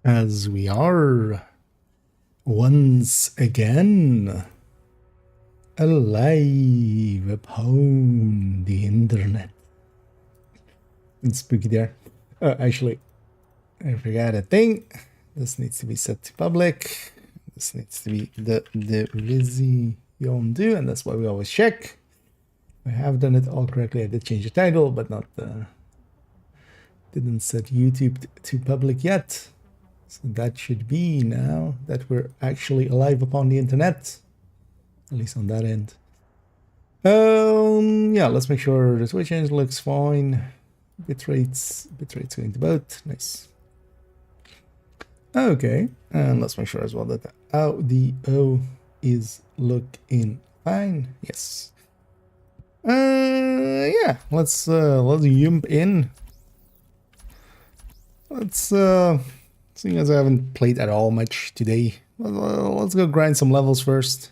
as we are once again alive upon the internet. It's spooky there. Actually, I forgot a thing. This needs to be set to public. This needs to be the Vizzy do, and that's why we always check. I have done it all correctly. I did change the title, but not didn't set YouTube to public yet. So that should be now that we're actually alive upon the internet, at least on that end. Yeah, let's make sure the Twitch engine looks fine. Bitrate's going to both. Nice. Okay, and let's make sure as well that the audio is looking fine. Yes. Yeah, let's jump in. Let's seeing as I haven't played at all much today, let's go grind some levels first.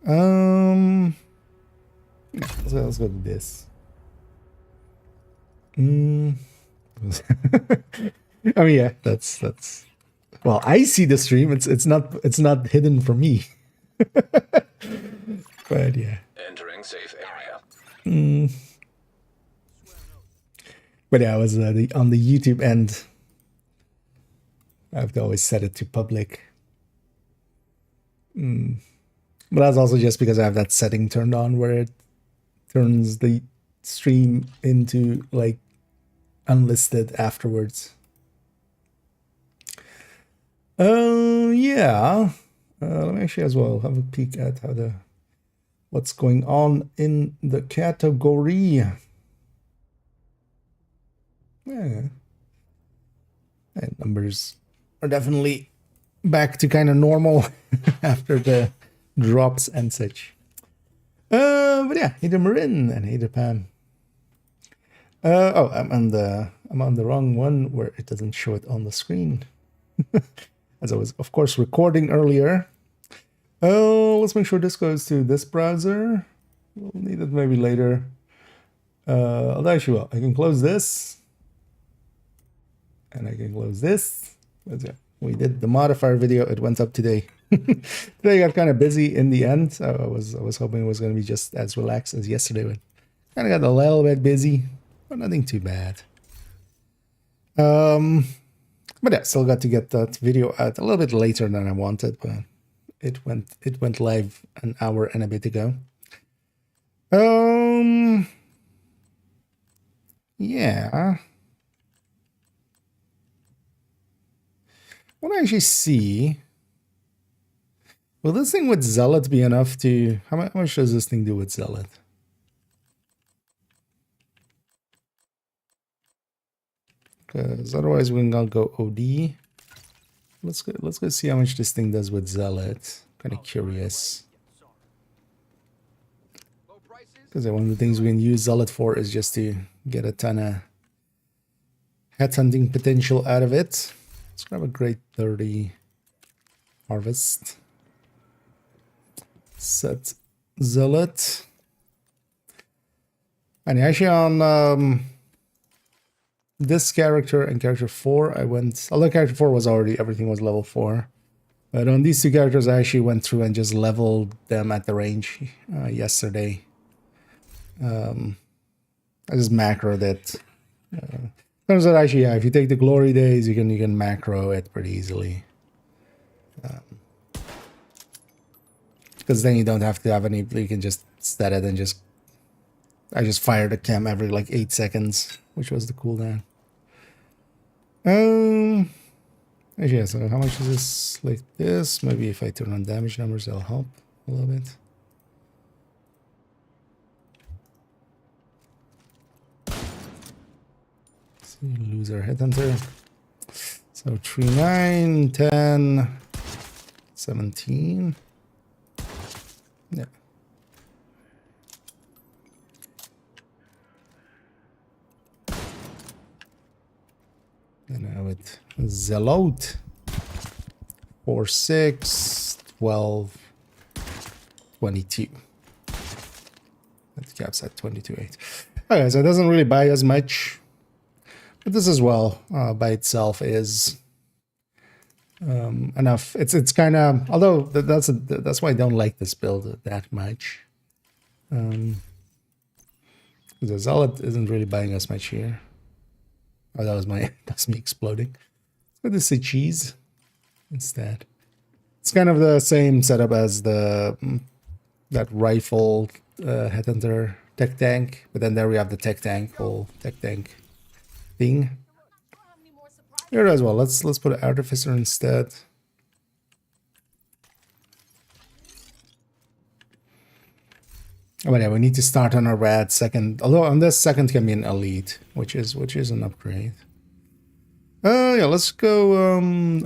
Yeah, let's go do this. I mean, yeah, that's well, I see the stream. It's not hidden from me. But yeah. Entering safe area. But yeah, I was on the YouTube end. I have to always set it to public. But that's also just because I have that setting turned on where it turns the stream into like unlisted afterwards. Yeah. Let me actually as well have a peek at what's going on in the category. Yeah. And numbers are definitely back to kind of normal after the drops and such. But yeah, hey to Marin and hey to Pam. Oh, I'm on the wrong one where it doesn't show it on the screen. As I was, of course, recording earlier. Oh, let's make sure this goes to this browser. We'll need it maybe later. Actually, well, I can close this. And I can close this. But yeah, we did the modifier video. It went up today. Today got kind of busy in the end. So I was hoping it was going to be just as relaxed as yesterday. But kind of got a little bit busy, but nothing too bad. But yeah, still got to get that video out a little bit later than I wanted, but it went live an hour and a bit ago. Yeah. I want to actually see. Will this thing with Zealot be enough to... How much does this thing do with Zealot? Because otherwise we're gonna go OD. Let's go see how much this thing does with Zealot. Kind of curious. Because one of the things we can use Zealot for is just to get a ton of headhunting potential out of it. Let's grab a grade 30 harvest. Set Zealot. And actually on this character and character 4, I went... Although character 4 was already... Everything was level 4. But on these two characters, I actually went through and just leveled them at the range yesterday. I just macroed it. Turns out actually, yeah, if you take the glory days, you can macro it pretty easily. Because then you don't have to have any... You can just set it and just... I just fired a chem every like 8 seconds, which was the cooldown. Actually, yeah, so how much is this like this? Maybe if I turn on damage numbers, that'll help a little bit. So you lose our headhunter. So 3, 9, 10, 17. Yeah. And now with Zealot, 4, 6, 12, 22. That caps at 22.8. Okay, so it doesn't really buy as much. But this as well, by itself, is enough. It's kind of, although that's why I don't like this build that much. The Zealot isn't really buying us much here. Oh, that was that's me exploding. Let's say cheese instead. It's kind of the same setup as that rifle headhunter tech tank, but then there we have the tech tank, whole tech tank thing. Here as well. Let's put an artificer instead. But yeah, we need to start on a red second. Although on this second can be an elite, which is an upgrade. Yeah, let's go. I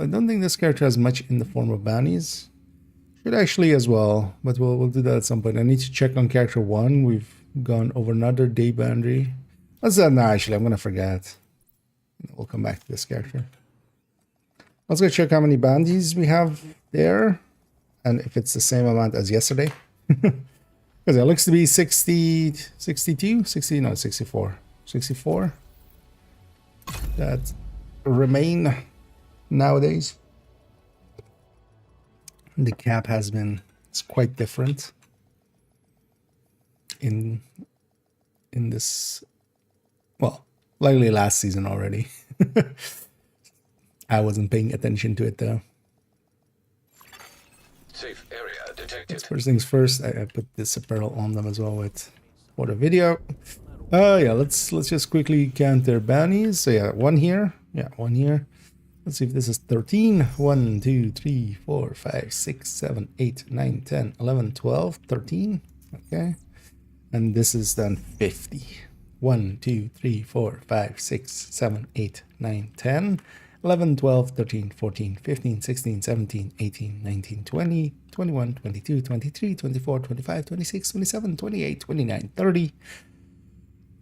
don't think this character has much in the form of bounties. Should actually as well, but we'll do that at some point. I need to check on character 1. We've gone over another day boundary. Let's no, actually, I'm gonna forget. We'll come back to this character. Let's go check how many bounties we have there, and if it's the same amount as yesterday. Because it looks to be 60, 62, 60, no, 64. 64 that remain nowadays. The cap has been, it's quite different in this, well, likely last season already. I wasn't paying attention to it though. Safe area detected. First things first, I put this apparel on them as well for the video. Yeah, let's just quickly count their bounties. So yeah, 1 here. Yeah, 1 here. Let's see if this is 13. 1, 2, 3, 4, 5, 6, 7, 8, 9, 10, 11, 12, 13. Okay. And this is then 50. 1, 2, 3, 4, 5, 6, 7, 8, 9, 10, 11, 12, 13, 14, 15, 16, 17, 18, 19, 20, 21, 22, 23, 24, 25, 26, 27, 28, 29, 30,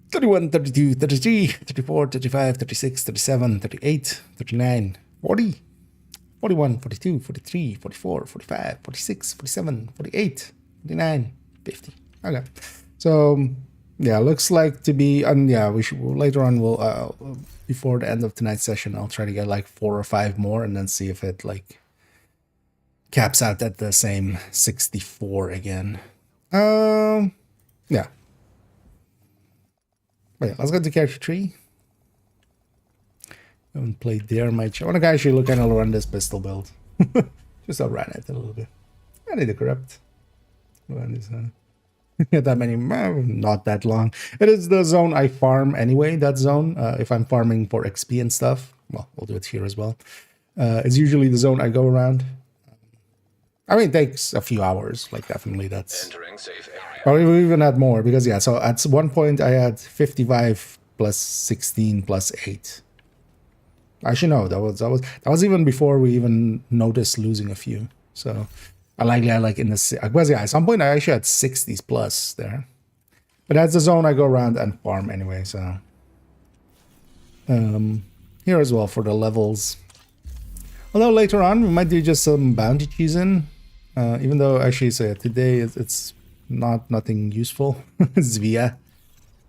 31, 32, 33, 34, 35, 36, 37, 38, 39, 40, 41, 42, 43, 44, 45, 46, 47, 48, 49, 50. Okay. So, yeah, looks like to be, and yeah, we should, later on, we'll, before the end of tonight's session, I'll try to get like 4 or 5 more and then see if it like caps out at the same 64 again. Yeah. But yeah, let's go to character 3. Haven't played there much. I want to actually kind of run this pistol build. Just I'll run it a little bit. I need to corrupt. Run this, not that many, not that long. It is the zone I farm anyway, that zone. If I'm farming for XP and stuff, well, we'll do it here as well. It's usually the zone I go around. I mean, it takes a few hours, like definitely that's... Entering safe area. Or we even had more, because yeah, so at one point I had 55 plus 16 plus 8. Actually, no, that was even before we even noticed losing a few. So I like in the, well, yeah, at some point I actually had 60s plus there. But that's the zone I go around and farm anyway, so. Here as well for the levels. Although later on we might do just some bounty cheesing. Even though actually, so yeah, today it's nothing useful. It's via,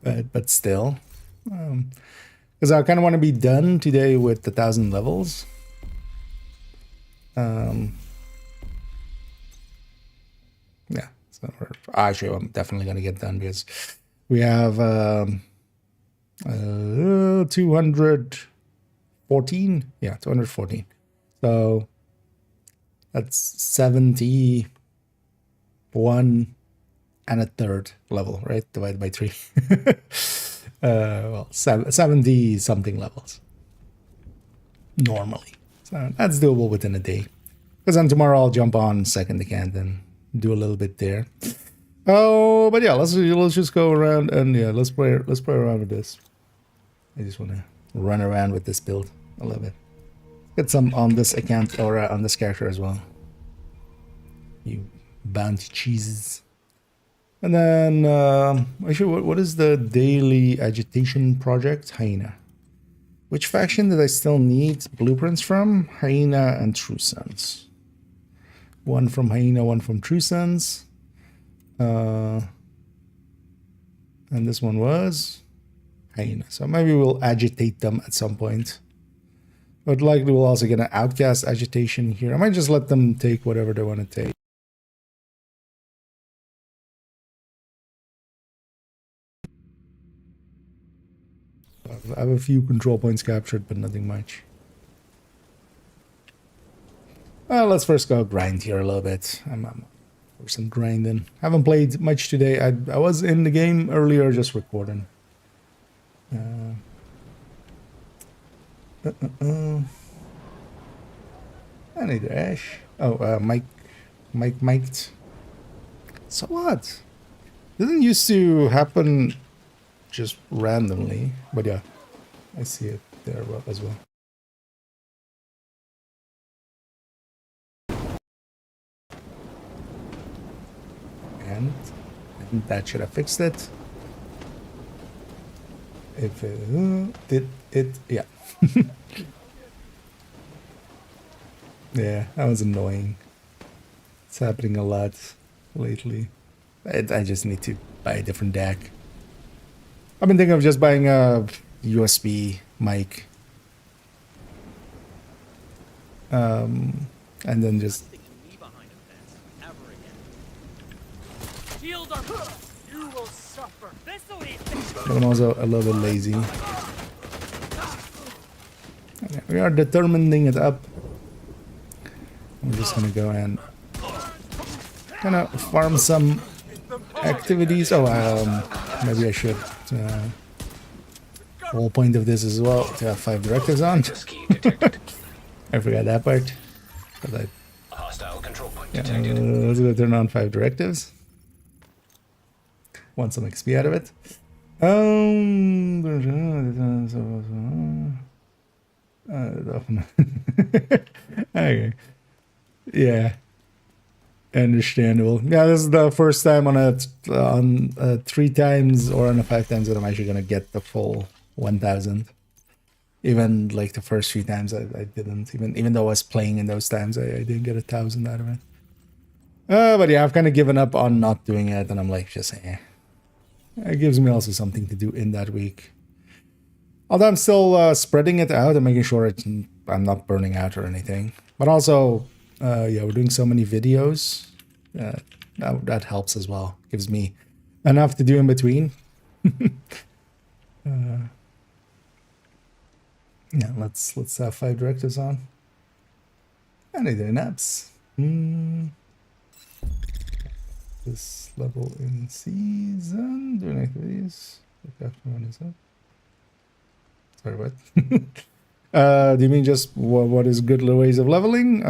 but still. Because I kind of want to be done today with the 1,000 levels. Yeah, so actually I'm definitely going to get done because we have 214. Yeah, 214. So that's 71 and a third level, right? Divided by 3. Well, 70 something levels normally. So that's doable within a day. Because then tomorrow I'll jump on second account and do a little bit there. Oh, but yeah, let's just go around and yeah, let's play around with this. I just want to run around with this build a little bit. Get some on this account or on this character as well. You bounty cheeses. And then, actually, what is the daily agitation project? Hyena. Which faction did I still need blueprints from? Hyena and True Sons. One from Hyena, one from True Sons. And this one was hyena. So maybe we'll agitate them at some point. But likely we'll also get an outcast agitation here. I might just let them take whatever they want to take. I have a few control points captured, but nothing much. Well, let's first go grind here a little bit. I'm for some grinding. Haven't played much today. I was in the game earlier, just recording. I need Ash. Oh, Mike. So what? Didn't used to happen just randomly, but yeah, I see it there as well. And that should have fixed it. If it did it, yeah. Yeah, that was annoying. It's happening a lot lately. I just need to buy a different deck. I've been thinking of just buying a USB mic. And then just... But I'm also a little bit lazy. Okay, we are determining it up. I'm just gonna go and kind of farm some activities. Oh, maybe I should. The whole point of this as well to have 5 directives on. I forgot that part. But Hostile control point yeah, detected. let's go turn on 5 directives. Want some XP out of it. Okay. Yeah. Understandable. Yeah, this is the first time on 3 times or on a 5 times that I'm actually gonna get the full 1,000. Even like the first 3 times I didn't. Even though I was playing in those times, I didn't get 1,000 out of it. But yeah, I've kind of given up on not doing it, and I'm like, just it gives me also something to do in that week. Although I'm still spreading it out and making sure I'm not burning out or anything. But also, yeah, we're doing so many videos. That helps as well. Gives me enough to do in between. Yeah, let's have 5 directives on. And I do naps. This level in season. Doing activities. What one is that? Sorry, what? Do you mean just what is good ways of leveling?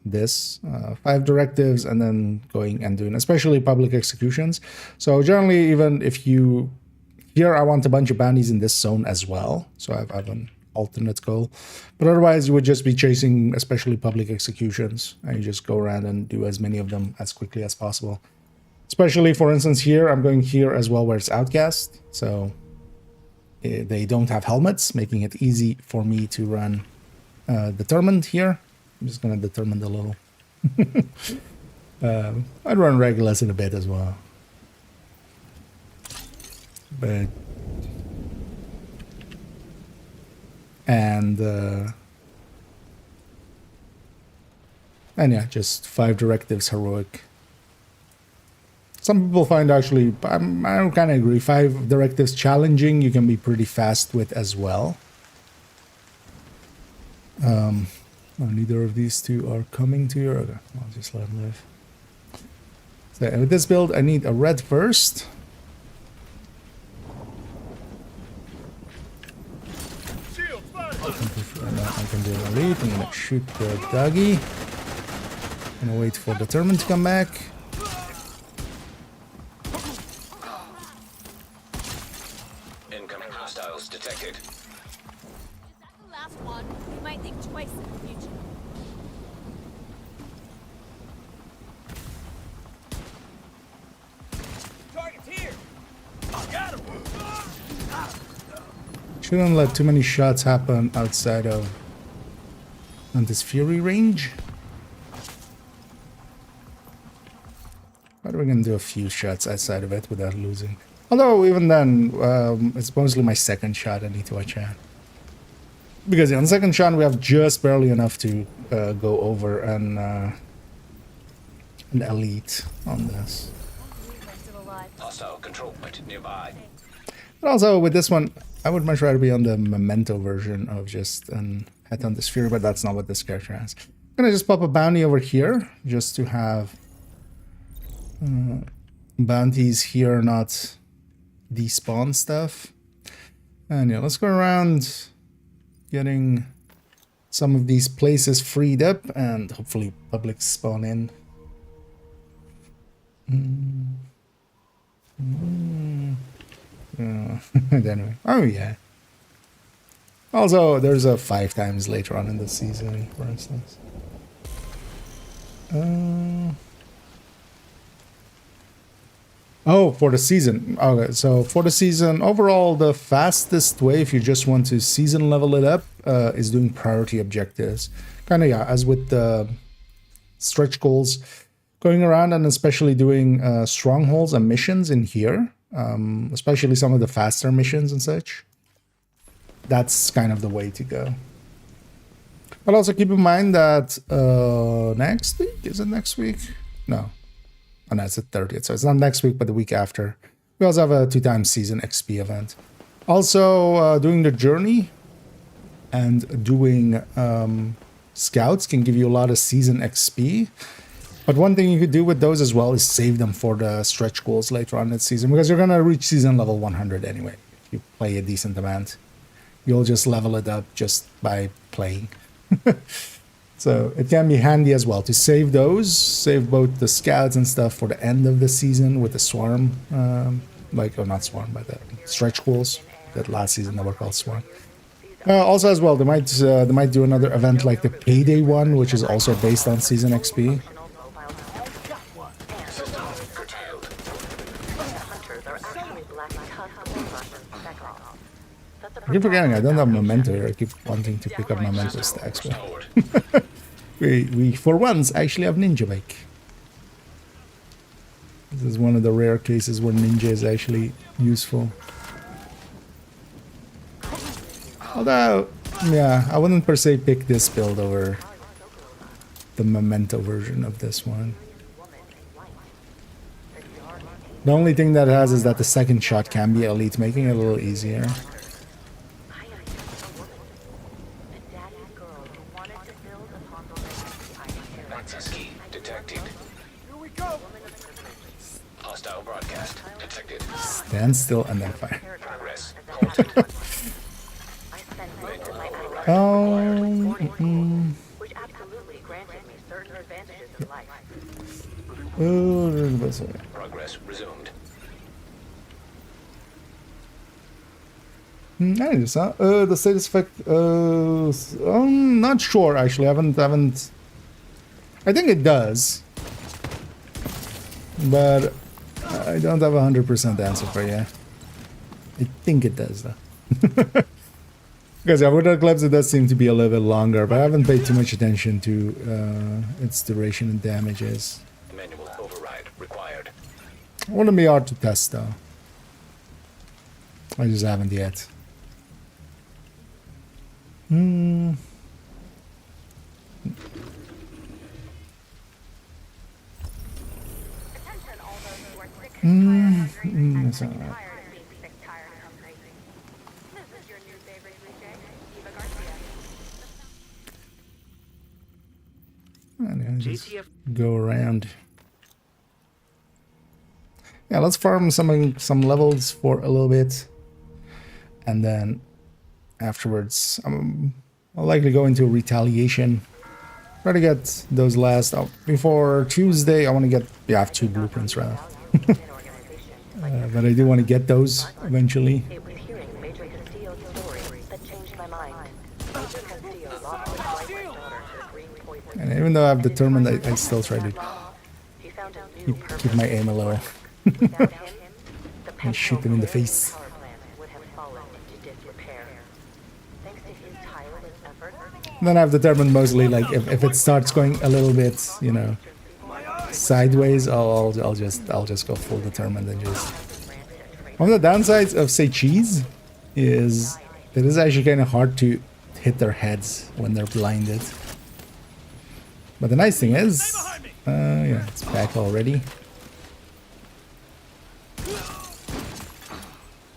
This 5 directives and then going and doing, especially public executions. So generally, even if you here, I want a bunch of bounties in this zone as well. So I have an alternate goal, but otherwise you would just be chasing, especially public executions, and you just go around and do as many of them as quickly as possible. Especially, for instance, here I'm going here as well, where it's outcast. So they don't have helmets, making it easy for me to run determined here. I'm just going to determine a little. I'd run regulars in a bit as well. But... And yeah, just 5 directives heroic. Some people find actually, I kind of agree, 5 directives challenging you can be pretty fast with as well. Neither of these 2 are coming to your... Okay, I'll just let them live. So with this build, I need a red first. I can do an elite. I'm gonna shoot the doggy. I'm gonna wait for determined to come back. Incoming hostiles detected. Is that the last one? You might think twice in the future. Target's here. I got him. Shouldn't let too many shots happen outside of this fury range. But we're gonna do a few shots outside of it without losing. Although even then, it's mostly my second shot I need to watch out. Because on second shot we have just barely enough to go over an elite on this. Hostile control point nearby. But also with this one, I would much rather be on the memento version of just an head on the sphere, but that's not what this character has. I'm gonna just pop a bounty over here just to have bounties here, not despawn stuff. And yeah, let's go around getting some of these places freed up and hopefully public spawn in. Anyway, oh yeah. Also, there's a 5 times later on in the season, for instance. Oh, for the season. Okay, so for the season, overall, the fastest way, if you just want to season level it up, is doing priority objectives. Kind of, yeah, as with the stretch goals, going around and especially doing strongholds and missions in here, especially some of the faster missions and such. That's kind of the way to go. But also keep in mind that next week, is it next week? No. Oh, no, it's the 30th, so it's not next week, but the week after. We also have a 2x season XP event. Also, doing the journey and doing scouts can give you a lot of season XP. But one thing you could do with those as well is save them for the stretch goals later on in the season, because you're going to reach season level 100 anyway. If you play a decent amount, you'll just level it up just by playing. So it can be handy as well to save those, save both the scouts and stuff for the end of the season with the swarm, or not swarm, but the stretch goals that last season that were called swarm. Also as well, they might do another event like the payday one, which is also based on season XP. I keep forgetting I don't have memento here. I keep wanting to pick up memento stacks, but we for once actually have ninja bike. This is one of the rare cases where ninja is actually useful. Although, yeah, I wouldn't per se pick this build over the memento version of this one. The only thing that it has is that the second shot can be elite, making it a little easier. Access key detected. Here we go. Hostile broadcast detected. Stand still and then fire. Progress halted. Which absolutely granted me certain advantages in life. Oh, there's the best way. Progress resumed. I just the status effect. I'm not sure actually. I haven't. I think it does, but I don't have 100% answer for you. I think it does though. Because yeah, with the clubs it does seem to be a little bit longer, but I haven't paid too much attention to its duration and damages. Manual override required. It wouldn't be hard to test though. I just haven't yet. Attention, all those who are sick and tired, hungry, and that's sick all and right. tired of being sick, tired, and hungry. This is your new favorite cliche, Eva Garcia. And just go around. Yeah, let's farm some levels for a little bit, and then afterwards, I'll likely go into retaliation. Try to get those last before Tuesday. I want to get I have 2 blueprints rather, but I do want to get those eventually. It was hearing Major Castillo's story that changed my mind. Major Castillo lost his wife and daughter to green poison. And even though I've determined, I still try to He found a new purpose. keep my aim low Without him, the and shoot them in the face. power plant would have fallen into disrepair. Thanks to his tireless efforts, And then I've determined mostly like if it starts going a little bit, you know, sideways, I'll just go full determined and just One of the downsides of say cheese is it is actually kind of hard to hit their heads when they're blinded. But the nice thing is, yeah, it's back already.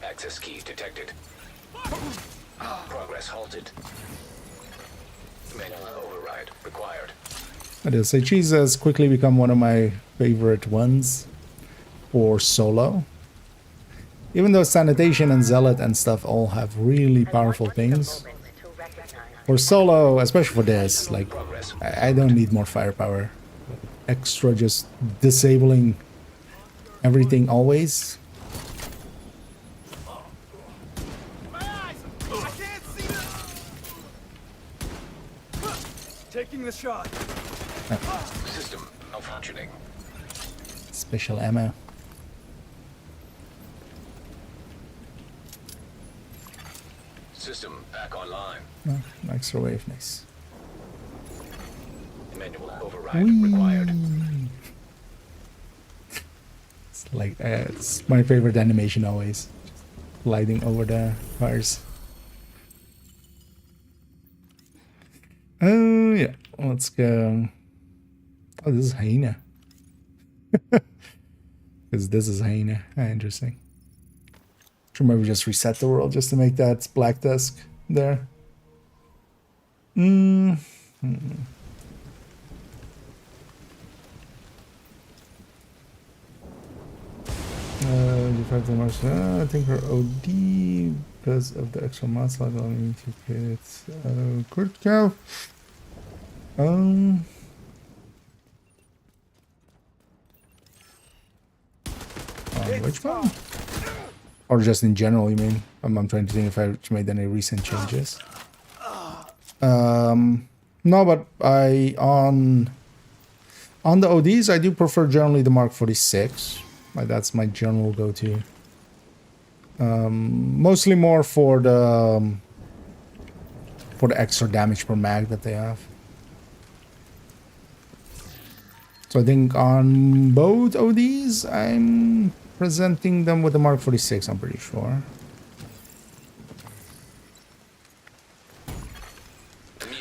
Access key detected. Progress halted. Manual override required. I do say cheese has quickly become one of my favorite ones for solo. Even though sanitation and zealot and stuff all have really powerful things, To recognize. for solo, especially for this, like I don't need more firepower. Extra just disabling everything always. My eyes! I can't see them! Taking the shot. System malfunctioning. Special ammo. System back online. Oh, extra wave, nice. Manual override required. It's like it's my favorite animation always. Just gliding over the cars. Oh yeah, let's go. Oh, this is hyena. Because this is hyena. Ah, interesting. Should maybe just reset the world just to make that black disk there. I think her OD because of the extra muscle allowing me to get crit cow. Which one? Or just in general, you mean? I'm trying to think if I made any recent changes. No, but on the ODs, I do prefer generally the Mark 46. Like that's my general go-to. Mostly more for the extra damage per mag that they have. So I think on both ODs, I'm presenting them with the Mark 46, I'm pretty sure.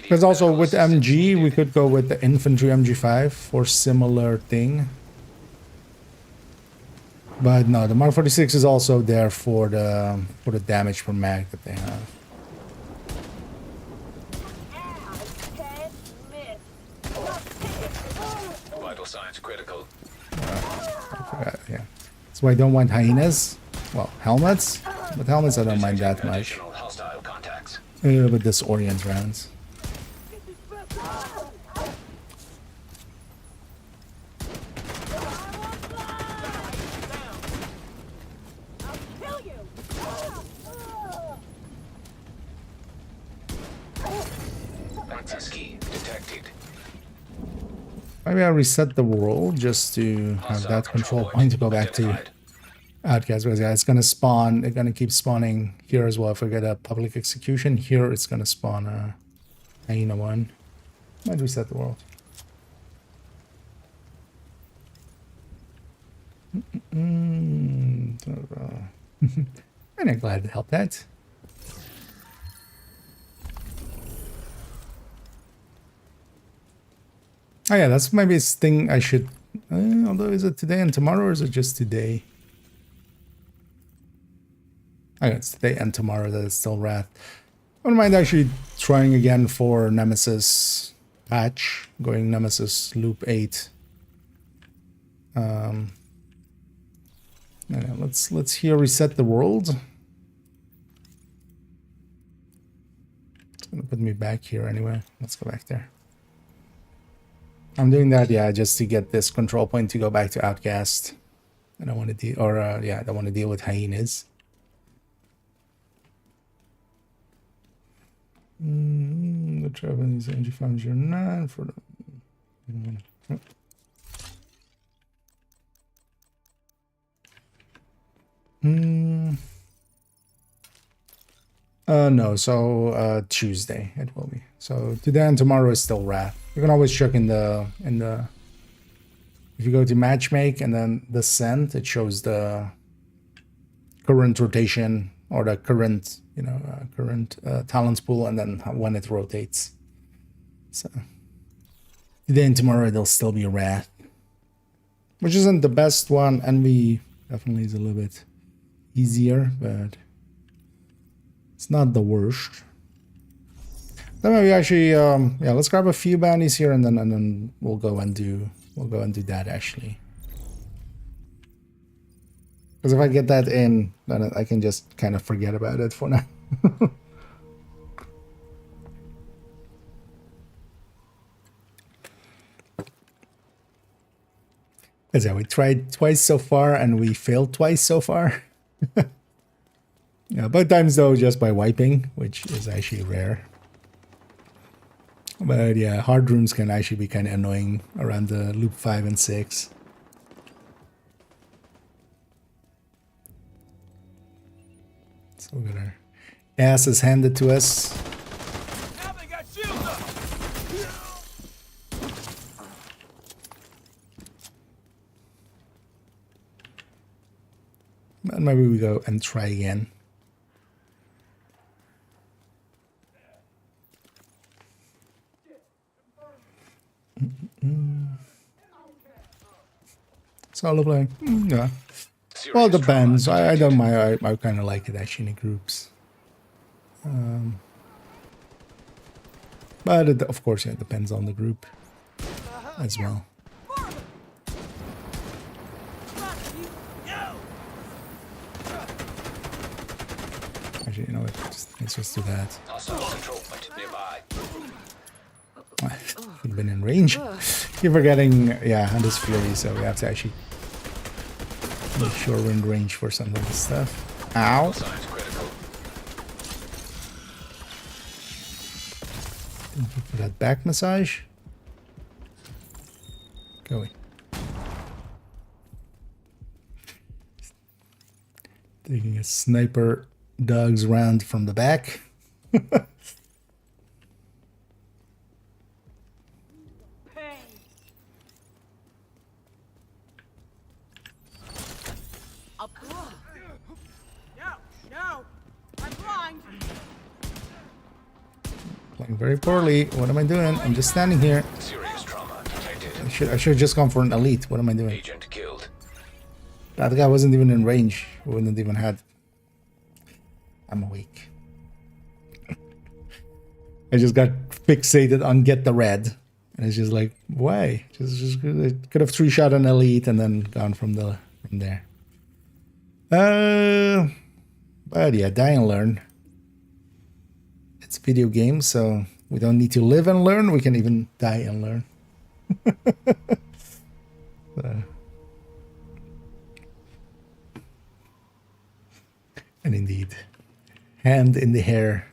Because also with MG, we could go with the infantry MG5 for similar thing. But no, the Mark 46 is also there for the damage per mag that they have. Vital signs critical. Yeah. So I don't want hyenas. Well, helmets. But helmets I don't mind that much. Additional hostile contacts. But disorient rounds. Access key detected. Maybe I'll reset the world just to have that control point to go back to identified. Outcast. Because yeah, it's gonna spawn. It's gonna keep spawning here as well. If we get a public execution here, it's gonna spawn a hyena one. Might reset the world. And I'm glad to help that. Oh yeah, that's maybe a thing I should. Although is it today and tomorrow, or is it just today? Oh, yeah, it's today and tomorrow that it's still Wrath. I wouldn't mind actually trying again for Nemesis patch, going Nemesis loop 8. Yeah, let's here reset the world. It's gonna put me back here anyway. Let's go back there. I'm doing that, yeah, just to get this control point to go back to Outcast. I don't want to deal, or yeah, I don't want to deal with hyenas. The travel is NG509 for the. No, so Tuesday it will be. So today and tomorrow is still Wrath. You can always check in the if you go to matchmake and then the send, it shows the current rotation or the current, current talents pool, and then when it rotates. So today and tomorrow it'll still be Wrath, which isn't the best one. Envy definitely is a little bit easier, but it's not the worst. Then maybe actually, yeah, let's grab a few bounties here, and then we'll go and do that actually. Because if I get that in, then I can just kind of forget about it for now. Because yeah, we tried twice so far and we failed twice so far. Yeah, both times though just by wiping, which is actually rare. But yeah, hard rooms can actually be kind of annoying around the loop 5 and 6. So we got our asses handed to us. Now they got shields up. But maybe we go and try again. Solo playing? Yeah. Well, it depends. I don't mind. I kind of like it actually in groups. But it, of course, yeah, it depends on the group as well. Actually, you know what? Let's just do that. Hostile control point nearby. We've been in range. Keep forgetting, yeah, on this Fury, so we have to actually make sure we're in range for some of this stuff. Ow! Signs critical. Thank you for that back massage. Going. Taking a sniper dog's round from the back. No, I'm blind. Playing very poorly. What am I doing? I'm just standing here. Serious trauma detected. I should have just gone for an elite. What am I doing? Agent killed. That guy wasn't even in range. We wouldn't even had. I'm awake. I just got fixated on get the red. And it's just like, why? Just could have 3-shot an elite and then gone from there. But yeah, die and learn. It's a video game, so we don't need to live and learn. We can even die and learn. And indeed, hand in the hair.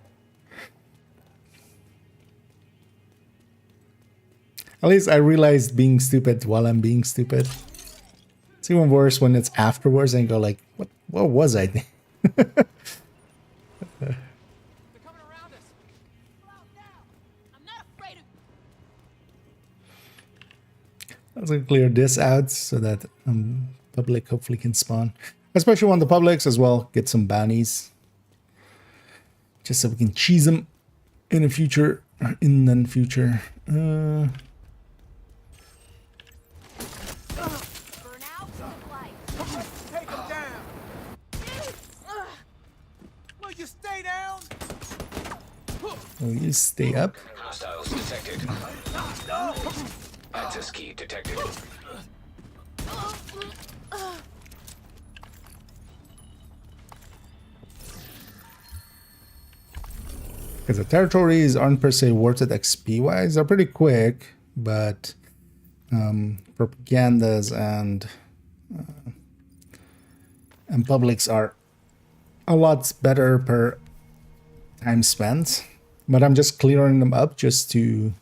At least I realized being stupid while I'm being stupid. It's even worse when it's afterwards and you go like, what was I thinking? They're coming around us. I'm not afraid of. Let's clear this out so that public hopefully can spawn. Especially when the publics as well get some bounties. Just so we can cheese them in the future. In the future. Burn out and light. Take them down. Will you stay down? Will you stay up? Hostiles detected. Access key detected. Because the territories aren't per se worth it XP wise. They're pretty quick, but propagandas and publics are a lot better per time spent. But I'm just clearing them up just to,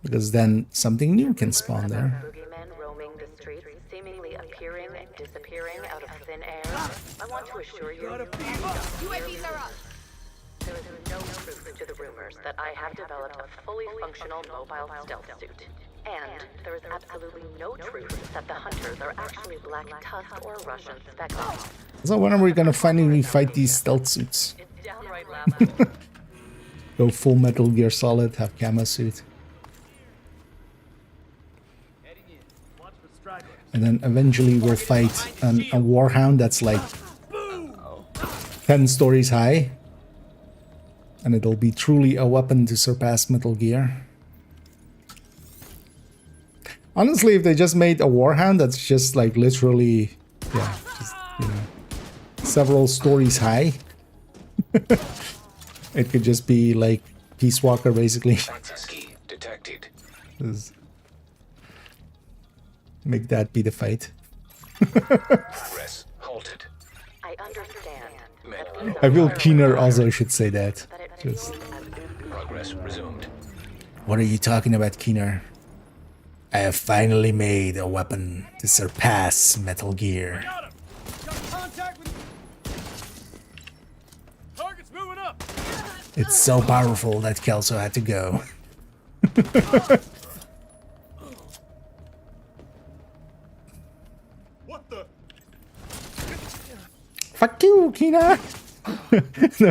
because then something new can spawn there. Boogeymen roaming the streets, seemingly appearing and disappearing out of thin air. I want to assure you, UAVs are up. there is no truth to the rumors that I have developed a fully functional mobile stealth suit. And there is absolutely no truth that the hunters are actually Black Tusk or Russian spec ops. So when are we gonna finally fight these stealth suits? It's downright laughable. Go full Metal Gear Solid, have camo suit. And then eventually we'll fight a Warhound that's like 10 stories high. And it'll be truly a weapon to surpass Metal Gear. Honestly, if they just made a Warhound that's just like literally, yeah, just, you know, several stories high. It could just be like Peace Walker basically. Access key detected. Just make that be the fight. Progress halted. I understand. Manual. I feel Keener also should say that. Just, Progress resumed. what are you talking about, Keener? I have finally made a weapon to surpass Metal Gear. Got him! Got contact with... Target's moving up! It's so powerful that Kelso had to go. What the... Fuck you, Keener!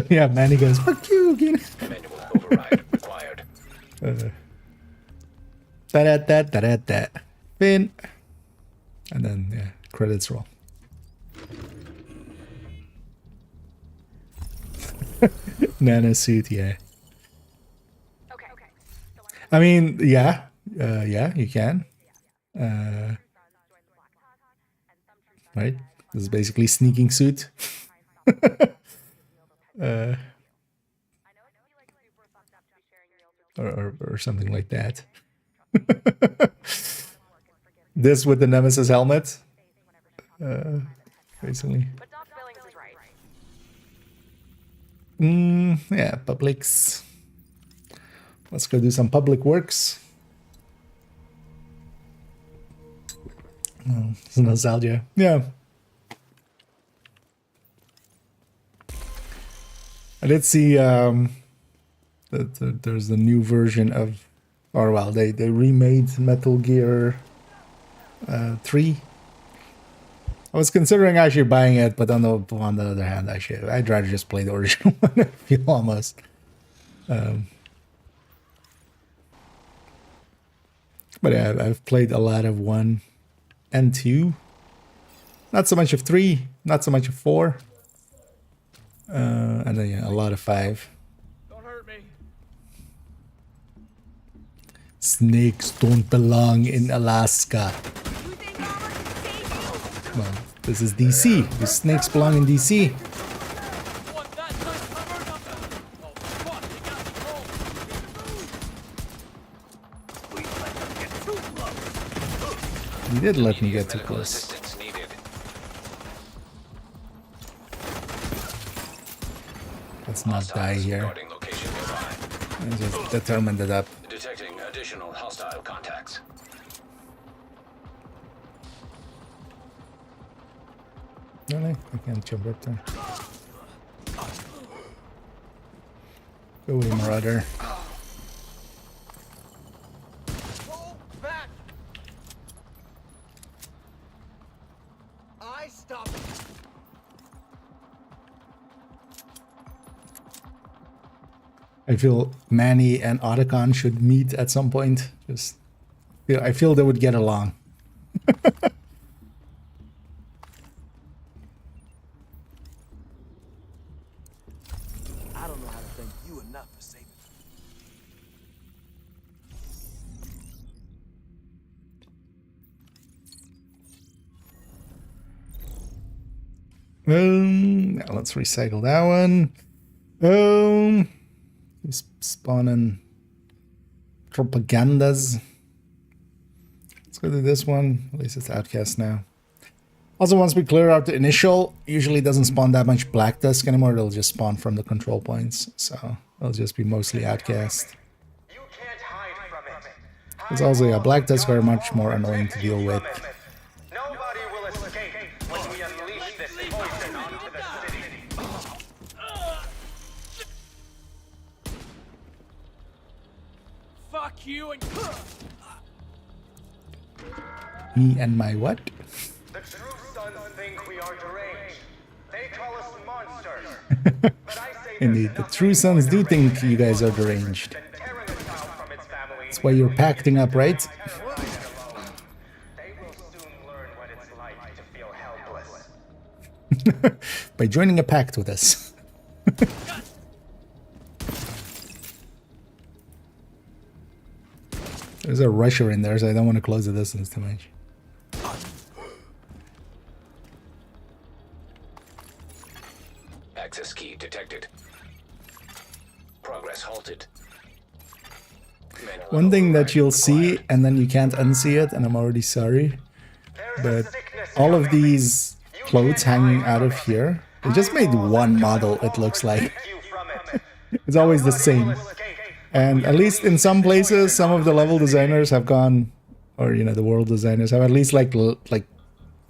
Yeah, Manny goes, fuck you, Keener! Manual override required. Da-da-da-da-da-da. Fin. And then, yeah, credits roll. Nano suit, yeah. I mean, yeah. Yeah, you can. Right? This is basically sneaking suit. Or something like that. This with the Nemesis helmet. Basically. Yeah, publics. Let's go do some public works. Oh, it's nostalgia. Yeah. I did see that there's a new version of, or well, they remade Metal Gear 3. I was considering actually buying it, but on the other hand, actually, I'd rather just play the original one. I feel almost. But yeah, I've played a lot of 1 and 2. Not so much of 3, not so much of 4. And then yeah, a lot of 5. Don't hurt me. Snakes don't belong in Alaska. You think Armor can save you? Well, this is DC. The snakes belong in DC. What that nice covered up? Oh, fuck, they got me cold. We let them get too close. You did let me get too Medical close. assistance needed. Let's not die here. Guarding location nearby. I just determined it up. Detecting additional hostile contacts. Really? I can't jump up there. Go away, Marauder. Pull back. I stop. I feel Manny and Otacon should meet at some point. Just, I feel they would get along. I don't know how to thank you enough for saving me. Now let's recycle that one. Spawning propagandas. Let's go to this one. At least it's outcast now. Also, once we clear out the initial, usually it doesn't spawn that much black dusk anymore. It'll just spawn from the control points. So it'll just be mostly outcast. You can't hide from it. There's also, yeah, black dusk are much more annoying to deal with. Nobody will escape when we unleash this poison onto the city. Fuck you and... Me and my what? The true sons think we are deranged. They call us monsters. But I say Indeed, the true sons do think you guys are deranged. than tearing a child from its family. That's why you're pacting up, right? They will soon learn what it's like to feel helpless. By joining a pact with us. There's a rusher in there, so I don't want to close the distance too much. Access key detected. Progress halted. Manual One thing that override you'll see, required. and then you can't unsee it, and I'm already sorry, but all of these clothes hanging out of here, they just made one model, it looks like. You from it. It's always the same. And at least in some places, some of the level designers have gone, or you know, the world designers have at least like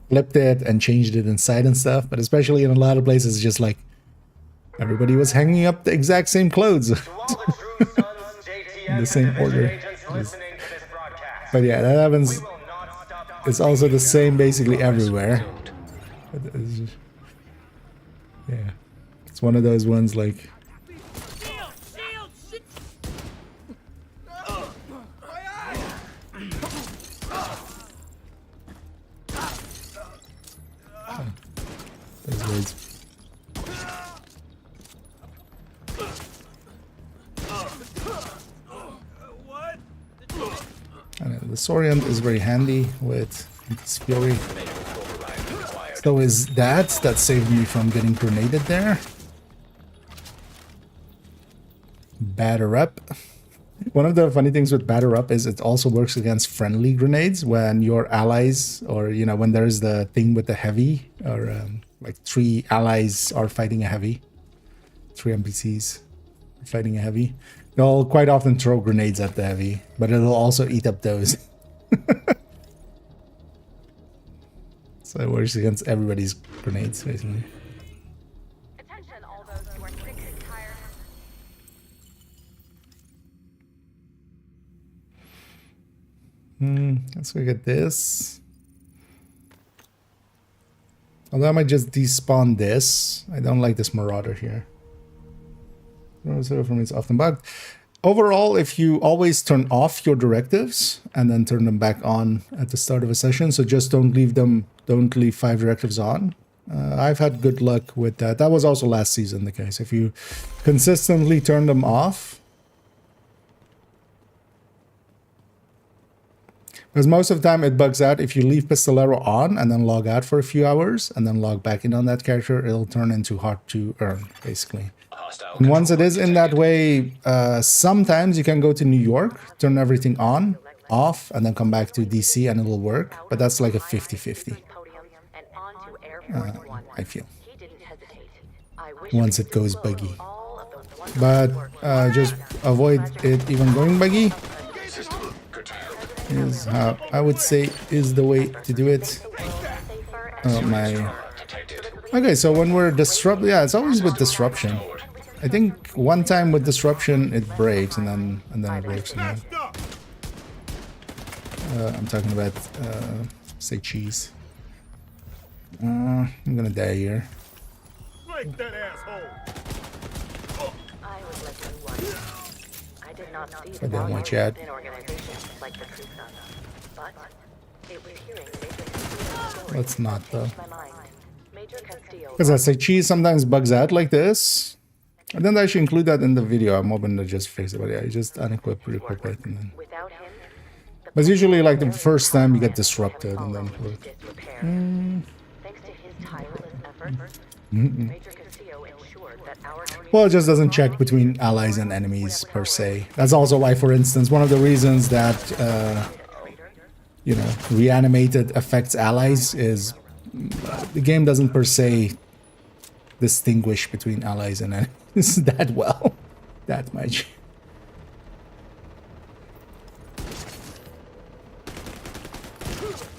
flipped it and changed it inside and stuff. But especially in a lot of places, it's just like everybody was hanging up the exact same clothes. To all the true sons, JTF, In the same and division order. agents listening to this broadcast. But yeah, that happens. We will not stop It's also the same basically everywhere. Resumed. But it's just- yeah, it's one of those ones like. Shield! Shield! Shit! Those words. What? I know, the Saurian is very handy with this Fury. Manual override required. So is that saved me from getting grenaded there. Batter up. One of the funny things with batter up is it also works against friendly grenades when your allies, or you know, when there's the thing with the heavy, or like 3 allies are fighting a heavy, 3 NPCs are fighting a heavy. They'll quite often throw grenades at the heavy, but it'll also eat up those. So it works against everybody's grenades, basically. Attention, all those who are sick and tired. Let's look at this. Although I might just despawn this. I don't like this Marauder here. From it's often bugged. Overall, if you always turn off your directives and then turn them back on at the start of a session, so just don't leave 5 directives on. I've had good luck with that. That was also last season the case. If you consistently turn them off, because most of the time it bugs out. If you leave Pistolero on and then log out for a few hours and then log back in on that character, it'll turn into hard to earn, basically. Hostile And once it control is in that detected. way, sometimes you can go to New York, turn everything on, off, and then come back to DC and it'll work. But that's like a 50-50, Podium and onto Air Force One. I feel, He didn't hesitate. I wish once we it could goes close buggy. all of those wonderful But work just avoid it even going buggy System curtailed. is how I would say is the way to do it. safer Oh, my... Detected. Okay, so when we're disrupt, yeah, it's always with disruption. I think one time with disruption it breaks and then it works again. I'm talking about say cheese. I'm gonna die here. Break that asshole! I was like you once. I did not see I the don't want value chat. in organizations like the True Sons, but it was hearing Major Castillo's story Let's not though. changed my mind. Major Castillo Because I say cheese sometimes bugs out like this. I didn't actually include that in the video. I'm hoping to just fix it, but yeah, you just unequip, re-equip it, and then. without him, But it's usually like the first time you get disrupted, and then. disrepair. Thanks to his tireless efforts, Major Castillo ensured that our Well, it just doesn't check between allies and enemies per se. That's also why, for instance, one of the reasons that you know, reanimated affects allies is the game doesn't per se distinguish between allies and enemies that well, that much.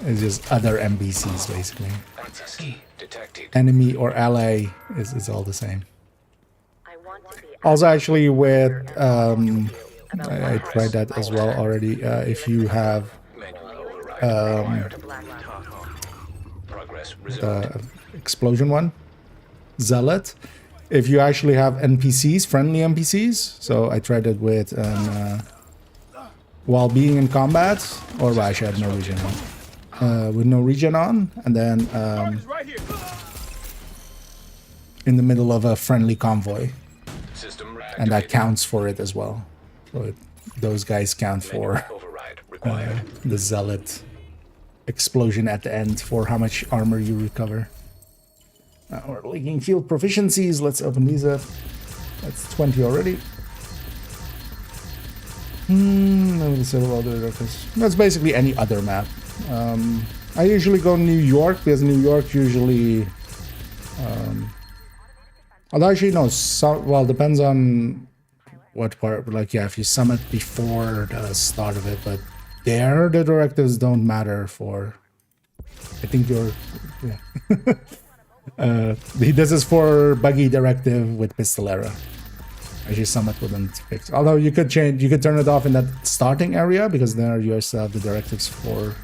It's just other NPCs basically. Access key detected. Enemy or ally is all the same. I want to be Also, actually, with I tried that as well already. If you have Manual override Acquired. Black top. Progress resumed. Explosion one. Zealot. If you actually have NPCs, friendly NPCs. So I tried it with while being in combat, or well, I should have no regen on. With no regen on, and then Target's right here. in the middle of a friendly convoy, System and that reactivated. counts for it as well. So those guys count for Override required. the Zealot explosion at the end for how much armor you recover. Now we're leaking field proficiencies. Let's open these up. That's 20 already. Let me see what other records. That's basically any other map. I usually go New York because New York usually. Although actually no, well depends on what part. Like yeah, if you summit before the start of it, but there the directives don't matter for. I think you're. Yeah. This is for buggy directive with Pistolera. Actually, Summit wouldn't fix. Although you could turn it off in that starting area because there you also have the directives for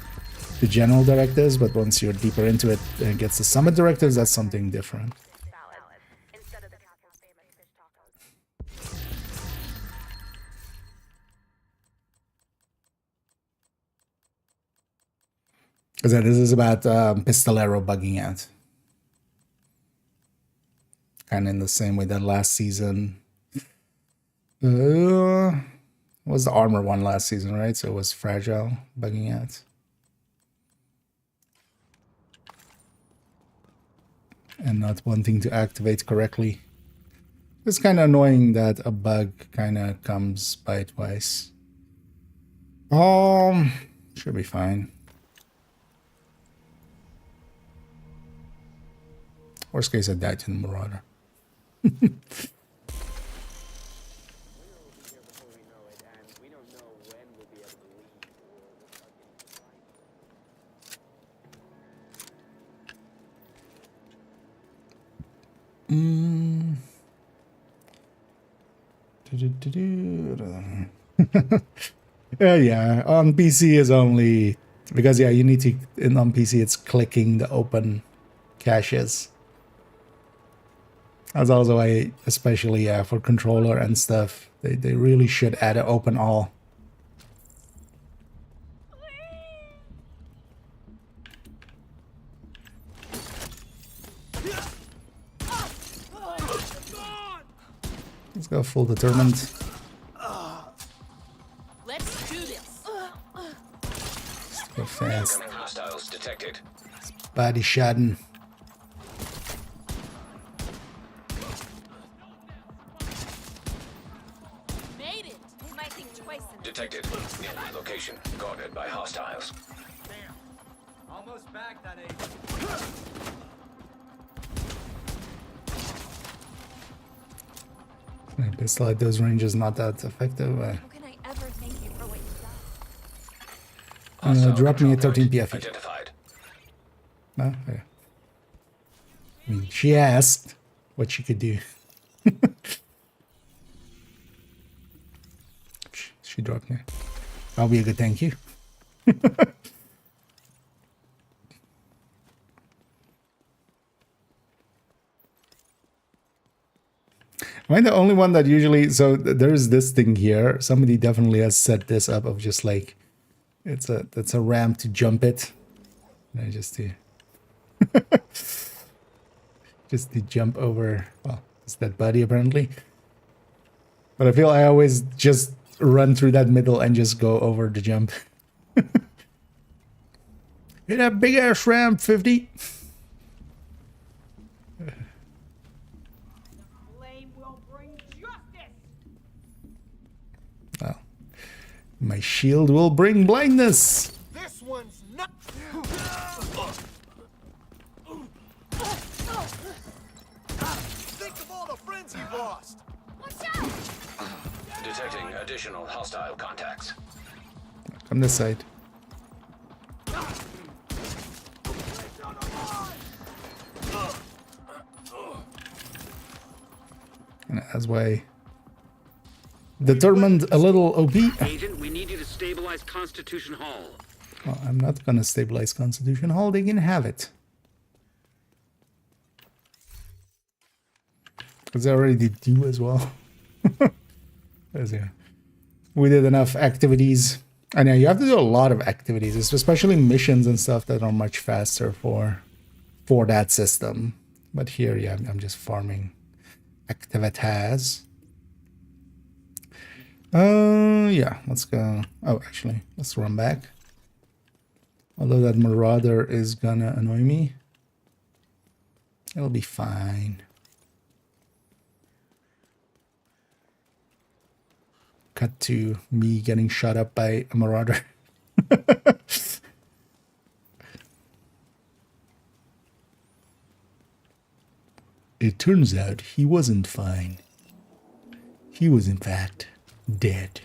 the general directives. But once you're deeper into it and it gets the Summit directives, that's something different. Salad. Instead of the captain's famous fish tacos. Because this is about Pistolero bugging out. Kind of in the same way that last season. Was the armor one last season, right? So it was fragile, bugging out. And not wanting to activate correctly. It's kind of annoying that a bug kind of comes by twice. Should be fine. Worst case, I died to the Marauder. Yeah, on PC is only because yeah, you need to on PC it's clicking the open caches. That's also why, especially for controller and stuff, they really should add an open all. Let's go full determined. Let's do this. Let's go fast. Incoming hostiles detected. Body shotting. Made it. They might think twice. Detected. Nearby location. Guarded by hostiles. Almost back that age. Pistol at those ranges not that effective. How can I ever thank you for what you've done? Hostile Drop me a control 13 point PFE. Identified. No? Okay. I mean, she asked what she could do. She dropped me. That'll be a good thank you. Am I the only one that usually... So there's this thing here. Somebody definitely has set this up of just like... It's a ramp to jump it. And I just do... just to jump over... Well, it's that buddy apparently. But I feel I always just run through that middle and just go over the jump. Hit that big ass ramp, 50. Flame will bring justice. Well, my shield will bring blindness. This one's not. Think of all the friends you've lost. Watch out! Detecting additional hostile contacts. From this side. And that's why determined a little OP. Agent, we need you to stabilize Constitution Hall. Well, I'm not gonna stabilize Constitution Hall. They can have it. Because I already did 2 as well. We did enough activities. And yeah, you have to do a lot of activities, especially missions and stuff that are much faster for that system. But here, yeah, I'm just farming activities. Yeah, let's go. Oh, actually, let's run back. Although that Marauder is gonna annoy me. It'll be fine. Cut to me getting shot up by a Marauder. It turns out he wasn't fine. He was in fact dead.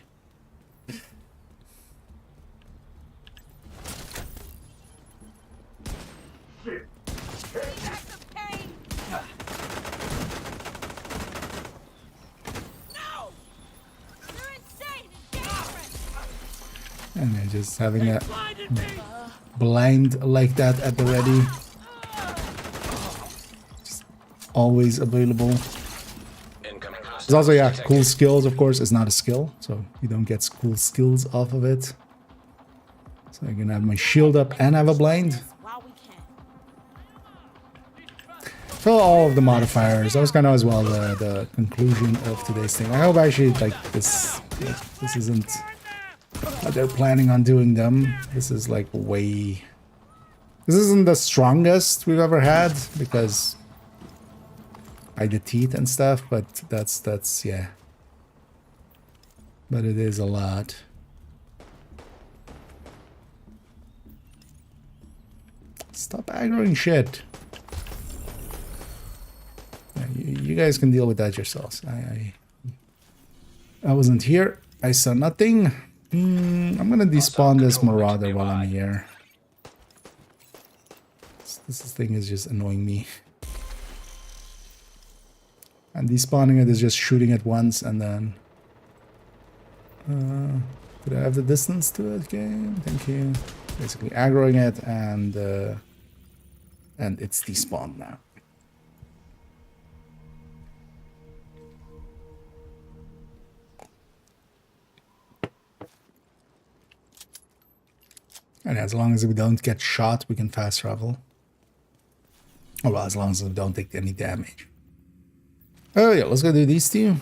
And they're just having a blind like that at the ready. Just always available. There's also, yeah, cool skills, of course. It's not a skill, so you don't get cool skills off of it. So I can have my shield up and have a blind. Fill all of the modifiers. That was kind of as well the conclusion of today's thing. I hope actually like this isn't what they're planning on doing them. This is like this isn't the strongest we've ever had because by the teeth and stuff, but that's yeah. But it is a lot. Stop aggroing shit. Yeah, you guys can deal with that yourselves. I wasn't here. I saw nothing. I'm gonna despawn this Marauder while I'm here. This thing is just annoying me. And despawning it is just shooting it once and then... Could I have the distance to it? Okay, thank you. Basically aggroing it and it's despawned now. And as long as we don't get shot, we can fast travel. Oh, well, as long as we don't take any damage. Oh yeah, let's go do these two.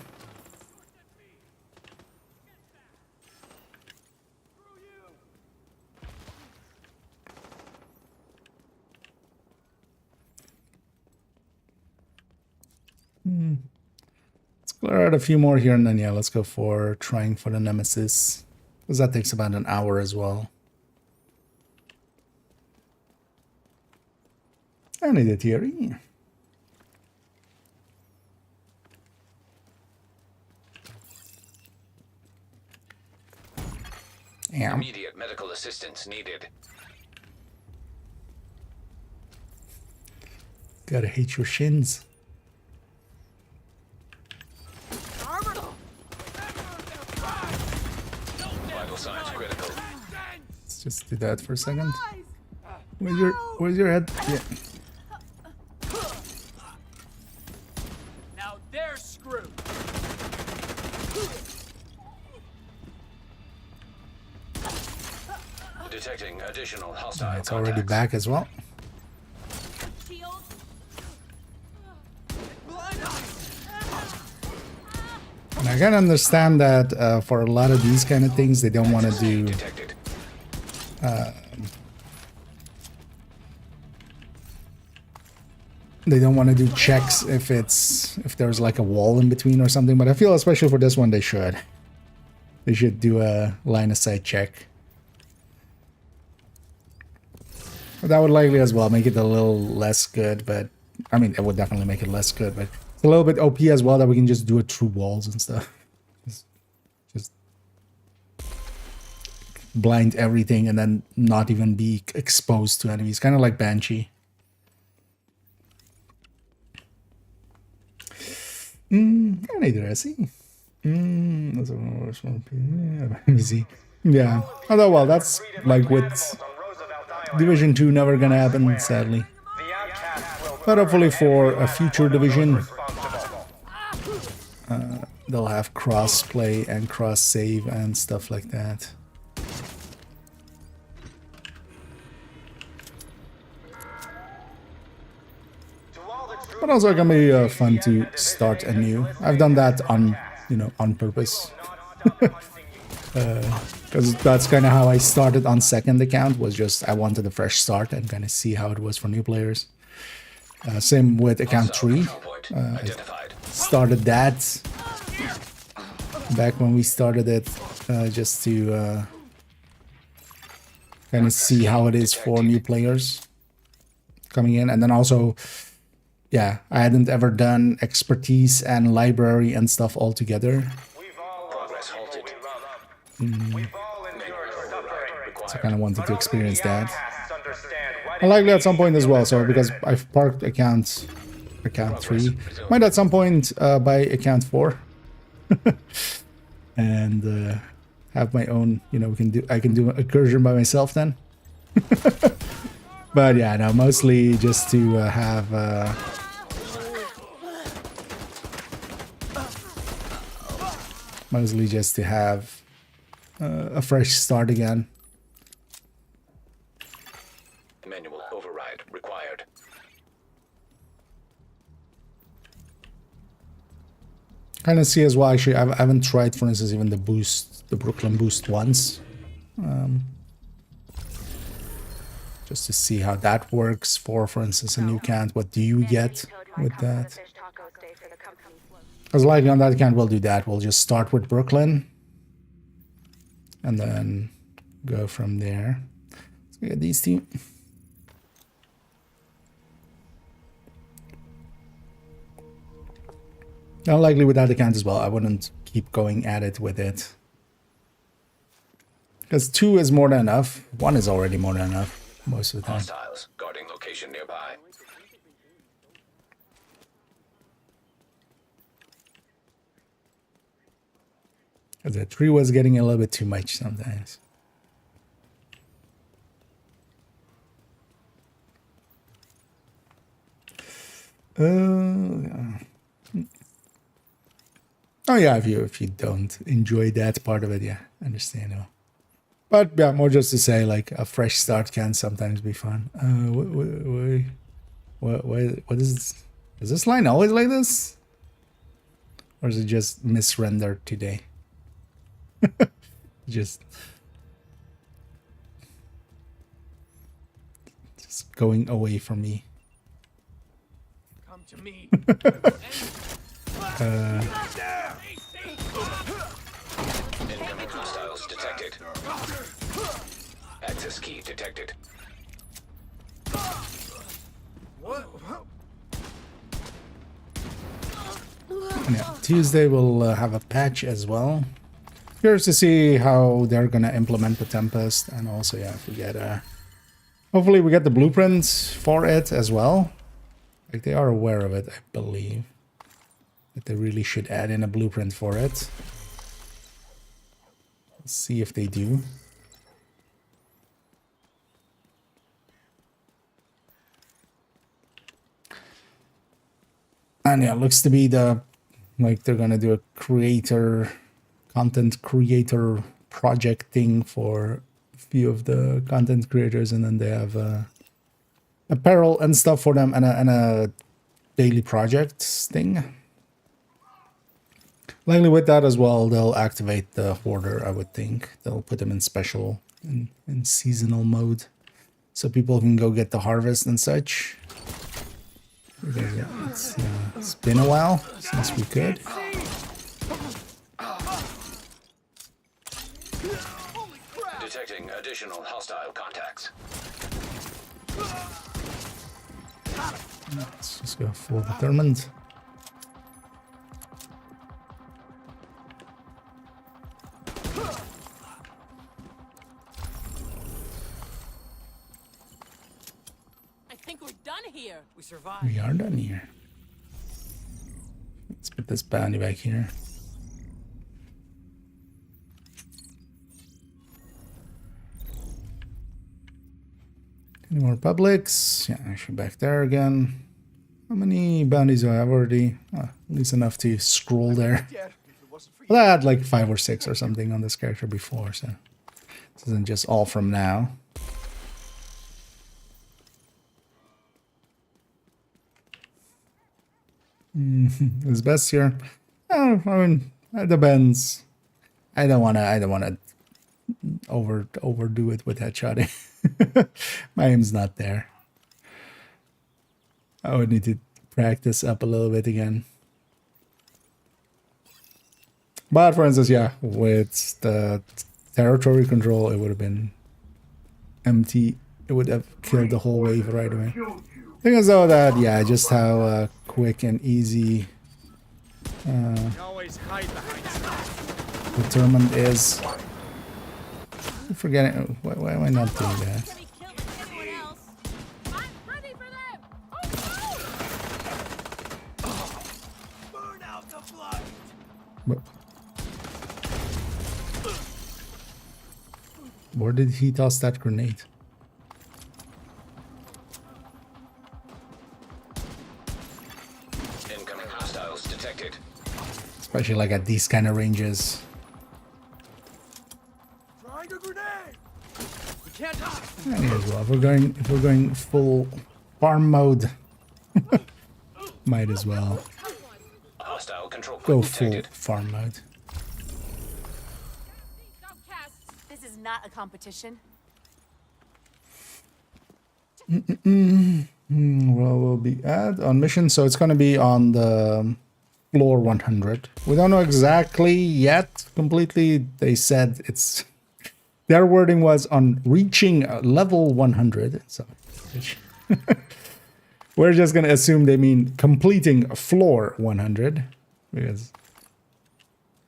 Let's clear out a few more here and then, yeah, let's go for trying for the Nemesis. Because that takes about an hour as well. I need a theory. Yeah. Immediate medical assistance needed. Gotta hate your shins. Vital signs critical. Let's just do that for a second. Where's your head? Yeah. Now they're screwed. Detecting additional hostile It's already contacts. back as well. And I can understand that for a lot of these kind of things, they don't want to do. Detected. They don't want to do checks if there's like a wall in between or something. But I feel especially for this one, they should. They should do a line of sight check. That would likely as well make it a little less good, but I mean, it would definitely make it less good, but it's a little bit OP as well that we can just do it through walls and stuff. Just blind everything and then not even be exposed to enemies. Kind of like Banshee. I need to see. That's a worse one. Let me see. Yeah. Although, well, that's like with Division 2 never gonna happen, sadly. The outcasts will But hopefully for a future division, responsible. they'll have cross-play and cross-save and stuff like that. But also it can be fun to start anew. I've done that on, you know, on purpose. Because that's kind of how I started on second account, was just I wanted a fresh start and kind of see how it was for new players. Same with account 3. Identified. Started that back when we started it, just to kind of see how it is for new players coming in. And then also, yeah, I hadn't ever done expertise and library and stuff all together. We've all Progress halted. We've all endured suffering. So I kind of wanted to experience that. Outcasts understand what And likely at some point as well, so because I've parked account 3, might at some point buy account 4 and have my own, you know, I can do incursion by myself then. But yeah, no, mostly just to have mostly just to have a fresh start again. Manual override required. Kind of see as well. Actually, I haven't tried, for instance, even the Brooklyn boost once, just to see how that works. For instance, a new account, what do you get with that? Fish tacos day for the company float. Because likely on that account, we'll do that. We'll just start with Brooklyn, and then go from there. So we get these two. Unlikely with that account as well. I wouldn't keep going at it with it. Because 2 is more than enough. 1 is already more than enough most of the time. Hostiles guarding location nearby. Because the 3 was getting a little bit too much sometimes. Oh yeah, if you don't enjoy that part of it, yeah, understandable. But yeah, more just to say, like, a fresh start can sometimes be fun. What is this? Is this line always like this? Or is it just misrendered today? just going away from me. Come to me. Incoming hostiles detected. Access key detected. And yeah, Tuesday we'll have a patch as well. Curious to see how they're gonna implement the Tempest, and also, yeah, if we get hopefully we get the blueprints for it as well. Like, they are aware of it, I believe. That they really should add in a blueprint for it. Let's see if they do. And yeah, looks to be like they're gonna do a content creator project thing for a few of the content creators, and then they have apparel and stuff for them, and a daily projects thing. Likely with that as well, they'll activate the Hoarder, I would think. They'll put them in special, in seasonal mode, so people can go get the harvest and such. Because it's been a while since we could. Detecting additional hostile contacts. Let's just go full determined. I think we're done here. We survived. We are done here. Let's put this bounty back here. Any more publics? Yeah, actually back there again. How many bounties do I have already? At least enough to scroll there. Dead if it wasn't for you. Well, I had like 5 or 6 or something on this character before, so this isn't just all from now. Is best here? Oh, I mean, it depends. I don't wanna overdo it with headshotting. My aim's not there. I would need to practice up a little bit again. But for instance, yeah, with the territory control, it would have been empty. It would have killed the whole wave right away. Thing is though that, yeah, just how quick and easy Always hide behind stuff. determined is. I'm forgetting, why am I not doing that? Let me kill anyone else. I'm ready for them. Burn out the blood. But where did he toss that grenade? Incoming hostiles detected. Especially like at these kind of ranges. Trying a grenade. We can't. Might as well. If we're going full farm mode, might as well Hostile control point go full detected. farm mode. Outcasts. This is not a competition. Well, we'll be on mission, so it's going to be on the floor 100. We don't know exactly yet completely. They said it's, their wording was on reaching level 100. So we're just going to assume they mean completing floor 100, because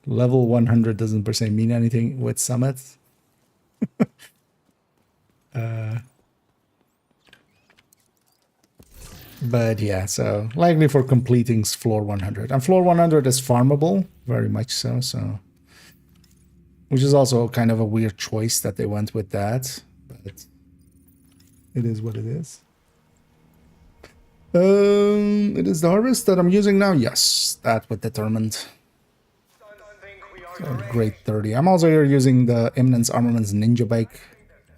level 100 doesn't per se mean anything with summits. But yeah, so likely for completing floor 100. And floor 100 is farmable, very much so, so. Which is also kind of a weird choice that they went with that. But it is what it is. It is the harvest that I'm using now. Yes, that was determined. Sons think we are So deranged. great 30. I'm also here using the Eminence Armaments Ninja Bike.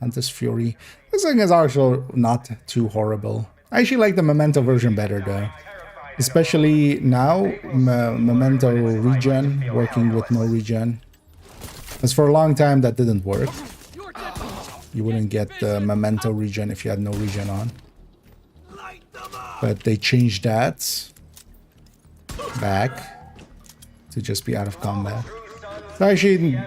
Hunter's Fury. This thing is actually not too horrible. I actually like the Memento version better though. Especially now, Memento regen, working with no regen. Because for a long time that didn't work. You're dead. You wouldn't get the Memento regen if you had no regen on. Light them up. But they changed that back to just be out of combat. So actually,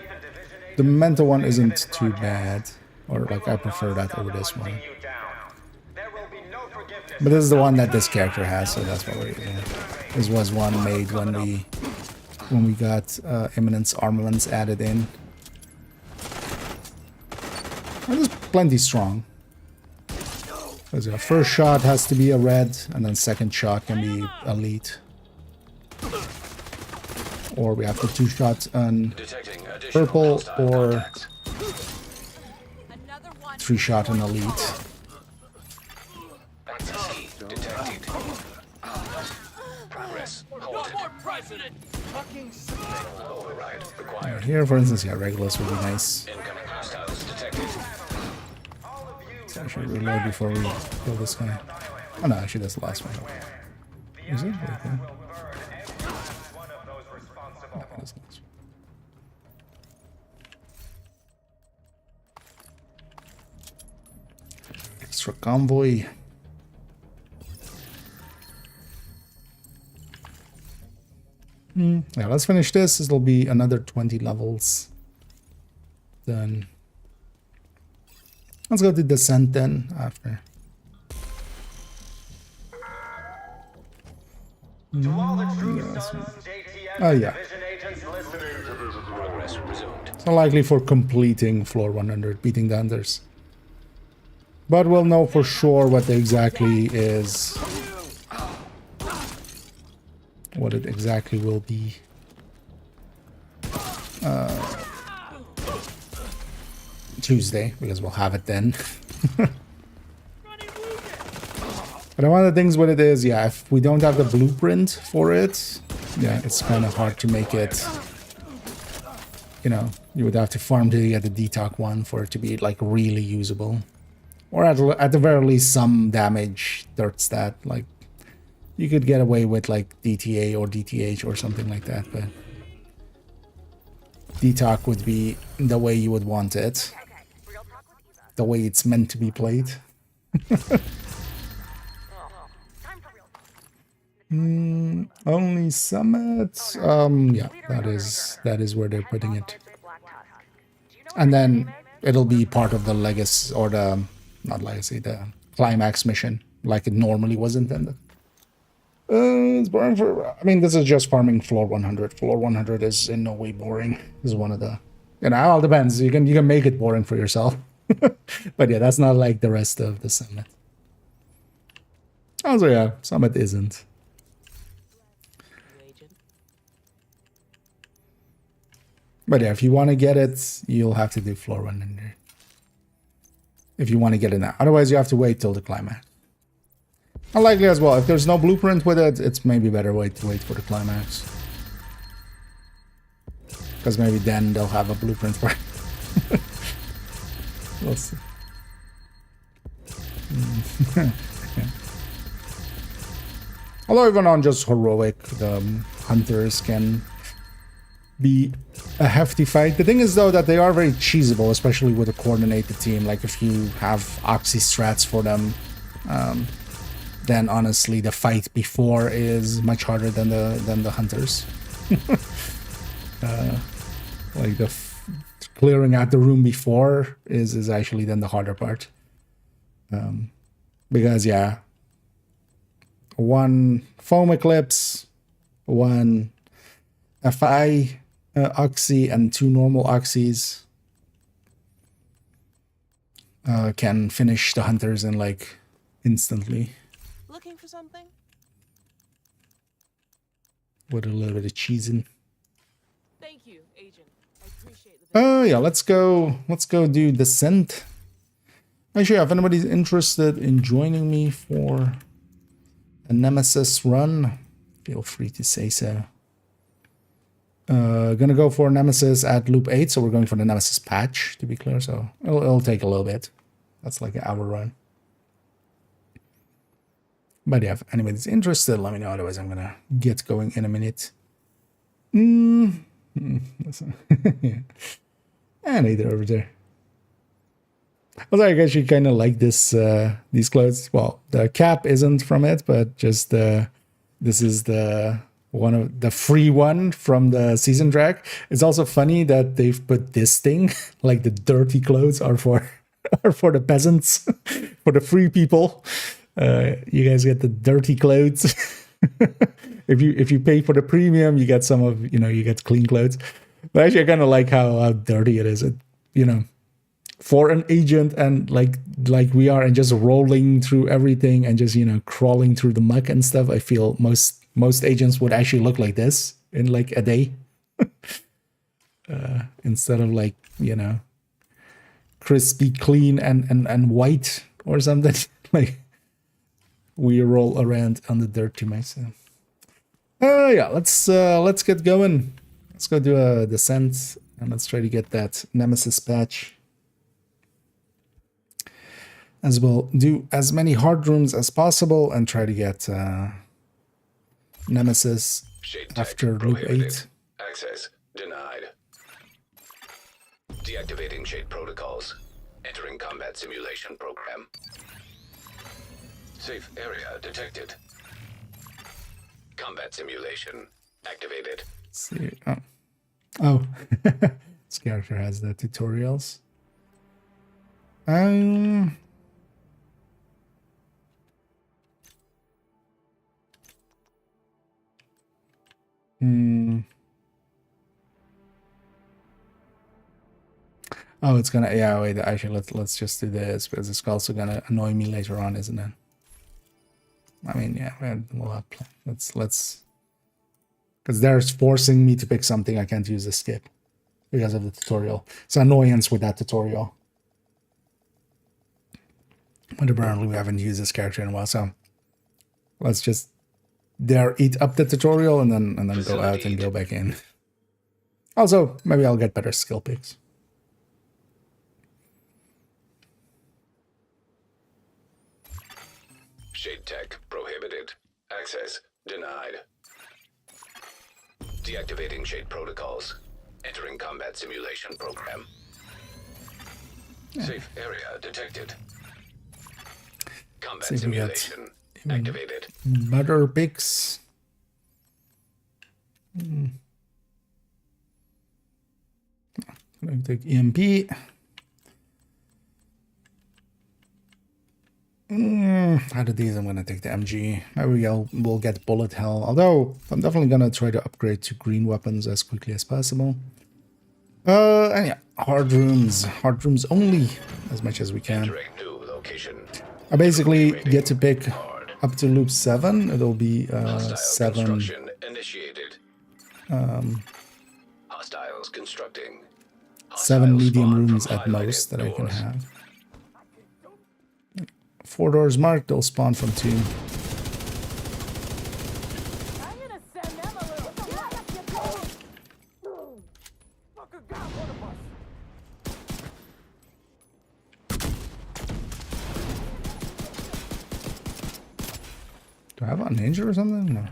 the Memento one isn't too bad. Or like I prefer that over this one. You down. There will be no forgiveness. But this is the one that this character has, so that's what we're using. This was one made when we got Eminence Armaments added in. And it's plenty strong. Because the first shot has to be a red, and then second shot can be elite. Or we have the 2 shots on Detecting additional purple, hostile or contacts. Another one. 3 shot on elite. Access detected. Progress No halted. more president. Override required. Here, for instance, yeah, Regulus would be nice. Incoming hostiles detected. So I should reload before we kill this guy. Oh no, actually that's the last one. Is it? Okay. One of those responsible. No, that's the last one. Extra convoy. Yeah, let's finish this. This will be another 20 levels. Then let's go to Descent then after. To all the true sons, JTF, Oh yeah. division agents listening to this. Progress resumed. So likely for completing floor 100, beating the others. But we'll know for sure what exactly is. What it exactly will be. Tuesday, because we'll have it then. But one of the things with it is, yeah, if we don't have the blueprint for it, yeah, it's kind of hard to make it, you know, you would have to farm to get the detox one for it to be, like, really usable. Or at the very least, some damage dirt stat, like, you could get away with, like, DTA or DTH or something like that, but detox would be the way you would want it. The way it's meant to be played. Only summit. Yeah, that is where they're putting it. And then it'll be part of the legacy, or the, not legacy, the climax mission, like it normally was intended. It's boring for, I mean, this is just farming floor 100. Floor 100 is in no way boring. This is one of the, you know, it all depends. You can make it boring for yourself. But yeah, that's not like the rest of the summit. Also, yeah, summit isn't. But yeah, if you want to get it, you'll have to do floor 100. If you want to get it now. Otherwise, you have to wait till the climax. Unlikely as well. If there's no blueprint with it, it's maybe better to wait for the climax. Because maybe then they'll have a blueprint for it. We'll see. Yeah. Although even on just heroic, the hunters can be a hefty fight. The thing is, though, that they are very cheesable, especially with a coordinated team. Like, if you have oxy strats for them, then honestly, the fight before is much harder than the hunters. Like clearing out the room before is actually then the harder part. Because yeah, one foam eclipse, one FI oxy, and two normal oxys can finish the hunters in like instantly. Looking for something? With a little bit of cheesing. Thank you, Agent. I appreciate the Oh yeah, let's go do Descent. Actually, if anybody's interested in joining me for a Nemesis run, feel free to say so. Gonna go for Nemesis at loop 8, so we're going for the Nemesis patch, to be clear, so it'll take a little bit. That's like an hour run. But yeah, if anybody's interested, let me know, otherwise I'm gonna get going in a minute. Yeah. And either over there. Although I actually kind of like this these clothes. Well, the cap isn't from it, but just this is the one of the free one from the season track. It's also funny that they've put this thing, like the dirty clothes are for the peasants, for the free people. You guys get the dirty clothes. If you pay for the premium, you get some of, you get clean clothes. But actually, I kind of like how dirty it is. It, for an agent and like we are, and just rolling through everything and just crawling through the muck and stuff. I feel most agents would actually look like this in like a day, instead of like crispy, clean and white or something. Like we roll around on the dirt too much. So. Yeah, let's get going. Let's go do a Descent and let's try to get that Nemesis patch. As well, do as many hard rooms as possible and try to get Nemesis after loop 8. Access denied. Deactivating shade protocols. Entering combat simulation program. Safe area detected. Combat simulation activated. Let's see. Oh. This character has the tutorials. Oh, it's gonna, yeah, wait, actually let's just do this because it's also gonna annoy me later on, isn't it? I mean, yeah, we'll have let's because they're forcing me to pick something I can't use the skip because of the tutorial. It's an annoyance with that tutorial. But apparently we haven't used this character in a while, so Let's just there eat up the tutorial and then go out and go back in. Also, maybe I'll get better skill picks. Shade tech prohibited. Access denied. Deactivating shade protocols. Entering combat simulation program. Safe area detected. Combat See if we get simulation activated. better picks. I'm going to take EMP. Out of these, I'm going to take the MG. Maybe we'll get bullet hell. Although, I'm definitely going to try to upgrade to green weapons as quickly as possible. And yeah, hard rooms. Hard rooms only, as much as we can. Entering new location. I basically get to pick up to loop 7. It'll be Hostile 7. construction initiated. Hostiles constructing. 7 Hostiles medium spawn rooms from at most highlighted that I can doors. have. 4 doors marked, they'll spawn from 2. I'm gonna send them a little. Fucker got one of us. Do I have a ninja or something? No.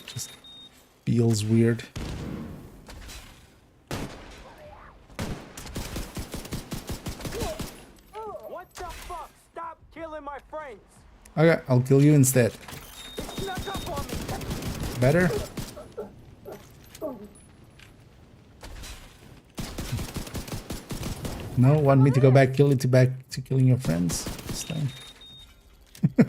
Just feels weird. What the fuck? Stop killing my friends. Okay, I'll kill you instead. It snuck up on me. Better? No, want me to go back to killing your friends this time? I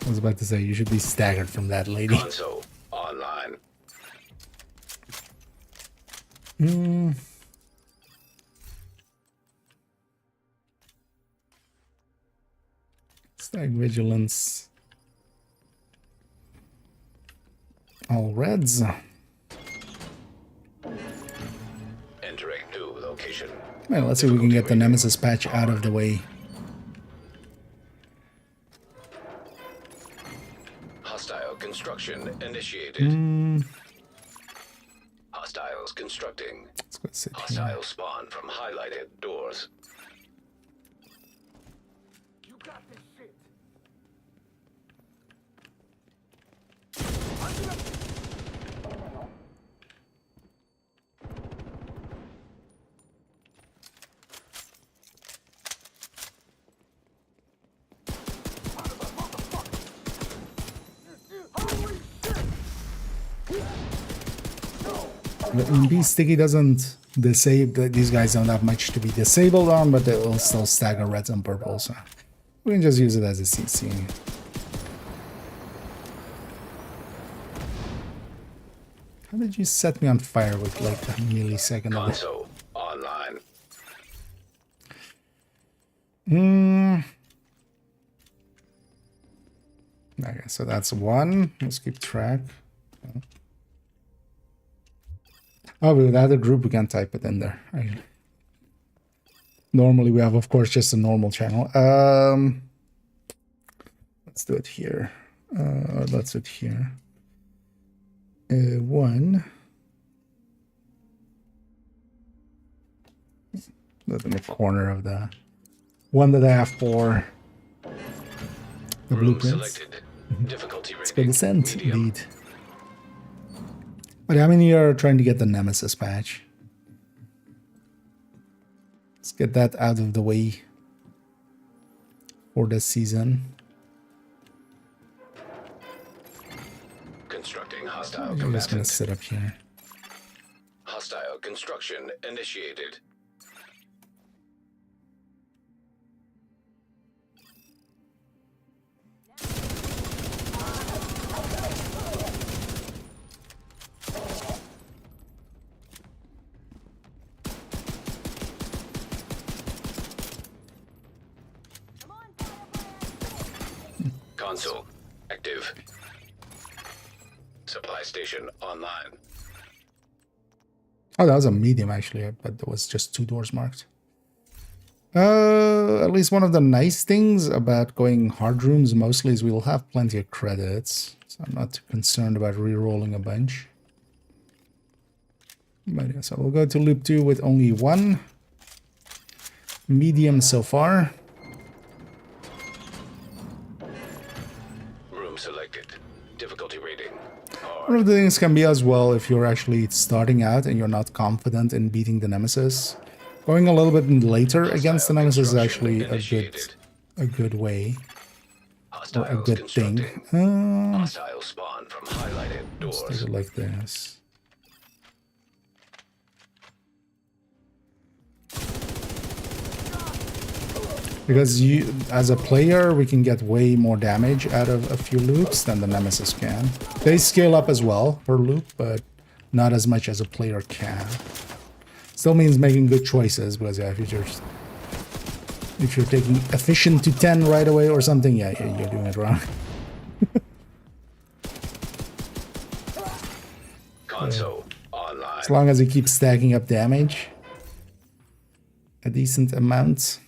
was about to say, you should be staggered from that lady. Console online. Stag vigilance. All reds. Entering new location. Well, let's see if we can get the Nemesis patch out of the way. Hostile construction initiated. Hostiles constructing. Let's go sit here. Hostile spawn from highlighted doors. You got this shit. The MB sticky doesn't disable. These guys don't have much to be disabled on, but they will still stagger reds and purples. So we can just use it as a CC. How did you set me on fire with like a millisecond of it? Console online. Okay, so that's 1. Let's keep track. Oh, with the other group, we can type it in there. Normally, we have, of course, just a normal channel. Let's do it here. Let's do it here. 1. That's in the corner of the one that I have for the Room blueprints. selected. Difficulty Let's go rating. descent, Medium. indeed. But I'm in here trying to get the Nemesis patch. Let's get that out of the way for this season. Constructing hostile I'm just gonna combatant. sit up here. Hostile construction initiated. Console active. supply station online. Oh, that was a medium actually, but there was just 2 doors marked. At least one of the nice things about going hard rooms mostly is we'll have plenty of credits, so I'm not too concerned about re-rolling a bunch. But yeah, so we'll go to loop 2 with only 1 medium so far. Room selected. Difficulty rating. One of the things can be as well if you're actually starting out and you're not confident in beating the Nemesis. Going a little bit later against the Nemesis is actually a good way. Or a good thing. Hostile spawn from highlighted Let's doors. take it like this. Because you, as a player, we can get way more damage out of a few loops than the Nemesis can. They scale up as well per loop, but not as much as a player can. Still means making good choices, because yeah, if you're taking efficient to 10 right away or something, yeah, you're doing it wrong. Console online. As long as you keep stacking up damage, a decent amount.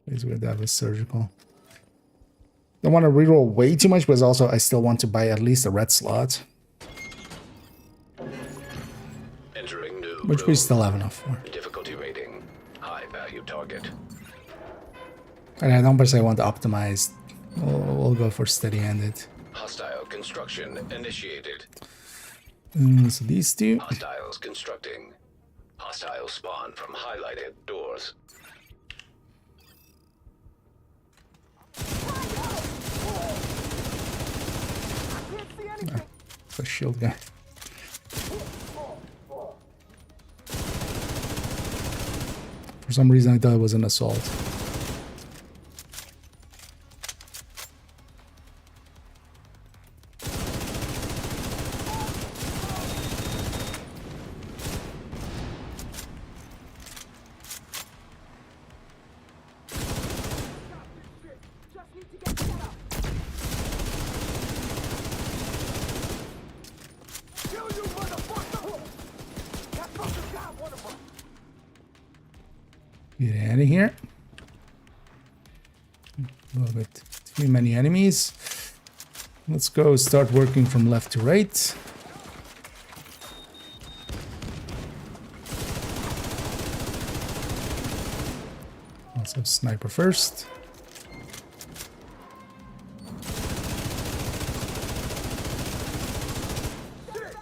Is where that was surgical. Don't want to reroll way too much, but also I still want to buy at least a red slot, Entering new which we room. still have enough for. Difficulty rating. High value target. And I don't personally want to optimize. We'll go for steady-handed. Hostile construction initiated. So these two. Hostiles constructing. Hostile spawn from highlighted doors. The shield guy. For some reason I thought it was an assault. Get out of here. A little bit too many enemies. Let's go start working from left to right. Also sniper first.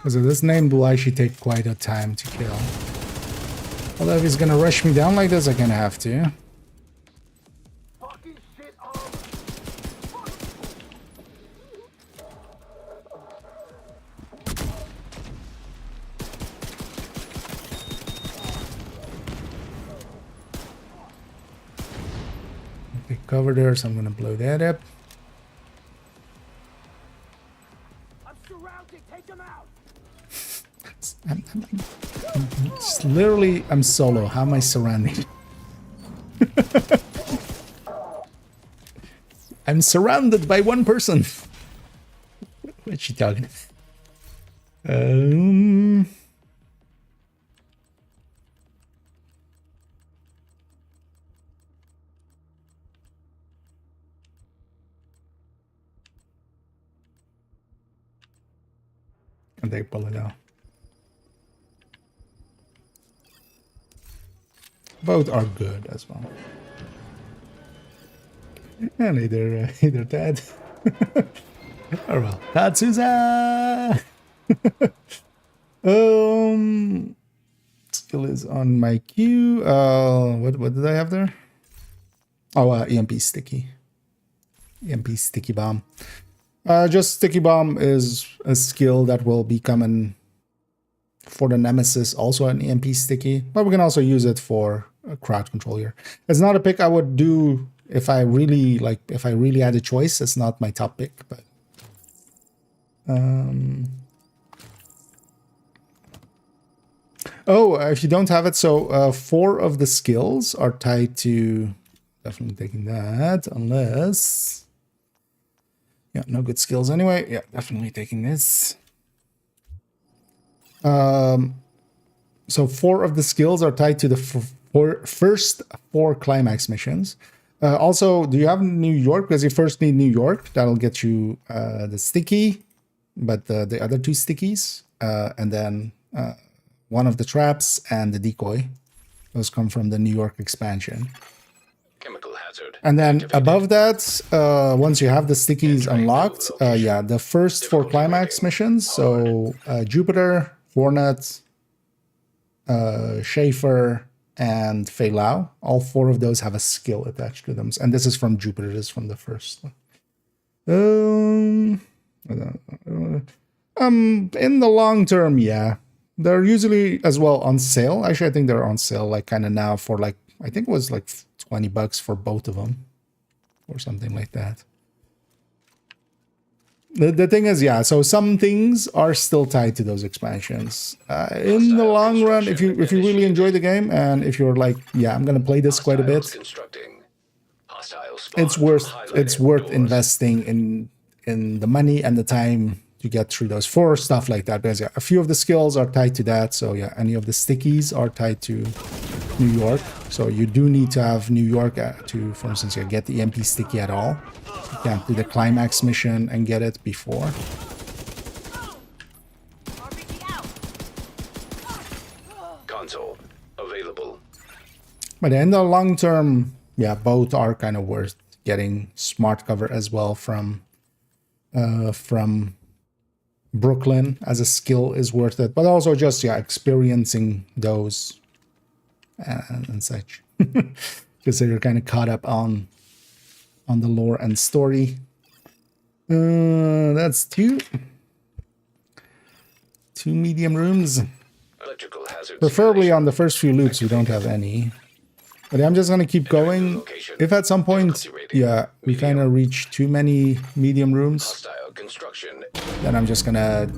So this name will actually take quite a time to kill. Although if he's gonna rush me down like this, I kinda have to. Okay, cover there, so I'm gonna blow that up. I'm surrounded. Take them out. It's literally, I'm solo. How am I surrounded? I'm surrounded by one person. What's she talking about? And they pull it out. Both are good as well. And either dead. Or well, Tatsuza! Skill is on my queue. What did I have there? Oh, EMP sticky. EMP sticky bomb. Just sticky bomb is a skill that will be coming for the Nemesis, also an EMP sticky, but we can also use it for a crowd control here. It's not a pick I would do if I really had a choice. It's not my top pick, but Oh, if you don't have it, so 4 of the skills are tied to. Definitely taking that, unless. Yeah, no good skills anyway. Yeah, definitely taking this. So 4 of the skills are tied to the first 4 climax missions. Also, do you have New York? Because you first need New York. That'll get you the sticky, but the other 2 stickies, and then one of the traps and the decoy. Those come from the New York expansion. Chemical hazard. And then activated. above that, once you have the stickies unlocked, yeah, the first 4 climax missions. So Jupiter, Hornet, Schaefer, and Fei Lao. All 4 of those have a skill attached to them. And this is from Jupiter. This is from the first one. In the long term, yeah. They're usually as well on sale. Actually, I think they're on sale like kind of now for like, I think it was like $20 for both of them. Or something like that. The thing is, yeah, so some things are still tied to those expansions. In the long run, if you really enjoy the game and if you're like, yeah, I'm gonna play this quite a bit, it's worth investing in the money and the time to get through those 4 stuff like that. Because yeah, a few of the skills are tied to that. So yeah, any of the stickies are tied to New York. So you do need to have New York to, for instance, get the EMP sticky at all. You can't do the climax mission and get it before. Console available. But in the long term, yeah, both are kind of worth getting. Smart cover as well from Brooklyn as a skill is worth it. But also just, yeah, experiencing those and such. Because you're kind of caught up on the lore and story. That's 2 medium rooms. Electrical hazard. Preferably on the first few loops we don't have any. But I'm just gonna keep going. If at some point, yeah, we kind of reach too many medium rooms, Hostile construction. then I'm just gonna,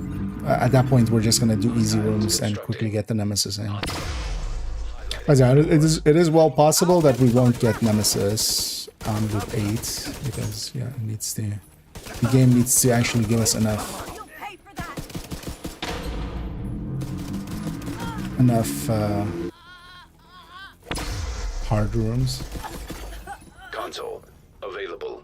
at that point, we're just gonna do easy rooms and quickly get the Nemesis in. But yeah, it is well possible that we won't get Nemesis on loop 8 because yeah, it needs to. The game needs to actually give us enough hard rooms. Console available.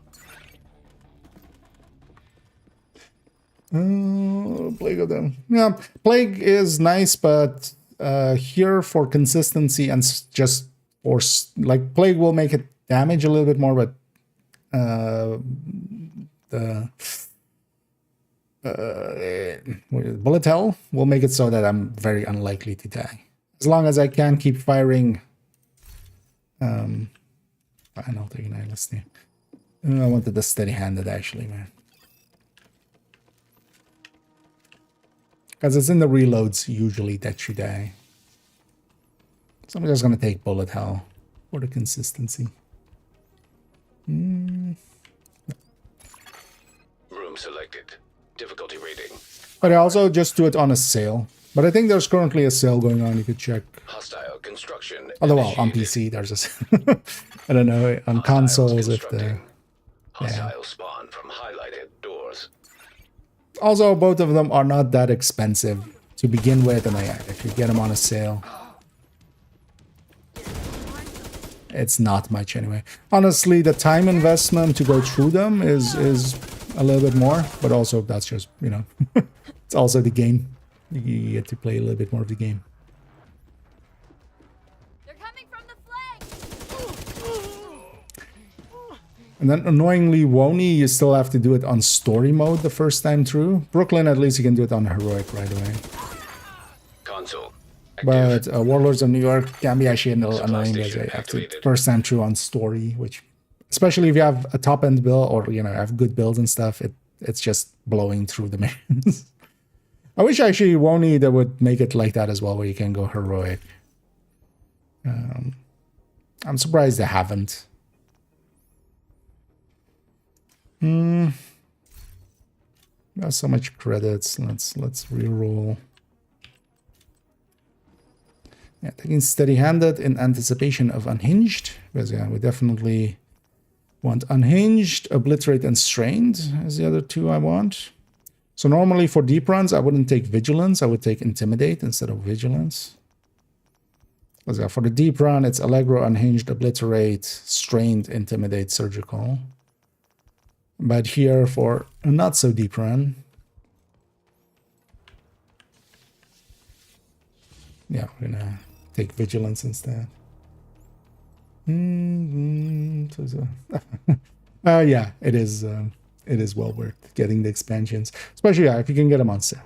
Plague of them. Yeah, Plague is nice, but here for consistency and just or like Plague will make it damage a little bit more, but the bullet hell will make it so that I'm very unlikely to die as long as I can keep firing. Fine, I'll take an eye. Let's see. I wanted the steady-handed actually, man. Because it's in the reloads usually that you die. So I'm just going to take bullet hell for the consistency. Room selected. Difficulty rating. But I also just do it on a sale. But I think there's currently a sale going on. You could check. Hostile construction. Although, well, on PC there's a I don't know, on consoles if the... Hostile spawn from highlighted doors. Also, both of them are not that expensive to begin with, and if you get them on a sale, it's not much anyway. Honestly, the time investment to go through them is a little bit more, but also that's just, you know, it's also the game. You get to play a little bit more of the game. They're coming from the flank. And then annoyingly, Woni, you still have to do it on story mode the first time through. Brooklyn, at least you can do it on heroic right away. Console. But Warlords of New York can be actually a little annoying as you have to first time through on story, which, especially if you have a top end build or, you know, have good builds and stuff, it's just blowing through the missions. I wish actually Woni that would make it like that as well, where you can go heroic. I'm surprised they haven't. Got so much credits. Let's reroll. Yeah, taking steady-handed in anticipation of unhinged, because yeah, we definitely want unhinged, obliterate, and strained as the other two I want. So normally for deep runs, I wouldn't take vigilance. I would take intimidate instead of vigilance. Because yeah, for the deep run, it's allegro, unhinged, obliterate, strained, intimidate, surgical. But here for a not so deep run, yeah, we're gonna take vigilance instead. Yeah, it is well worth getting the expansions, especially yeah, if you can get them on sale,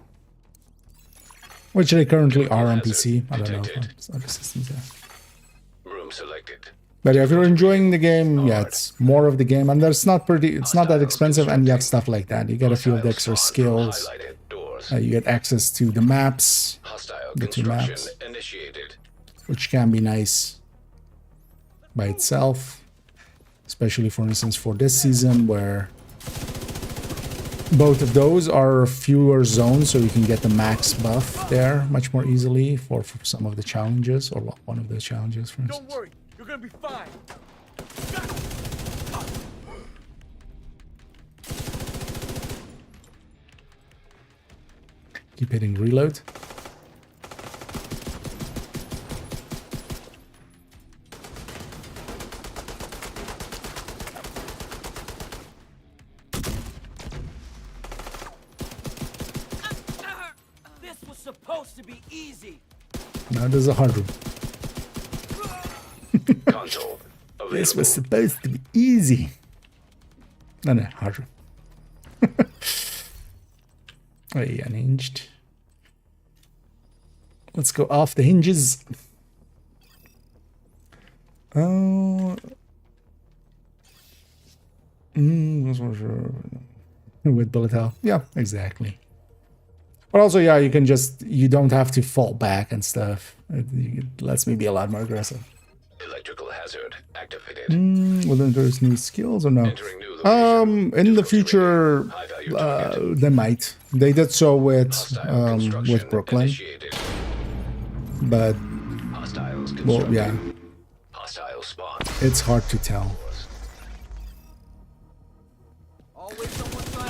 which they currently are on PC. I don't know if other systems are. Room selected. But yeah, if you're enjoying the game, yeah, it's more of the game, and it's not that expensive, and you have stuff like that. You get a few of the extra skills. You get access to the maps, the two maps, which can be nice by itself, especially for instance for this season where both of those are fewer zones, so you can get the max buff there much more easily for some of the challenges, or one of the challenges, for instance. Don't worry, you're gonna be fine. Keep hitting reload. This was supposed to be easy. Now there's a hard room. Console. This was supposed to be easy. No, hard room. Oh, yeah, unhinged. Let's go off the hinges. Oh. With bullet hell. Yeah, exactly. But also, yeah, you don't have to fall back and stuff. It lets me be a lot more aggressive. Electrical hazard activated. Will introduce new skills or no? In the future, they might. They did so with Brooklyn. But, well, yeah. It's hard to tell.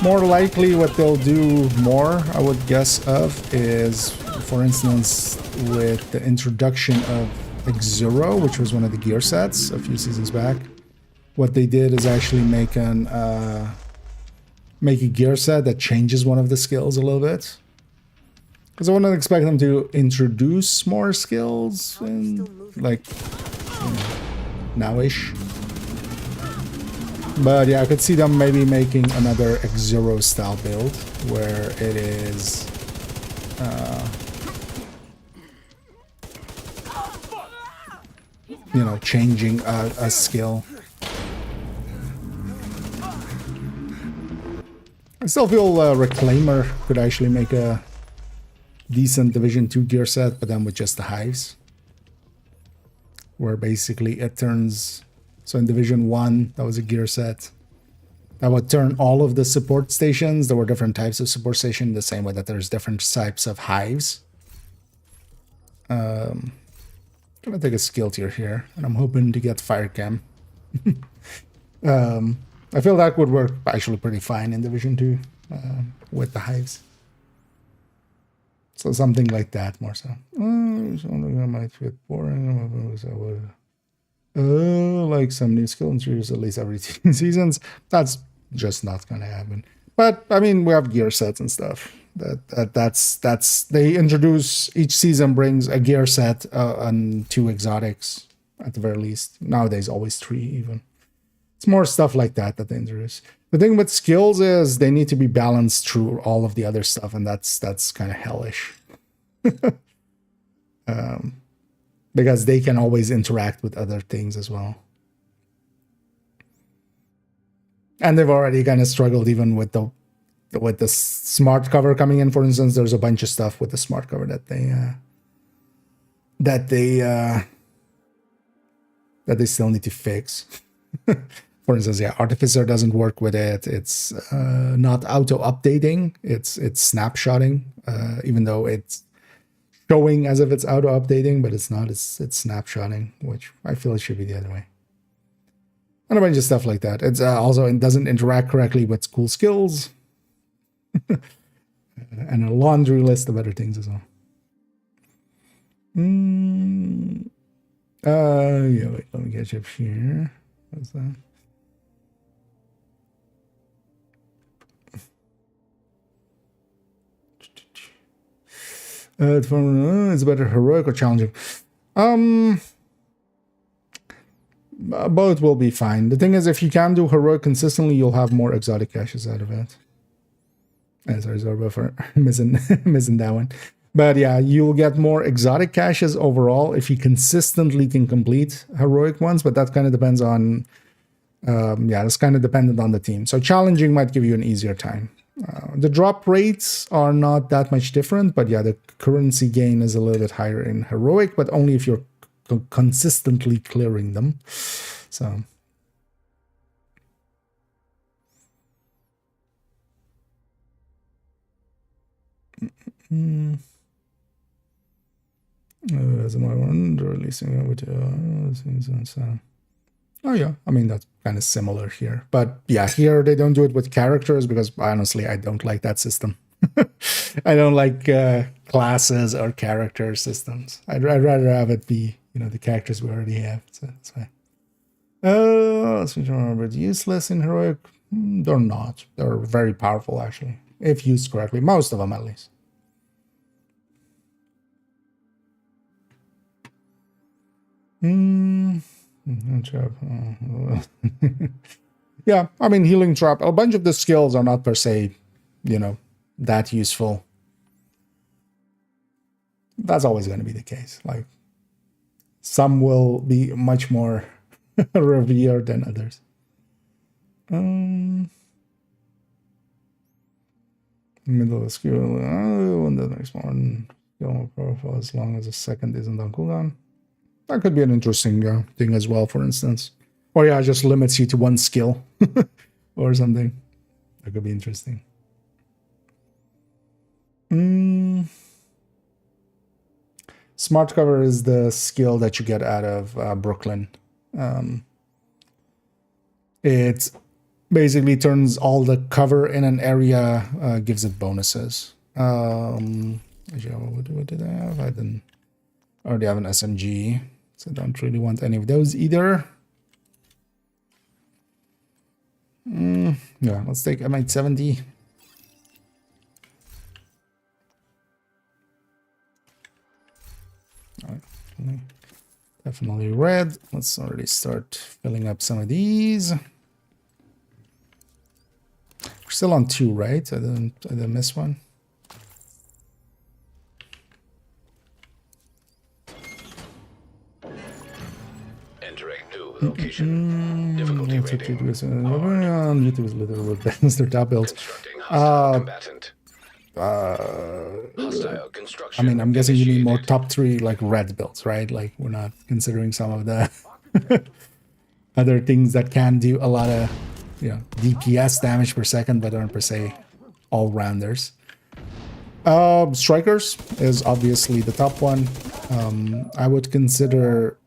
More likely what they'll do more, I would guess, of is, for instance, with the introduction of X0, which was one of the gear sets a few seasons back. What they did is actually make a gear set that changes one of the skills a little bit. Because I wouldn't expect them to introduce more skills in, like, now-ish. But yeah, I could see them maybe making another X0 style build where it is you know, changing a skill. I still feel Reclaimer could actually make a decent Division 2 gear set, but then with just the hives. Where basically it turns... So in Division 1, that was a gear set that would turn all of the support stations. There were different types of support station, the same way that there's different types of hives. I'm gonna take a skill tier here, and I'm hoping to get Fire Cam. I feel that would work actually pretty fine in Division 2 with the hives. So something like that, more so. Something that might fit boring. Like some new skill introduced at least every 2 seasons. That's just not gonna happen. But I mean, we have gear sets and stuff. That's they introduce, each season brings a gear set and 2 exotics at the very least. Nowadays, always 3 even. It's more stuff like that they introduce. The thing with skills is they need to be balanced through all of the other stuff, and that's kind of hellish. Because they can always interact with other things as well. And they've already kind of struggled even with the smart cover coming in. For instance, there's a bunch of stuff with the smart cover that they still need to fix. For instance, yeah, Artificer doesn't work with it. It's not auto-updating. It's snapshotting, even though it's showing as if it's auto updating, but it's not. It's snapshotting, which I feel it should be the other way. And a bunch of stuff like that. It's also, it doesn't interact correctly with school skills. And a laundry list of other things as well. Yeah, wait, let me catch up here. What's that? It's better heroic or challenging. Both will be fine. The thing is, if you can do heroic consistently, you'll have more exotic caches out of it. Sorry, Zorba, for missing that one. But yeah, you'll get more exotic caches overall if you consistently can complete heroic ones, but that kind of depends on, yeah, that's kind of dependent on the team. So challenging might give you an easier time. The drop rates are not that much different, but yeah, the currency gain is a little bit higher in heroic, but only if you're consistently clearing them. So releasing over to oh yeah, I mean that's kind of similar here, but yeah, here they don't do it with characters because honestly I don't like that system. I don't like classes or character systems. I'd rather have it be, you know, the characters we already have. So that's fine. Let's remember, useless in heroic. They're not. They're very powerful actually, if used correctly. Most of them at least. Yeah, I mean, healing trap. A bunch of the skills are not per se, you know, that useful. That's always going to be the case. Like, some will be much more revered than others. Middle of skill. And the next one, skill profile as long as the second isn't on cooldown. That could be an interesting thing as well, for instance. Or yeah, it just limits you to one skill or something. That could be interesting. Smart cover is the skill that you get out of Brooklyn. It basically turns all the cover in an area, gives it bonuses. What did I have? I didn't already have an SMG, so I don't really want any of those either. Yeah, let's take M870. Definitely red. Let's already start filling up some of these. We're still on 2, right? I didn't miss one. Entering new location. Difficulty rating. YouTube is little with Mr. Top builds. Constructing hostile combatant. Hostile construction. I mean, I'm guessing you need more top 3 like red builds, right? Like we're not considering some of the other things that can do a lot of, you know, DPS damage per second, but aren't per se all rounders. Strikers is obviously the top one. I would consider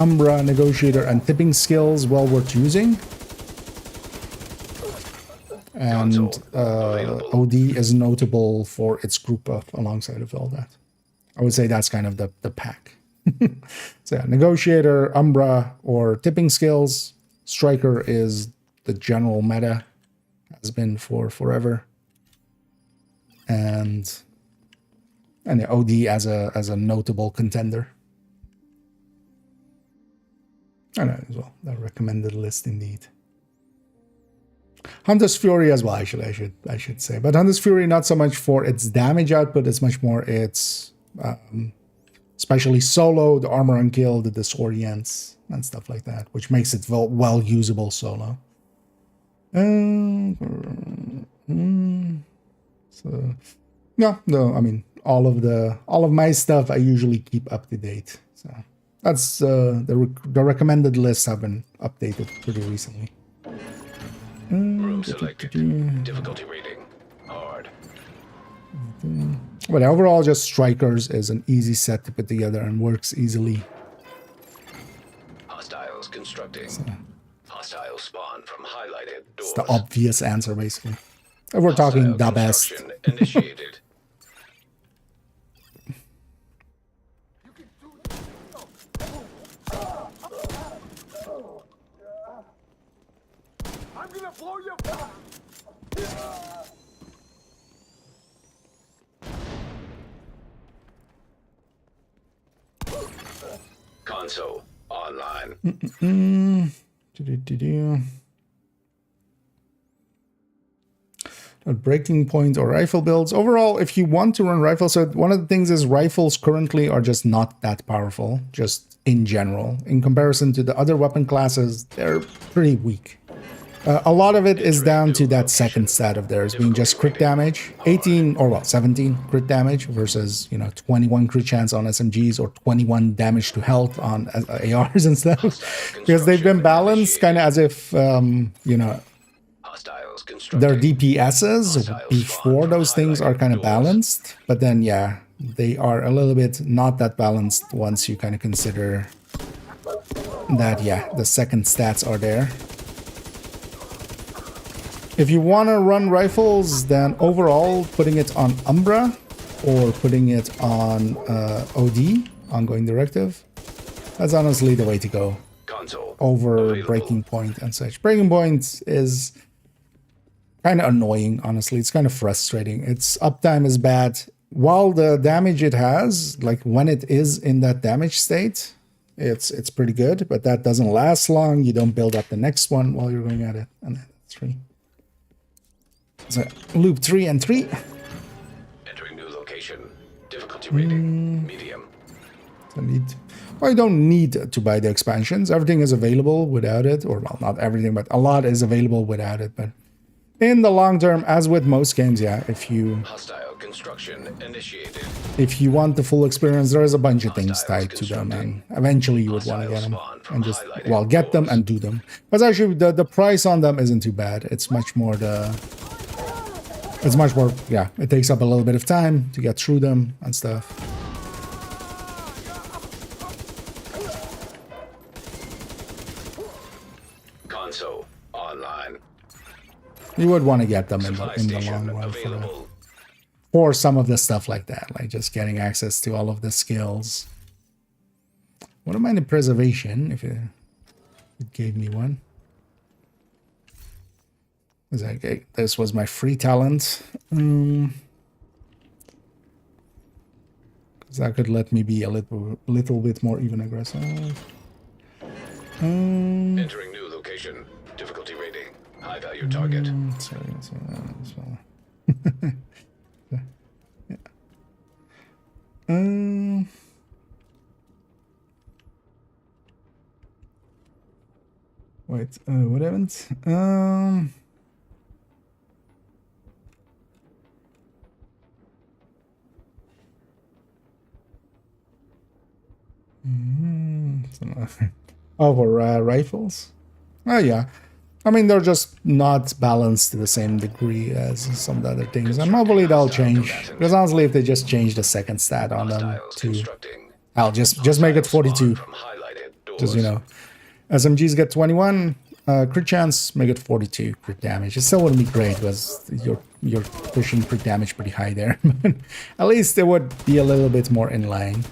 Umbra, Negotiator, and Tipping skills well worth using. And OD is notable for its group up alongside of all that. I would say that's kind of the pack. So yeah, Negotiator, Umbra, or Tipping skills. Striker is the general meta, has been for forever. And the OD as a notable contender. I know as well. The recommended list indeed. Hunter's Fury as well, actually, I should say. But Hunter's Fury not so much for its damage output, it's much more its especially solo, the armor on kill, the disorients, and stuff like that, which makes it well usable solo. So no, I mean all of my stuff I usually keep up to date. So that's the recommended lists have been updated pretty recently. Room selected. Difficulty rating. Hard. But overall, just Strikers is an easy set to put together and works easily. Hostiles constructing. Hostile spawn from highlighted doors. It's the obvious answer, basically. If we're talking the best. Construction initiated. I'm gonna blow you. Console online. Breaking point or rifle builds. Overall, if you want to run rifles, so one of the things is rifles currently are just not that powerful, just in general. In comparison to the other weapon classes, they're pretty weak. A lot of it is down to that second stat of theirs being just crit damage, 18 or well 17 crit damage versus 21 crit chance on SMGs or 21 damage to health on ARs and stuff, because they've been balanced kind of as if their DPSs before those things are kind of balanced, but then yeah, they are a little bit not that balanced once you kind of consider that the second stats are there. If you want to run rifles, then overall putting it on Umbra or putting it on OD, ongoing directive, that's honestly the way to go over Breaking Point and such. Breaking Point is kind of annoying, honestly. It's kind of frustrating. Its uptime is bad. While the damage it has, like when it is in that damage state, it's pretty good, but that doesn't last long. You don't build up the next one while you're going at it. And that's 3. So loop 3 and 3. Entering new location. Difficulty rating medium. I don't need to buy the expansions. Everything is available without it, or well, not everything, but a lot is available without it. But in the long term, as with most games, if you Hostile construction initiated. If you want the full experience, there is a bunch of things tied to them, and eventually you would want to get them and just get them and do them. But actually, the price on them isn't too bad. It's much more it takes up a little bit of time to get through them and stuff. Console online. You would want to get them in the long run for some of the stuff like that, like just getting access to all of the skills. Wouldn't mind the preservation if it gave me one. Okay, this was my free talent. Because that could let me be a little bit more even aggressive. Entering new location. Difficulty rating. High value target. Wait, what happened? Oh, for rifles? Oh, yeah. I mean, they're just not balanced to the same degree as some of the other things. And hopefully they'll change. Because honestly, if they just change the second stat on them to... I'll just make it 42. Just, SMGs get 21 crit chance, make it 42 crit damage. It still wouldn't be great because you're pushing crit damage pretty high there. At least it would be a little bit more in line.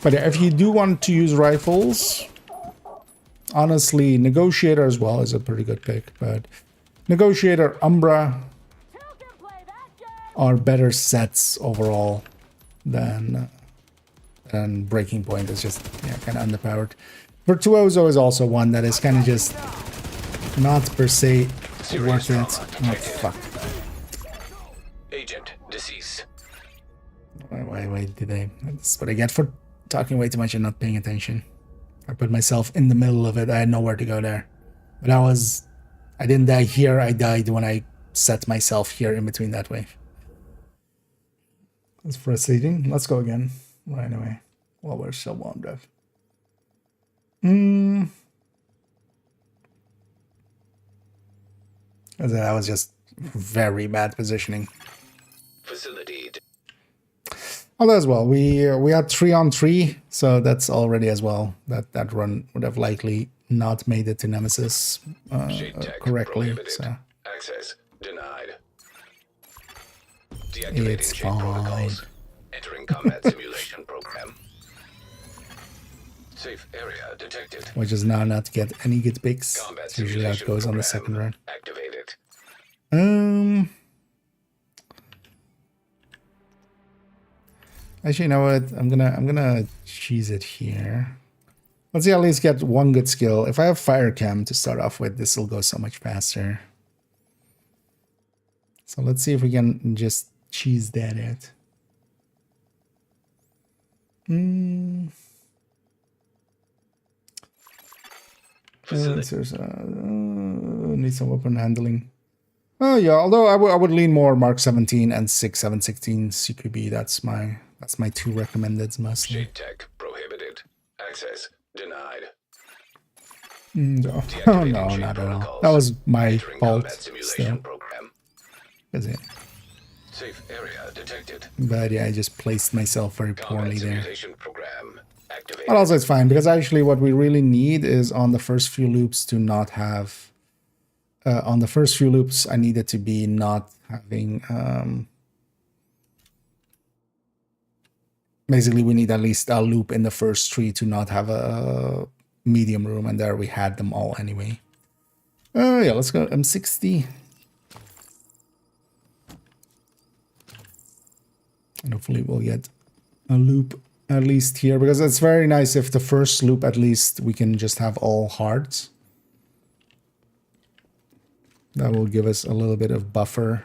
But if you do want to use rifles, honestly, Negotiator as well is a pretty good pick. But Negotiator, Umbra are better sets overall than Breaking Point. Is just kind of underpowered. Virtuoso is also one that is kind of just not per se worth it. Oh, fuck. Agent deceased. Why did I? That's what I get for talking way too much and not paying attention. I put myself in the middle of it. I had nowhere to go there. But I didn't die here. I died when I set myself here in between that wave. That's frustrating. Let's go again. Right away. While we're still warmed up. That was just very bad positioning. Facility. Although as well, we had 3-on-3, so that's already as well. That run would have likely not made it to Nemesis correctly. Prohibited. So Access denied. Deactivating it's shade protocols. Entering combat simulation program. Safe area detected. which is now not get any good picks. Combat It's usually how it simulation goes on the program second run. activated. Actually, you know what? I'm gonna cheese it here. Let's see, at least get one good skill. If I have fire cam to start off with, this will go so much faster. So let's see if we can just cheese that out. Need some weapon handling. Oh yeah, although I would lean more Mark 17 and 716 CQB. That's my two recommendeds mostly. Shade tech prohibited. Access denied. No, Deactivating no, shade not at all. protocols. That was my Entering fault. combat simulation Still, program. is it? Safe area detected. But yeah, I just placed myself very Combat poorly there. simulation program activated. But also it's fine, because actually what we really need is on the first few loops to not have... on the first few loops, I needed to be not having... basically, we need at least a loop in the first 3 to not have a medium room, and there we had them all anyway. Yeah, let's go M60. And hopefully we'll get a loop at least here, because it's very nice if the first loop at least we can just have all hards. That will give us a little bit of buffer.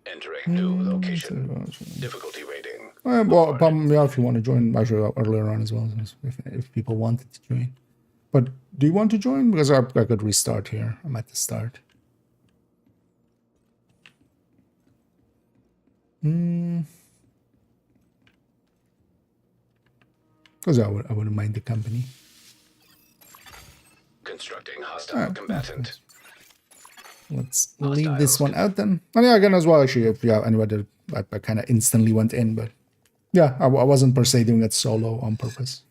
Entering new location. Difficulty rating. Well, yeah, if you want to join, actually earlier on as well, if people wanted to join. But do you want to join? Because I could restart here. I'm at the start. Because I wouldn't mind the company. Constructing hostile combatant. Let's leave this one out then. And yeah, again as well, actually, if you have anybody, I kind of instantly went in, but yeah, I wasn't per se doing it solo on purpose.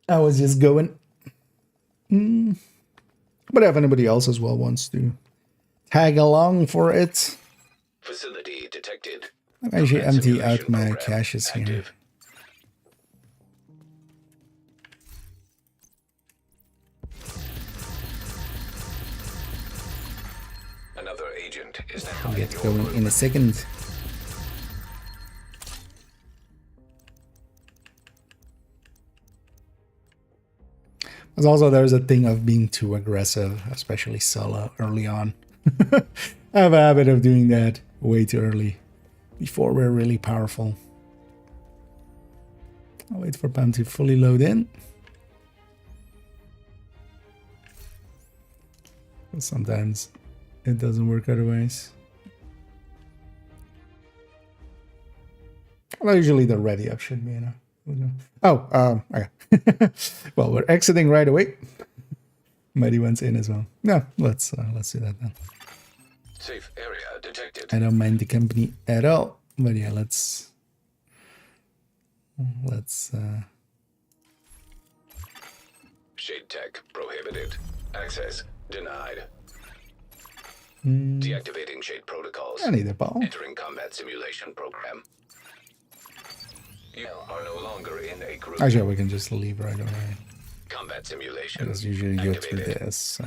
I was just going. But if anybody else as well wants to tag along for it, Facility detected. I actually Combat empty simulation out my program caches here. active. Another agent is now I'll in get your going group. in a second. There's also there's a thing of being too aggressive, especially solo early on. I have a habit of doing that way too early, before we're really powerful. I'll wait for Pam to fully load in. Sometimes it doesn't work otherwise. Well, usually the ready up should be enough. Oh, okay. Well, we're exiting right away. Mighty one's in as well. No, let's do that then. Safe area detected. I don't mind the company at all, but yeah, let's Shade tech prohibited. Access denied. Deactivating shade protocols. I need a ball. Entering combat simulation program. You are no longer in a group. Actually, we can just leave right away. Combat simulation. Because usually go through activated. this. So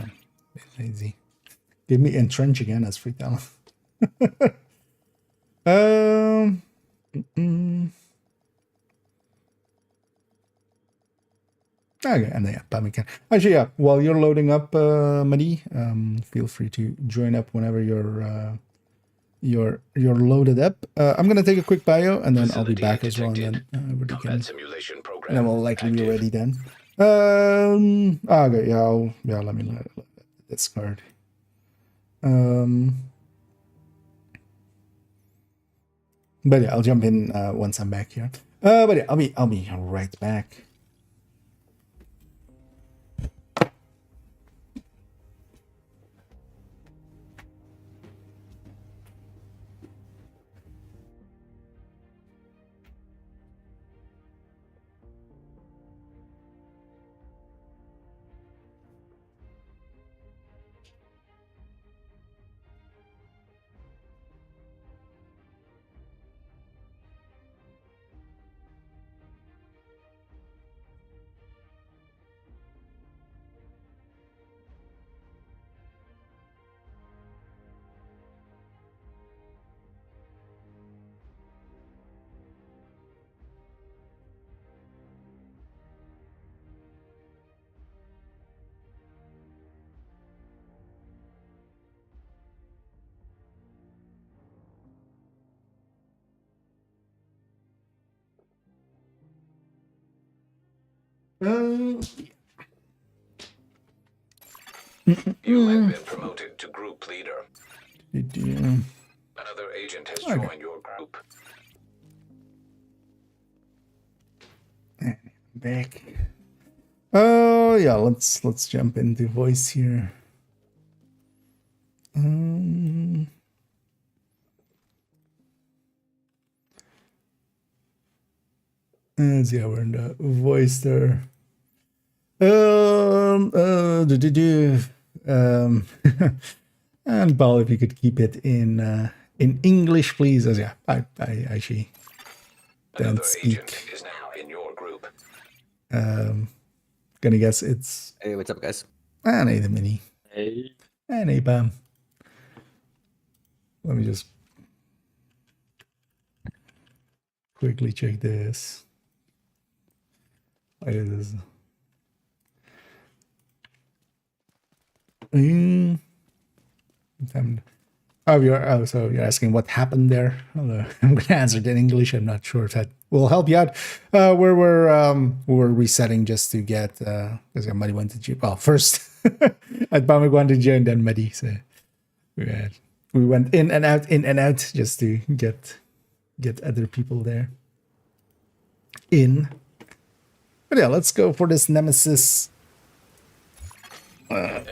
it's easy. Give me entrench again as free talent. Okay, and then yeah, Pam can. Actually, yeah. While you're loading up, Madi, feel free to join up whenever you're loaded up. I'm gonna take a quick bio, and then I'll be Facility back as well, and detected. then everybody can. Combat simulation program. And then we'll likely be active. ready then. Okay, yeah, let me let discard. But yeah, I'll jump in once I'm back here. But yeah, I'll be right back. You have been promoted to group leader. Yeah. Another agent has Okay. joined your group. Back. Oh yeah, let's jump into voice here. Yeah, we're in the voice there. And Paul, if you could keep it in English, please. As yeah, I actually don't Another agent speak. is now in your group. Gonna guess it's Hey, what's up, guys? Hey the mini. Hey. And hey Bam. Let me just quickly check this. What is this? So you're asking what happened there? I'm gonna answer it in English. I'm not sure if that will help you out. We're resetting just to get because Muddy went to gym. Well, first at Bamig went to gym and then Muddy. So we went in and out just to get other people there in. But yeah, let's go for this Nemesis.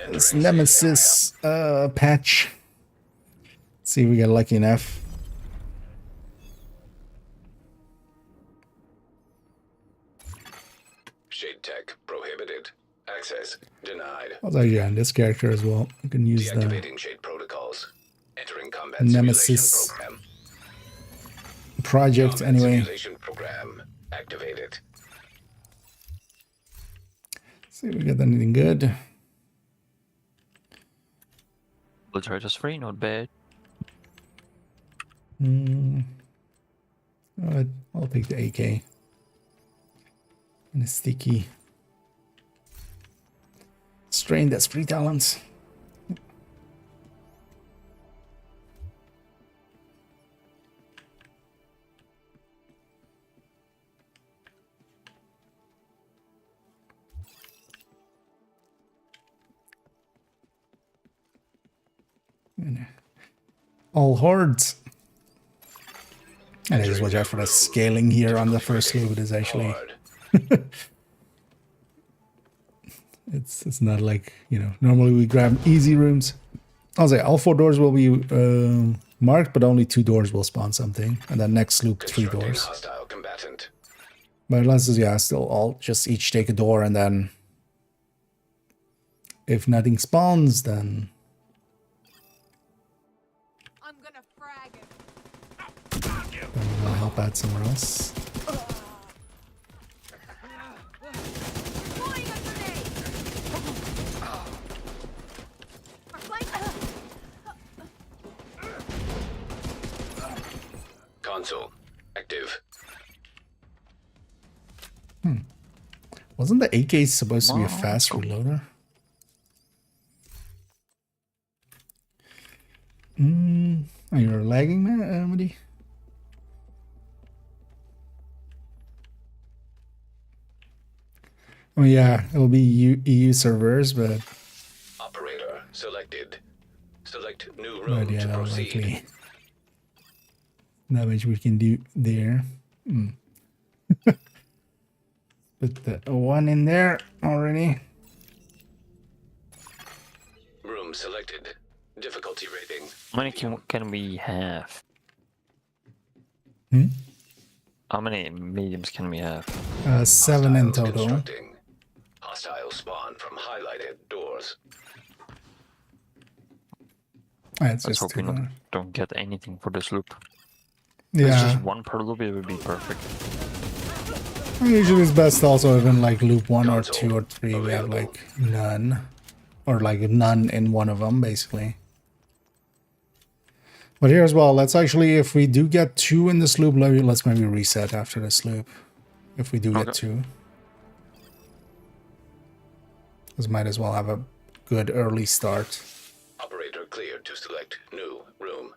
This Nemesis patch. See if we get lucky enough. Shade tech prohibited. Access denied. I was actually on this character as well. I can use the Deactivating shade protocols. Entering combat Nemesis simulation program. project Combat anyway. simulation program activated. See if we get anything good. Obliterator's free, not bad. Alright, I'll take the AK. And a sticky. Strain that's free talents. All hordes. And I just watch out for the scaling here on the first loot. Is actually Hard. it's not like, you know, normally we grab easy rooms. I'll say all 4 doors will be marked, but only 2 doors will spawn something, and then next loop 3 Constructing doors. hostile combatant. But unless yeah, still all just each take a door, and then if nothing spawns, then I'm gonna frag him. we'll help out somewhere else. Deploying a grenade. Our flank. Console active. Wasn't the AK supposed to be a fast reloader? Oh, you're lagging there, Amity? Oh yeah, it'll be EU servers, but Operator selected. Select new room yeah, to not proceed. likely. Not much we can do there. Put the one in there already. Room selected. Difficulty rating. How many can we have? Hmm? How many mediums can we have? 7 in Hostiles total. constructing. Hostile spawn from highlighted doors. It's Let's just hope we two. don't get anything for this loop. If it's Yeah. just one per loop, it would be perfect. Usually it's best also even like loop 1 or 2 or 3 we have like none. Or like none in one of them basically. But here as well, let's actually, if we do get 2 in this loop, let's maybe reset after this loop. If we do get 2. This might as well have a good early start. Operator cleared to select new room.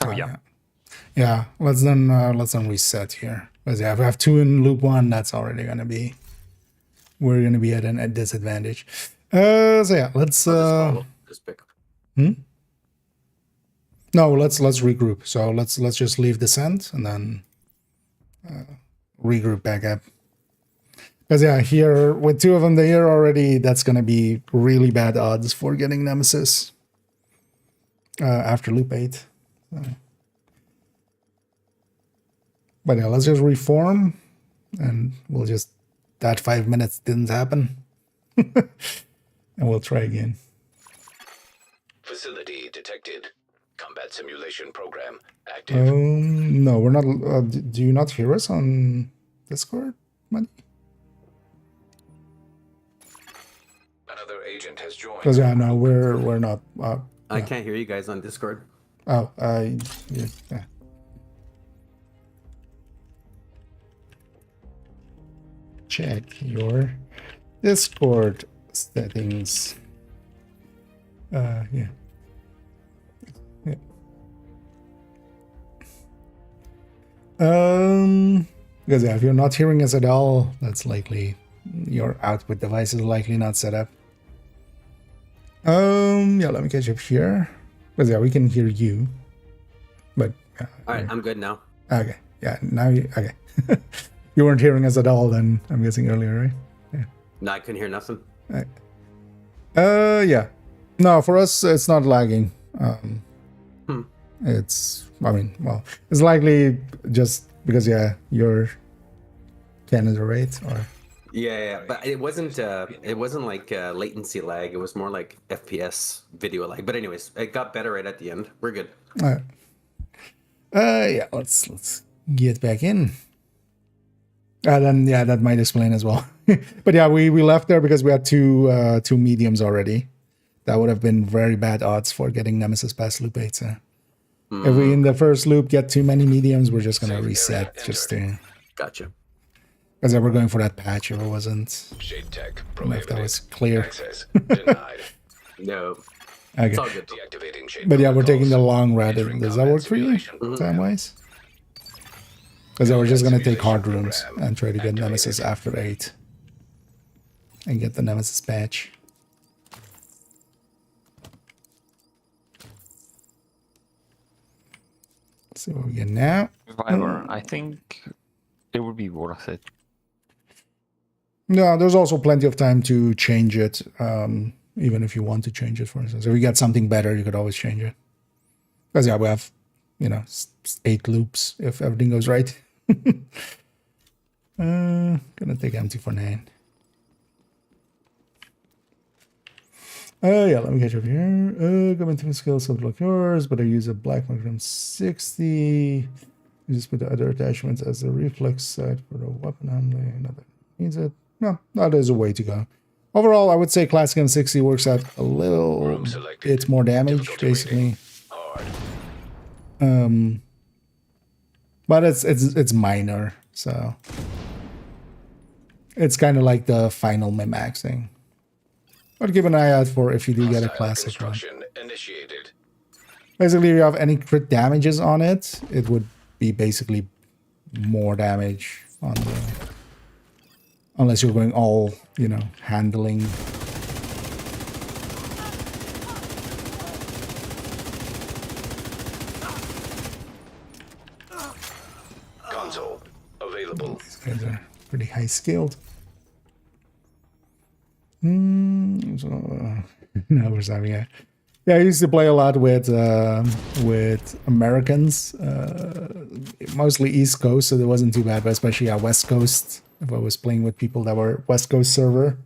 Oh, yeah. Yeah, let's then reset here. Because yeah, if we have 2 in loop 1, that's already gonna be, we're gonna be at a disadvantage. So yeah, let's Just pick. no, let's regroup. So let's just leave descent and then regroup back up. Because yeah, here with 2 of them there already, that's gonna be really bad odds for getting Nemesis after loop 8. So. But yeah, let's just reform, and we'll just, that 5 minutes didn't happen. And we'll try again. Facility detected. Combat simulation program active. No, we're not, do you not hear us on Discord, buddy? Another agent has joined. Because yeah, no, we're not, I can't hear you guys on Discord. oh, yeah. Check your Discord settings. Yeah. Because yeah, if you're not hearing us at all, that's likely your output device is likely not set up. Yeah, let me catch up here. Because yeah, we can hear you. But All right, I'm good now. okay, yeah, now you okay. You weren't hearing us at all then, I'm guessing earlier, right? Yeah. No, I couldn't hear nothing. Yeah. No, for us it's not lagging. It's, I mean, well, it's likely just because yeah, your Canada rate or Yeah, but it wasn't like latency lag. It was more like FPS video lag. But anyways, it got better right at the end. We're good. yeah, let's get back in. Then yeah, that might explain as well. But yeah, we left there because we had two mediums already. That would have been very bad odds for getting Nemesis past loop 8. So if we in the first loop get too many mediums, we're just gonna reset just to. Gotcha. Because we're going for that patch. If it wasn't, Shade tech I don't know if that prohibited. was clear. Access denied. No, Okay. it's all good. Deactivating shade But yeah, we're taking the protocols. long route. Entering Does that work combat for you, simulation program. time-wise? Because we're just going to take hard Simulation rooms program and try to get activated. Nemesis after 8. And get the Nemesis patch. Let's see what we get now. Survivor, I think it would be worth it. No, there's also plenty of time to change it. Even if you want to change it, for instance. If you get something better, you could always change it. Because yeah, we have, 8 loops if everything goes right. Gonna take empty for 9. Yeah, let me catch up here. Commenting skills something like yours, but I use a black mark from 60. You just put the other attachments as the reflex side for the weapon handling. Not that needs it. No, that is a way to go. Overall, I would say classic M60 works out a little Room selected. bit more damage, Difficulty basically. rating. Hard. But it's minor, so it's kind of like the final min-maxing. But keep an eye out for if you do get a Hostile classic one. construction initiated. Basically, if you have any crit damages on it, it would be basically more damage on the... Unless you're going all, handling. pretty high skilled. So, no, we're having a. Yeah, I used to play a lot with Americans, mostly East Coast, so it wasn't too bad. But especially West Coast, if I was playing with people that were West Coast server,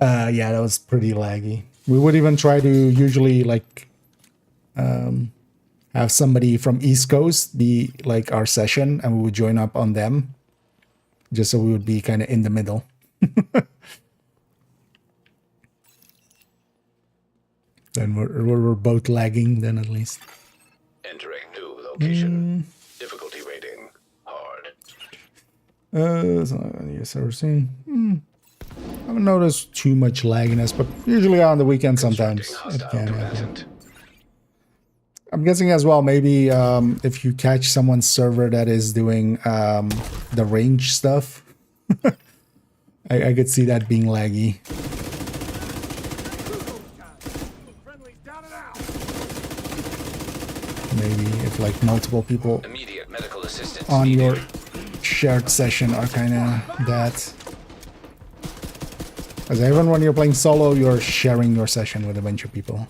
yeah, that was pretty laggy. We would even try to usually like have somebody from East Coast be like our session, and we would join up on them, just so we would be kind of in the middle. Then we're both lagging, then at least. Entering new location. Difficulty rating hard. So yes, I've seen. I haven't noticed too much lagginess, but usually on the weekend sometimes it can happen. I'm guessing as well, maybe if you catch someone's server that is doing the range stuff, I could see that being laggy. Maybe if like multiple people Immediate medical assistance on needed. your shared session are kind of that. Because even when you're playing solo, you're sharing your session with a bunch of people.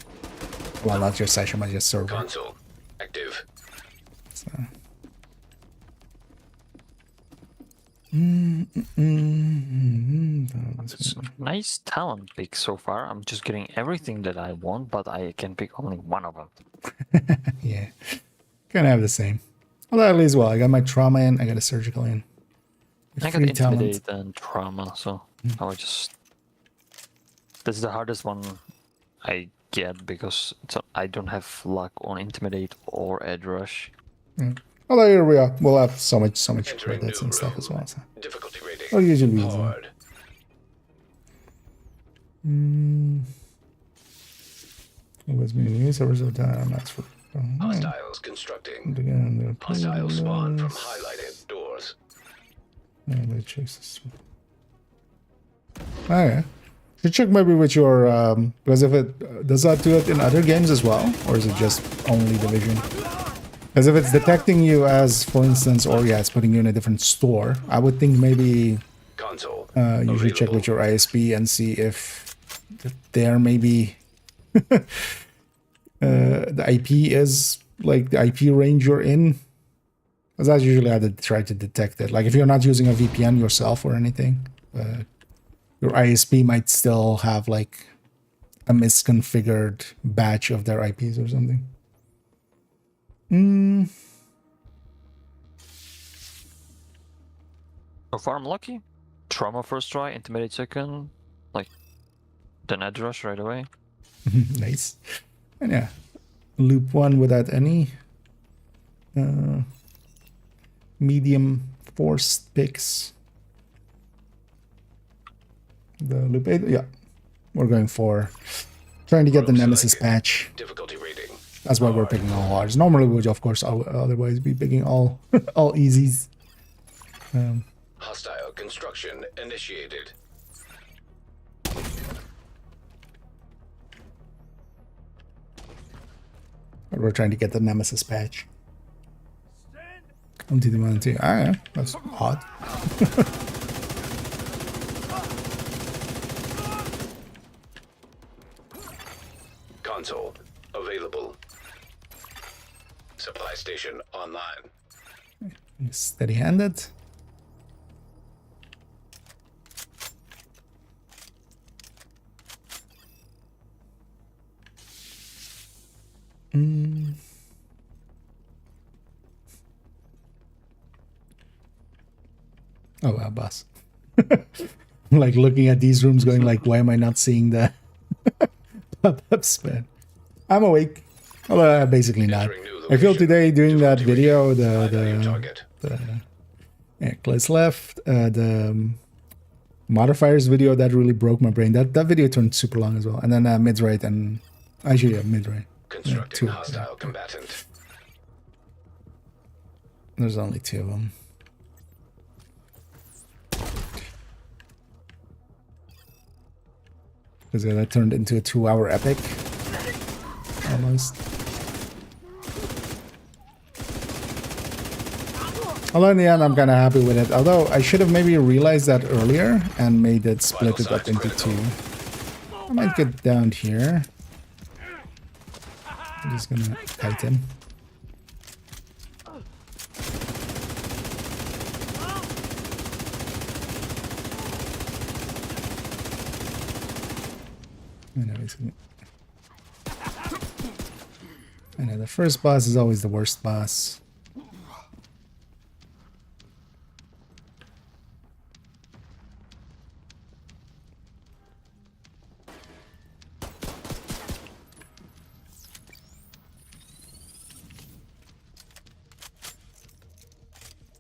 Well, not your session, but your server. Console active. So. It's a nice talent pick so far. I'm just getting everything that I want, but I can pick only one of them. Yeah, kind of have the same. Although at least, well, I got my trauma in, I got a surgical in. I got Free talent. intimidate and trauma, so I would just. This is the hardest one I get because I don't have luck on intimidate or edge rush. Although here we are, we'll have so much Entering credits new and stuff room. as well. So. Difficulty rating Well, usually easy. hard. Always being used servers of time. That's for. Hostiles constructing. Again, Hostiles spawn from highlighted doors. Let's check this. Oh yeah. You check maybe with your because if it does that do it in other games as well, or is it just only Division? Because if it's detecting you as, for instance, or yeah, it's putting you in a different store, I would think maybe Console. you should check with your ISP and see if there maybe the IP is like the IP range you're in. Because that's usually how they try to detect it. Like if you're not using a VPN yourself or anything, your ISP might still have like a misconfigured batch of their IPs or something. So far, I'm lucky. Trauma first try, intimidate second, like then edge rush right away. Nice. And yeah, loop one without any medium forced picks. The loop 8, yeah, we're going for trying to get the Nemesis patch. Difficulty rating. That's why we're picking all hards. Normally we would, of course, otherwise be picking all all easies. Hostile construction initiated. But we're trying to get the Nemesis patch. Anti-demonty. Ah, yeah, that's odd. Console available. Supply station online. Steady-handed. Oh wow, boss. I'm like looking at these rooms going like, why am I not seeing the pop-up span? I'm awake. Although basically not. I feel today doing that video, the close left, the modifiers video, that really broke my brain. That video turned super long as well. And then mid right and actually mid right. Constructing hostile combatant. There's only 2 of them. Because that turned into a 2-hour epic. Almost. Although in the end, I'm kind of happy with it. Although I should have maybe realized that earlier and made it split it up into two. I might get down here. I'm just gonna tighten. I know the first boss is always the worst boss.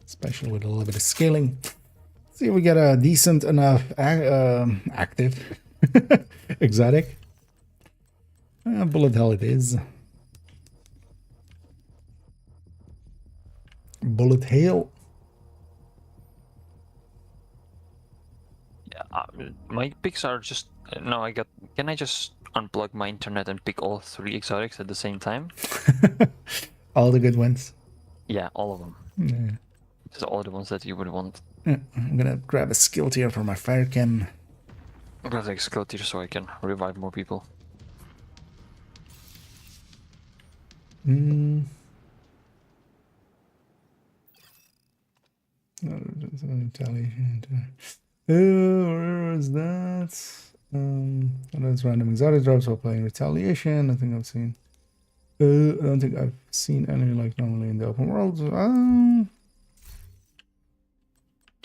Especially with a little bit of scaling. See if we get a decent enough active exotic. Bullet hell it is. Bullet hail. Yeah, my picks are just no. I got. Can I just unplug my internet and pick all 3 exotics at the same time? All the good ones. Yeah, all of them. Yeah. Just all the ones that you would want. Yeah, I'm gonna grab a skill tier for my fire chem. I'm gonna take skill tier so I can revive more people. Retaliation. Where is that? That's random exotic drops while playing Retaliation. I think I've seen. I don't think I've seen any like normally in the open world.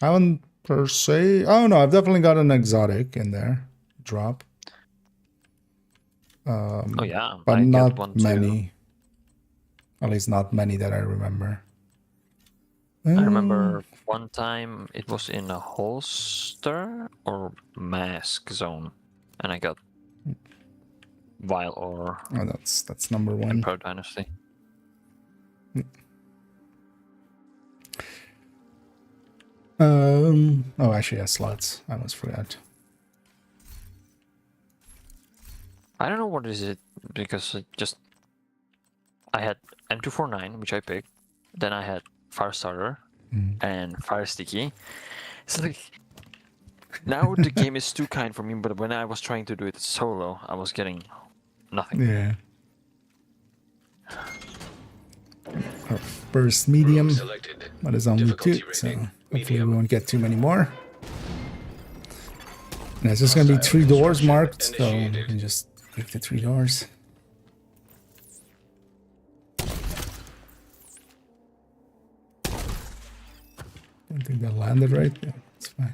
I haven't per se. Oh no, I've definitely got an exotic in there. Drop. Oh yeah, but I not got one many. too. At least not many that I remember. I remember one time it was in a holster or mask zone, and I got Vile or Oh, that's number one. Emperor Dynasty. Oh, actually, yeah, slots. I almost forgot. I don't know what is it because I had M249, which I picked. Then I had Firestarter and Fire Sticky. It's like now the game is too kind for me, but when I was trying to do it solo, I was getting nothing. Yeah. Burst medium. Selected. But it's only Difficulty 2, so rating, hopefully medium. we won't get too many more. And it's just gonna be 3 doors marked, so we can just pick the 3 doors. Don't think that landed right. Yeah, it's fine.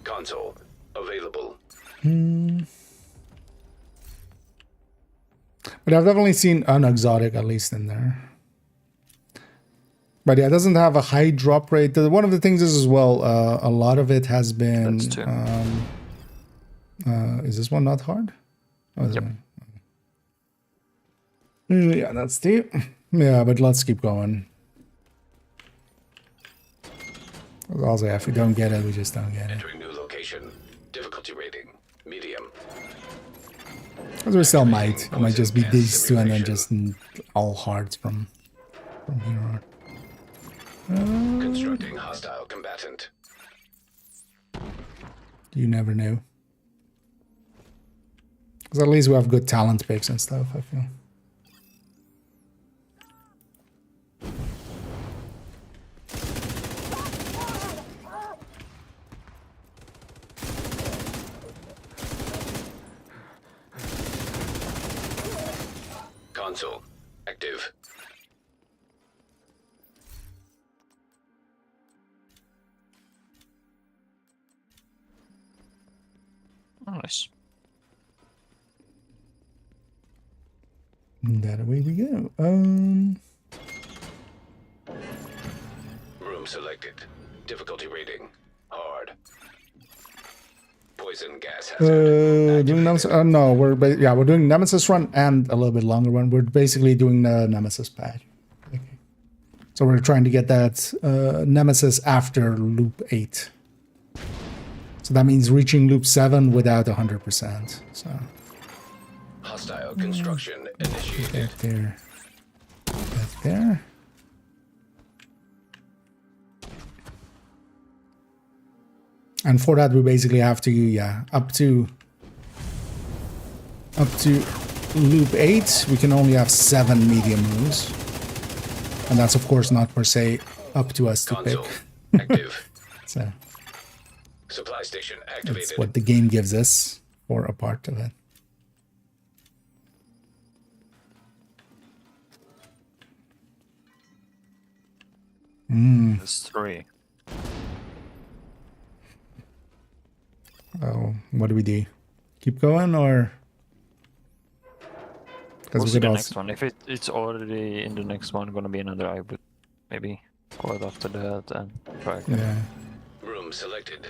Console available. But I've definitely seen an exotic at least in there. But yeah, it doesn't have a high drop rate. One of the things is as well, a lot of it has been. That's 2. Is this one not hard? Oh, is Yep. Yeah, that's 2. Yeah, but let's keep going. Also, if we don't get it, we just don't get it. Entering new location. Difficulty rating medium. Because we still might. It might just be these 2 and then just all hards from here on. Constructing hostile combatant. You never know. Because at least we have good talent picks and stuff, I feel. Console active. Nice. And that away we go. Room selected. Difficulty rating hard. Poison gas hazard. Doing Nemesis. No, we're doing Nemesis run and a little bit longer one. We're basically doing the Nemesis patch. Okay. So we're trying to get that Nemesis after loop 8. So that means reaching loop 7 without 100%. So Hostile construction initiated. Back there. Back there. And for that, we basically have to, yeah, up to loop 8, we can only have 7 medium rooms. And that's, of course, not per se up to us to Console pick. active. So Supply station that's activated. what the game gives us for a part of it. There's 3. Oh, what do we do? Keep going, or? Because What's we the could next also. one? If it's already in the next one gonna be another, I would maybe go it after that and try. Yeah. Room selected.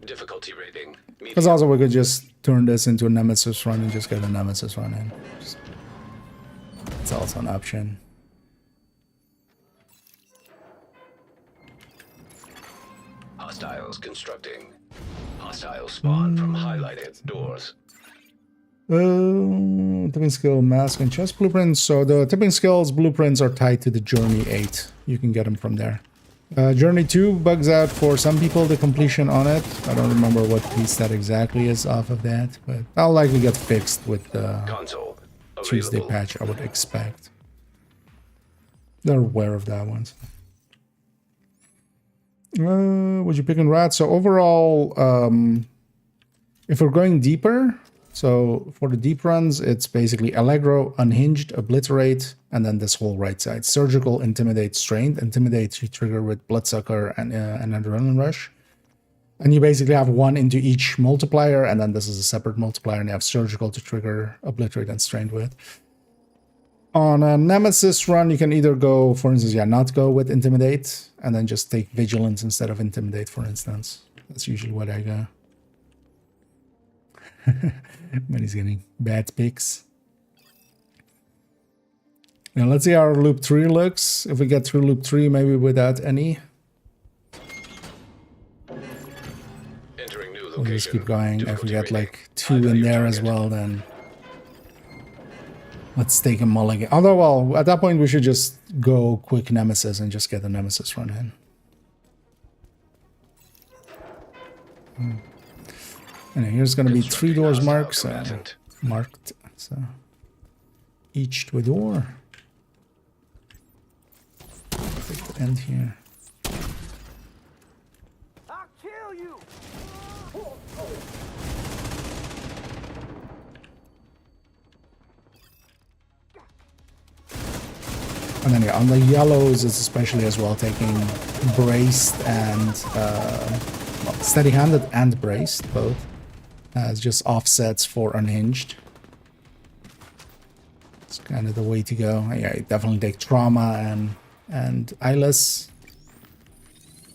Difficulty rating. Because also we could just turn this into a Nemesis run and just get a Nemesis run in. It's also an option. Hostiles constructing. Hostile spawn from highlighted doors. Tipping skill, mask, and chest blueprints. So the tipping skills blueprints are tied to the Journey 8. You can get them from there. Journey 2 bugs out for some people, the completion on it. I don't remember what piece that exactly is off of that, but I'll likely get fixed with the Console Tuesday available. patch, I would expect. They're aware of that one. Would you pick in rat? So overall, if we're going deeper, so for the deep runs, it's basically Allegro, Unhinged, Obliterate, and then this whole right side. Surgical, Intimidate, Strained. Intimidate you trigger with Bloodsucker and an Adrenaline Rush. And you basically have one into each multiplier, and then this is a separate multiplier, and you have Surgical to trigger Obliterate and Strained with. On a Nemesis run, you can either go, for instance, yeah, not go with Intimidate, and then just take Vigilance instead of Intimidate, for instance. That's usually what I go. But he's getting bad picks. Now let's see how our loop 3 looks. If we get through loop 3, maybe without any. Entering new We'll just keep location. going. If we Difficulty get rating. like 2 High in value there as target. well, then let's take a mulligan. Although, well, at that point we should just go quick Nemesis and just get the Nemesis run in. And here's going to be 3 doors marked, so, each to a door. Take the end here. I'll kill you. And then yeah, on the yellows, it's especially as well taking braced and well, steady-handed and braced both as just offsets for unhinged. It's kind of the way to go. Yeah, you definitely take trauma and eyeless.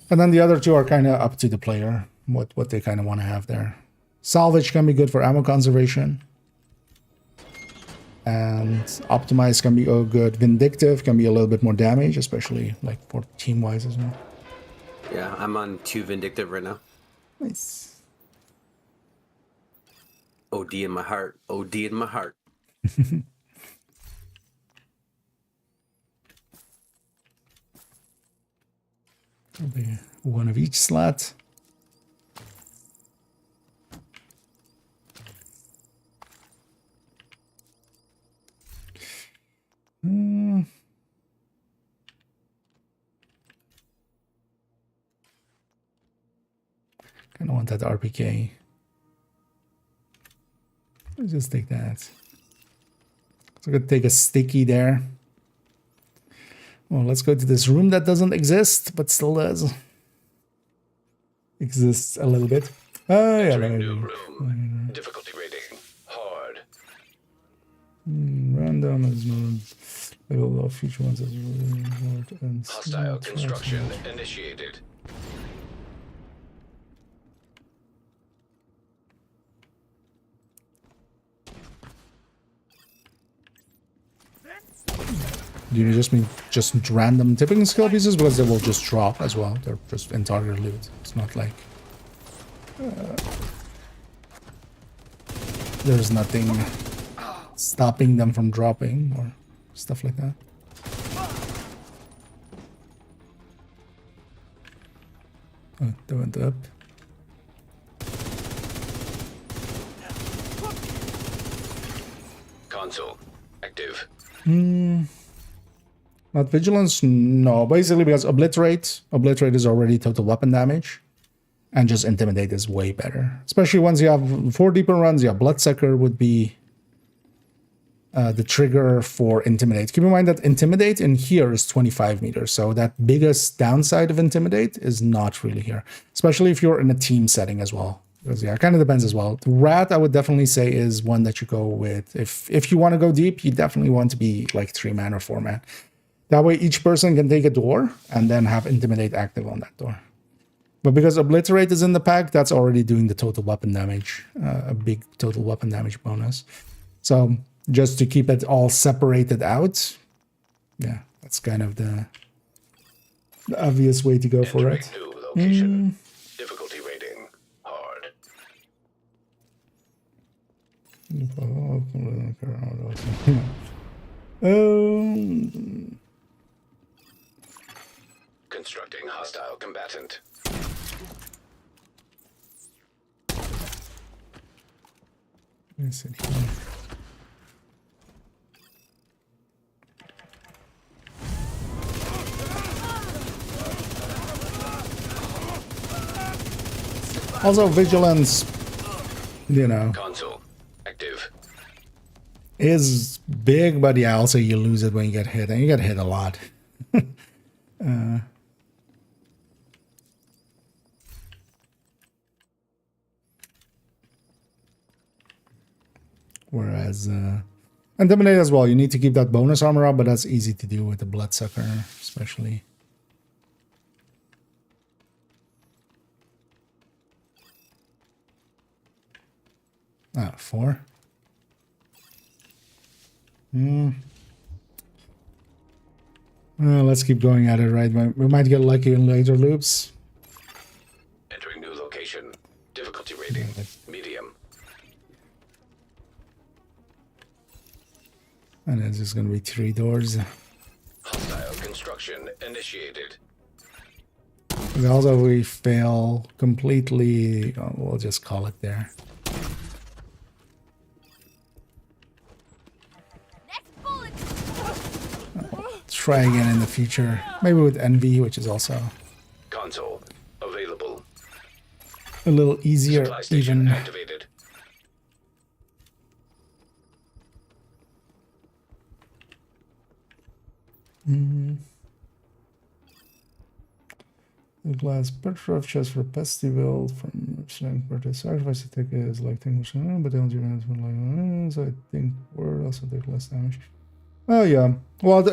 And then the other two are kind of up to the player, what they kind of want to have there. Salvage can be good for ammo conservation. And optimize can be good. Vindictive can be a little bit more damage, especially like for team-wise as well. Yeah, I'm on 2 Vindictive right now. Nice. OD in my heart. OD in my heart. Probably one of each slot. Kind of want that RPK. Let's just take that. So I'm gonna take a sticky there. Well, let's go to this room that doesn't exist, but still does. Exists a little bit. Oh, yeah. Entering new room. Difficulty rating. Hard. Random is not level of future ones as reward and Hostile construction initiated. Do you just mean just random tipping skill pieces? Because they will just drop as well. They're just in target loot. It's not like there's nothing stopping them from dropping or stuff like that. Oh, they went up. Console active. Not vigilance? No, basically because obliterate is already total weapon damage, and just intimidate is way better. Especially once you have 4 deeper runs, yeah, bloodsucker would be the trigger for intimidate. Keep in mind that intimidate in here is 25 meters, so that biggest downside of intimidate is not really here, especially if you're in a team setting as well. Because yeah, it kind of depends as well. The rat, I would definitely say, is one that you go with. If you want to go deep, you definitely want to be like 3-man or 4-man. That way each person can take a door and then have intimidate active on that door. But because obliterate is in the pack, that's already doing the total weapon damage, a big total weapon damage bonus. So just to keep it all separated out, yeah, that's kind of the obvious way to go for it. New location. Difficulty rating hard. Constructing hostile combatant. Is it here? Also, vigilance, you know, Console active. is big, but yeah, also you lose it when you get hit, and you get hit a lot. Whereas, intimidate as well, you need to keep that bonus armor up, but that's easy to do with the bloodsucker, especially. Ah, 4. Well, let's keep going at it, right? We might get lucky in later loops. Entering new location. Difficulty rating medium. And it's just gonna be 3 doors. Hostile construction initiated. And also, we fail completely. Oh, we'll just call it there. Next bullet. Try again in the future. Maybe with envy, which is also Console available. a little easier, Supply station even. activated. The glass Petrov chest for festival from birthday sacrifice attack is like 10%, but the LG has been like, so I think we're also take less damage. Oh yeah, well,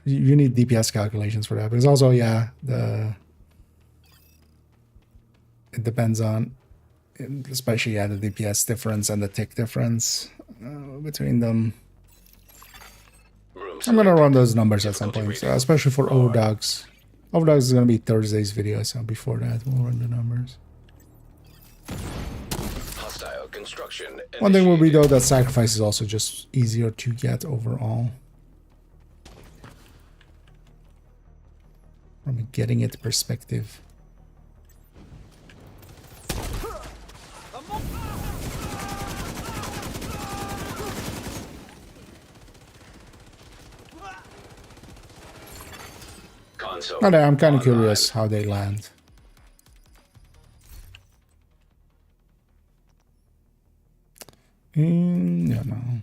you need DPS calculations for that, because also it depends on, especially the DPS difference and the tick difference between them. I'm gonna run those numbers at some point, especially for overdogs. Overdogs is gonna be Thursday's video, so before that we'll run the numbers. Hostile construction. One thing will be though that sacrifice is also just easier to get overall. From a getting it perspective. Okay, I'm kind of curious how they land. Yeah, no.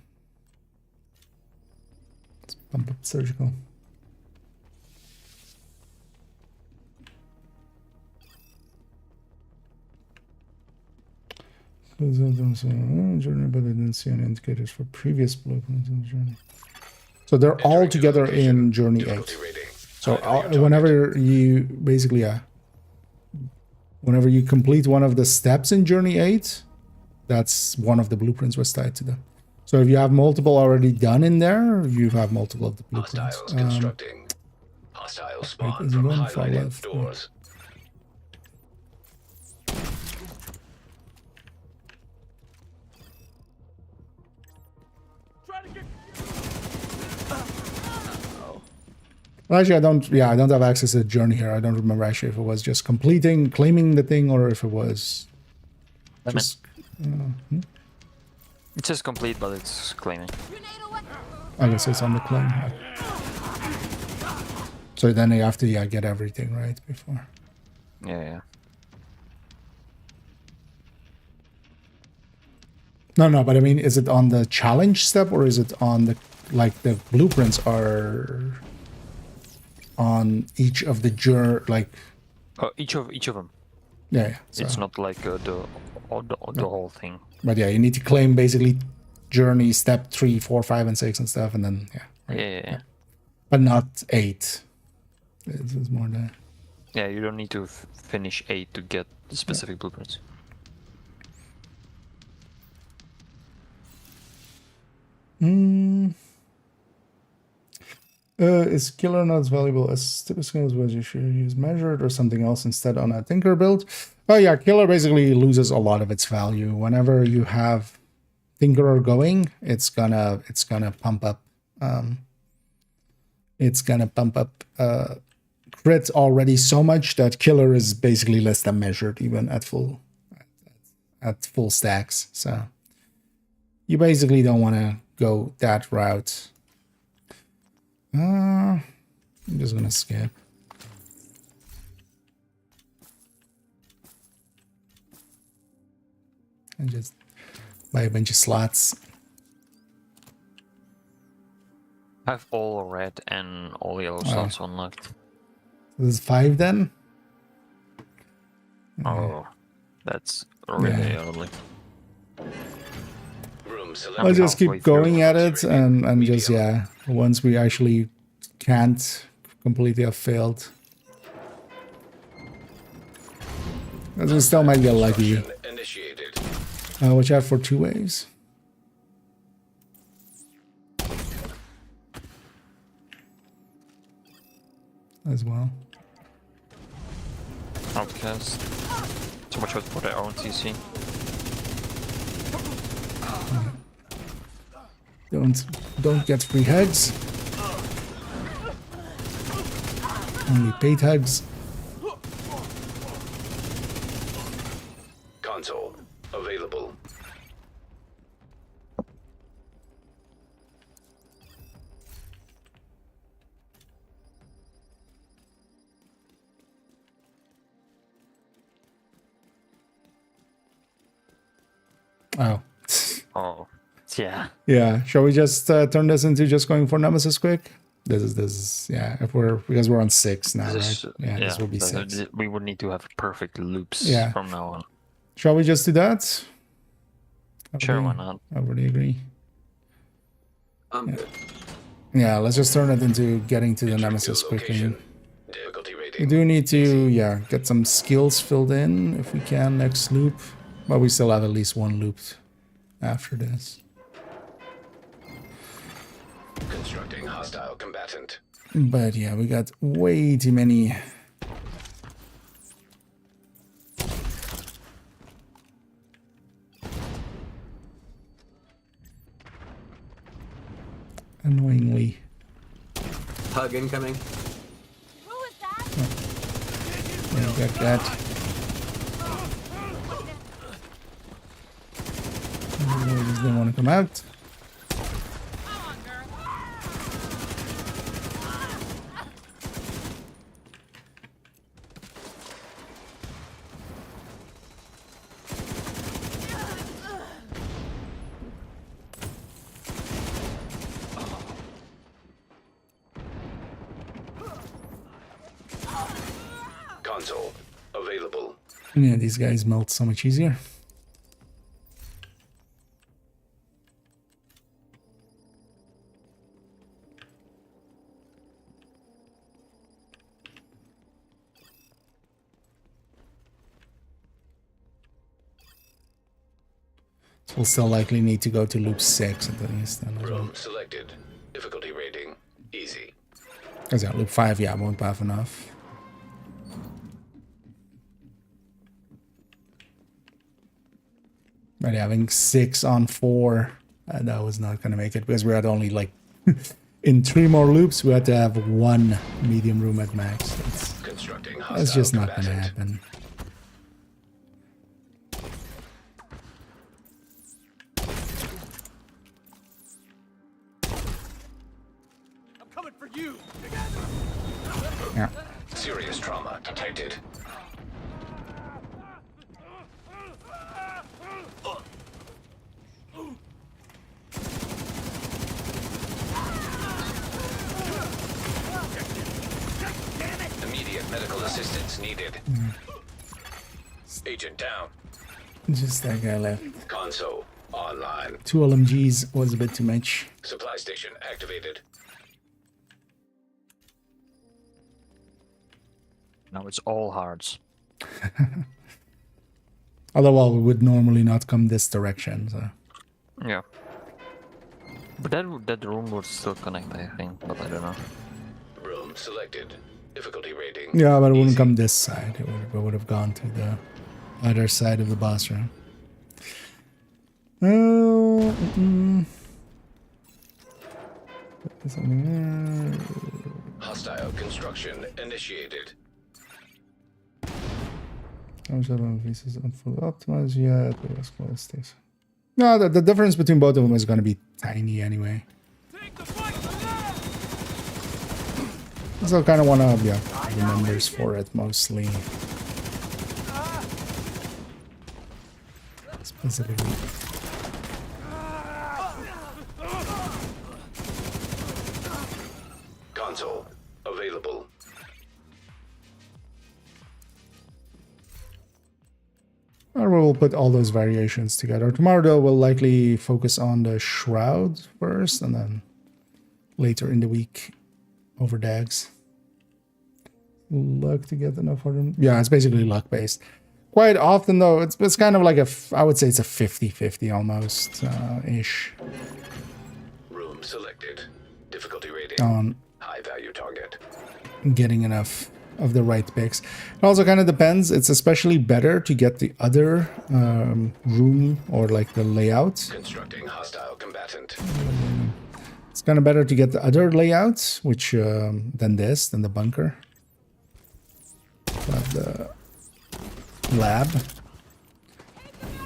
Let's bump up surgical. Journey, but I didn't see any indicators for previous blueprints in the journey. So they're all together in Journey 8. So whenever you basically, whenever you complete one of the steps in Journey 8, that's one of the blueprints was tied to them. So if you have multiple already done in there, you have multiple of the blueprints. Hostiles constructing. Hostile spawn from highlighted doors. Well, actually, I don't. Yeah, I don't have access to the journey here. I don't remember actually if it was just completing, claiming the thing, or if it was just. It says complete, but it's claiming. I guess it's on the claim. So then you have to get everything right before. Yeah. No, but I mean, is it on the challenge step or is it on the the blueprints are on each of the Each of them. Yeah. So. It's not like the whole thing. But yeah, you need to claim basically journey step 3, 4, 5, and 6 and stuff, and then right. Yeah. But not 8. It's more the. Yeah, you don't need to finish 8 to get the specific blueprints. Is killer not as valuable as typical was you should use measured or something else instead on a tinker build? Oh yeah, killer basically loses a lot of its value whenever you have tinkerer going. It's gonna pump up. Crit already so much that killer is basically less than measured even at full stacks. So you basically don't want to go that route. I'm just gonna skip. And just buy a bunch of slots. I have all red and all yellow slots unlocked. This is 5 then? Oh, that's really early. I'll just keep going at it and just, once we actually can't completely have failed. We still might get lucky. Watch out for 2 waves. As well. Outcast. So much for their own TC. Don't get free hugs. Only paid hugs. Console available. Oh. Oh. Yeah. Yeah. Shall we just turn this into just going for Nemesis quick? This is because we're on 6 now, right? Yeah, this will be 6. We would need to have perfect loops from now on. Shall we just do that? Sure, why not? I already agree. Good. Yeah, let's just turn it into getting to the Nemesis quickly. Difficulty We rating. do need to, get some skills filled in if we can next loop. But we still have at least 1 loop after this. Constructing hostile combatant. But yeah, we got way too many. Annoyingly. Hug incoming. Who was that? Yeah, we got that. They don't want to come out. Console available. Yeah, these guys melt so much easier. We'll still likely need to go to loop 6 at least. Then as well. Room selected. Difficulty rating easy. Because loop 5, won't have enough. But having 6 on 4, that was not going to make it because we're at only like in 3 more loops, we had to have 1 medium room at max. Constructing That's hostile just not going to combatant. happen. I'm coming for you. Yeah. Serious trauma detected. Immediate medical assistance needed. Agent down. Just that guy left. Console online. 2 LMGs was a bit too much. Supply station activated. Now it's all hearts. Otherwise, we would normally not come this direction. So. Yeah. But that room would still connect, I think, but I don't know. Room selected. Difficulty rating. Yeah, but it wouldn't easy. come this side. It would have gone to the other side of the boss room. Oh, something there. Hostile construction initiated. I'm sure one piece is fully optimized yet. But let's close this. No, the difference between both of them is going to be tiny anyway. Take the fight to them! So I kind of want to, yeah, the numbers for it mostly. Specifically. Console available. Or we'll put all those variations together. Tomorrow, though, we'll likely focus on the Shroud first, and then later in the week, over Dags. Luck to get enough for them. Yeah, it's basically luck-based. Quite often, though, it's kind of like I would say it's a 50-50 almost, ish. Room selected. Difficulty rating. On High value target. getting enough of the right picks. It also kind of depends. It's especially better to get the other room or like the layout. Constructing hostile combatant. It's kind of better to get the other layout, which than the bunker. But the lab.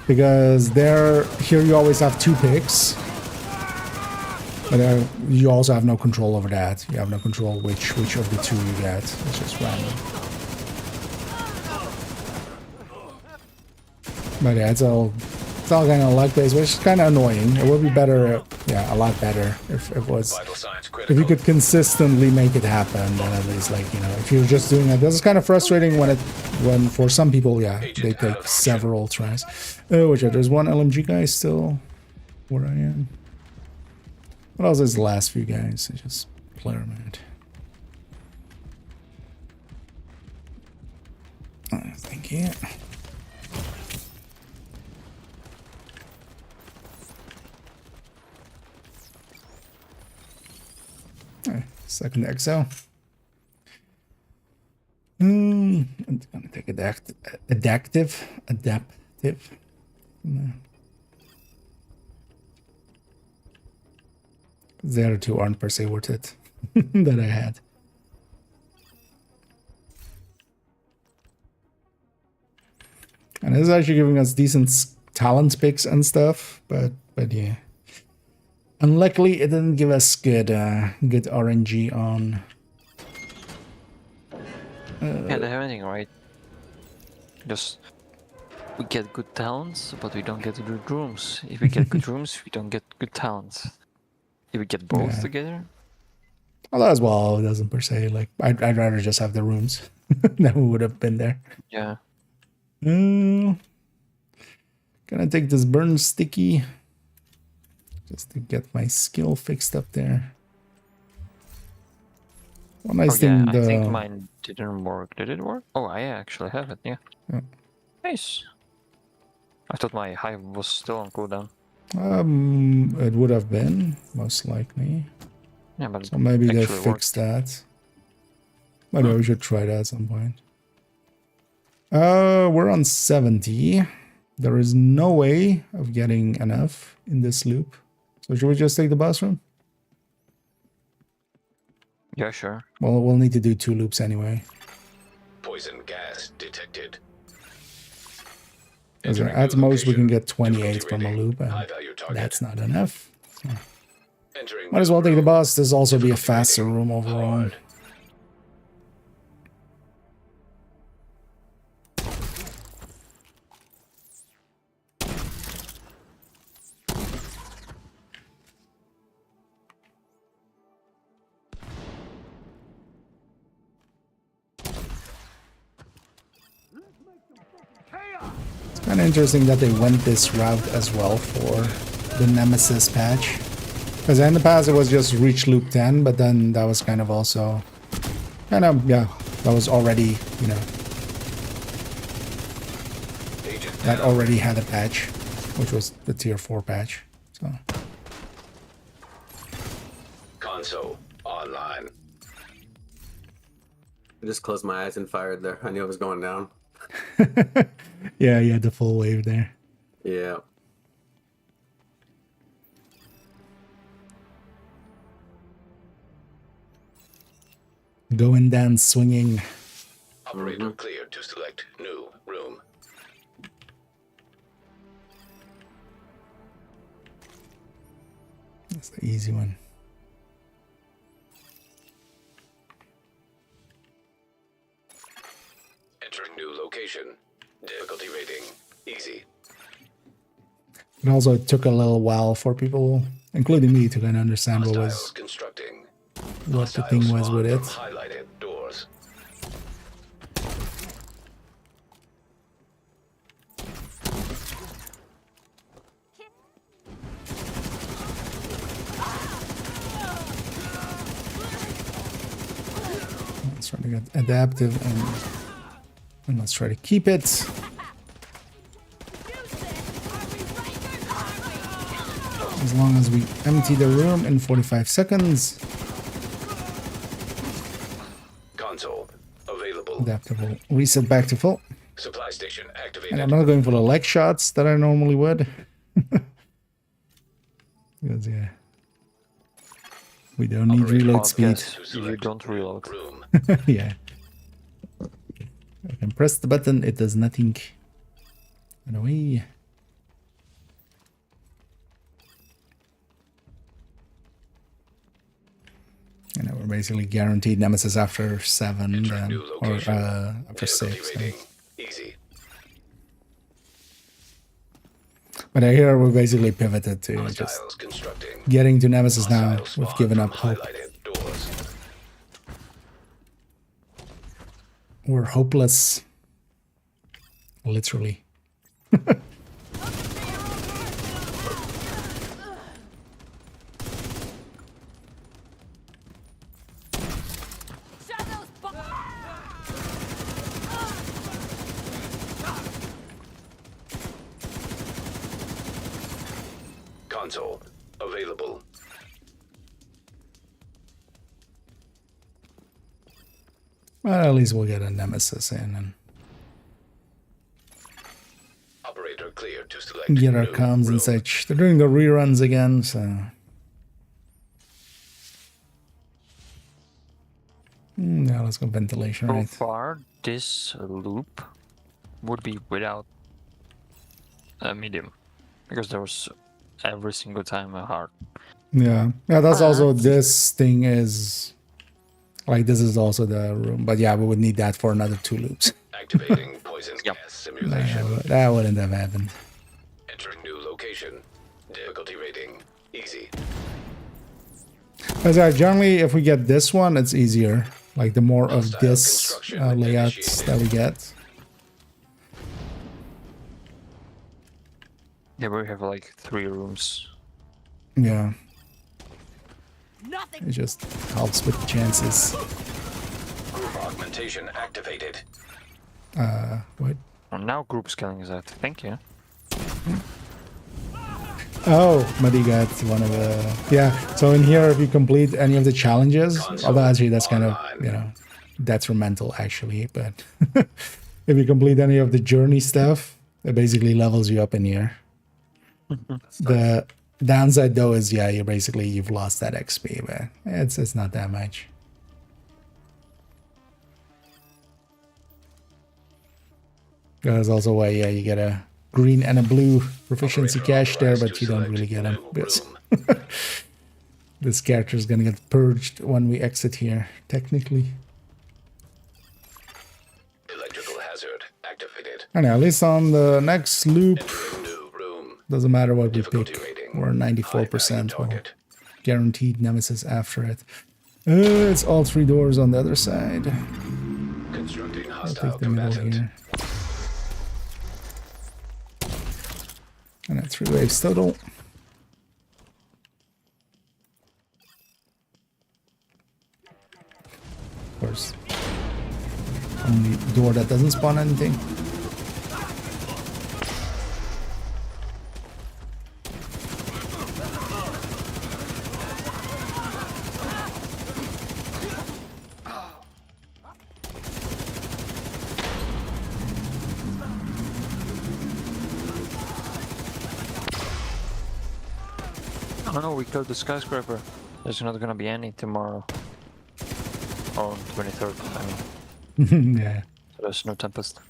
Because here you always have 2 picks. But you also have no control over that. You have no control which of the 2 you get. It's just random. But yeah, it's all kind of luck-based, which is kind of annoying. It would be better, yeah, a lot better if it was. Vital signs If critical. you could consistently make it happen, then at least, like, you know, if you're just doing it, this is kind of frustrating when for some people, yeah, they take several tries. Oh, which there's 1 LMG guy still where I am. What else is the last few guys? It's just player mad. Thank you. Second XL. I'm gonna take adaptive. No. The other 2 aren't per se worth it that I had. And this is actually giving us decent talent picks and stuff, but yeah. Unluckily, it didn't give us good RNG on. Yeah, they have anything right. Just we get good talents, but we don't get good rooms. If we get good rooms, we don't get good talents. If we get both together. Although as well, it doesn't per se, like, I'd rather just have the rooms than we would have been there. Yeah. Gonna take this burn sticky just to get my skill fixed up there. One nice thing, I think mine didn't work. Did it work? Oh, I actually have it. Yeah. Nice. I thought my hive was still on cooldown. It would have been most likely. Yeah, but So maybe they actually fixed that. Maybe we should try that at some point. We're on 70. There is no way of getting enough in this loop. So should we just take the boss room? Yeah, sure. Well, we'll need to do 2 loops anyway. Poison gas detected. 'Cause Entering at new most we can location. get 28 Difficulty from a rating. loop, and High value target. that's not enough. So Entering might as new well take the room. boss. This will also be a Difficulty faster rating. room overall. Hard. It's kind of interesting that they went this route as well for the Nemesis patch. Because in the past it was just reach loop 10, but then that was kind of also... yeah, that was already, you know... Agent That down. already had a patch, which was the tier 4 patch. So Console online. I just closed my eyes and fired there. I knew it was going down. yeah, you had the full wave there. Yeah. Going down swinging. Operator cleared to select new room. That's the easy one. Entering new location. Difficulty rating. Easy. It also took a little while for people, including me, to kind of understand what Hostiles was constructing. what the Hostile thing was spawn with it. from highlighted doors. Let's try to get adaptive and let's try to keep it. As long as we empty the room in 45 seconds. Console available. Adaptive will reset back to full. Supply station And activated. I'm not going for the leg shots that I normally would. Because, yeah. We don't need Operator reload Well, speed. yes, To you select don't reload. room. Yeah. I can press the button, it does nothing. And away. And we're basically guaranteed Nemesis after 7, Entering then, new or location. after Difficulty 6. rating. Easy. But I hear we're basically pivoted to just Hostiles constructing. getting to Nemesis now. Hostile We've spawn given from up hope. highlighted doors. We're hopeless. Literally. Shadows Console available. Well, at least we'll get a Nemesis in and Operator cleared to select get our new comms room. and such. They're doing the reruns again, so. Now let's go ventilation, So right? far, this loop would be without a medium, because there was every single time a hard. Yeah. Yeah, that's also, this thing is, like, this is also the room. But yeah, we would need that for another 2 loops. Activating poison Yep. gas simulation. That wouldn't have happened. Entering new location. Difficulty rating. Easy. But generally, if we get this one, it's easier. Like, the more of Hostile this construction layouts that we get. Yeah, we have like 3 rooms. Yeah, Nothing. it just helps with the chances. Group augmentation activated. What? Well, now group scaling is out. Thank you. Oh, Muddy got one of the... Yeah, so in here, if you complete any of the challenges, although actually that's kind of, you know, detrimental actually, but if you complete any of the journey stuff, it basically levels you up in here. The downside though is, yeah, you've lost that XP, but it's not that much. That's also why, yeah, you get a green and a blue proficiency cache there, but you don't really get them because this character is gonna get purged when we exit here, technically. Electrical hazard activated. And at least on the next loop, New room. doesn't matter what we Difficulty pick, rating. we're High 94%. value Well, target. guaranteed Nemesis after it. It's all 3 doors on the other side. Constructing I'll hostile take the middle combatant. here. And a 3 waves total. Of course. Only door that doesn't spawn anything. Oh no, we killed the skyscraper. There's not gonna be any tomorrow. Or on 23rd, I mean. Yeah. So there's no Tempest.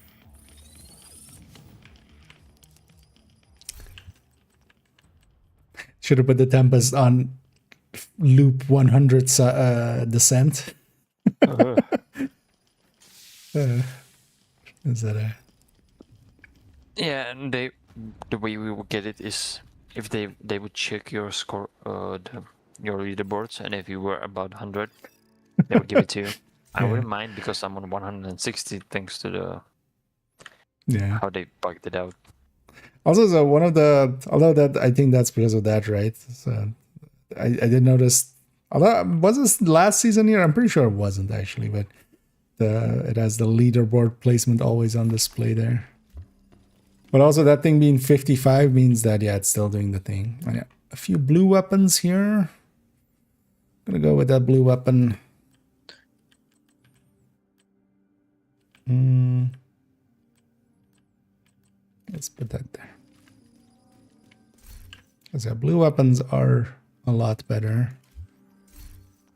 Should have put the Tempest on loop 100 descent. Is that a... Yeah, and the way we would get it is if they would check your score, your leaderboards, and if you were about 100, they would give it to you. I Yeah. wouldn't mind because I'm on 160 thanks to the Yeah. how they bugged it out. Also, so one of the... Although that... I think that's because of that, right? So I did notice... Although, was this last season here? I'm pretty sure it wasn't, actually, but it has the leaderboard placement always on display there. But also that thing being 55 means that, yeah, it's still doing the thing. And yeah, a few blue weapons here. Gonna go with that blue weapon. Let's put that there. Because yeah, blue weapons are a lot better.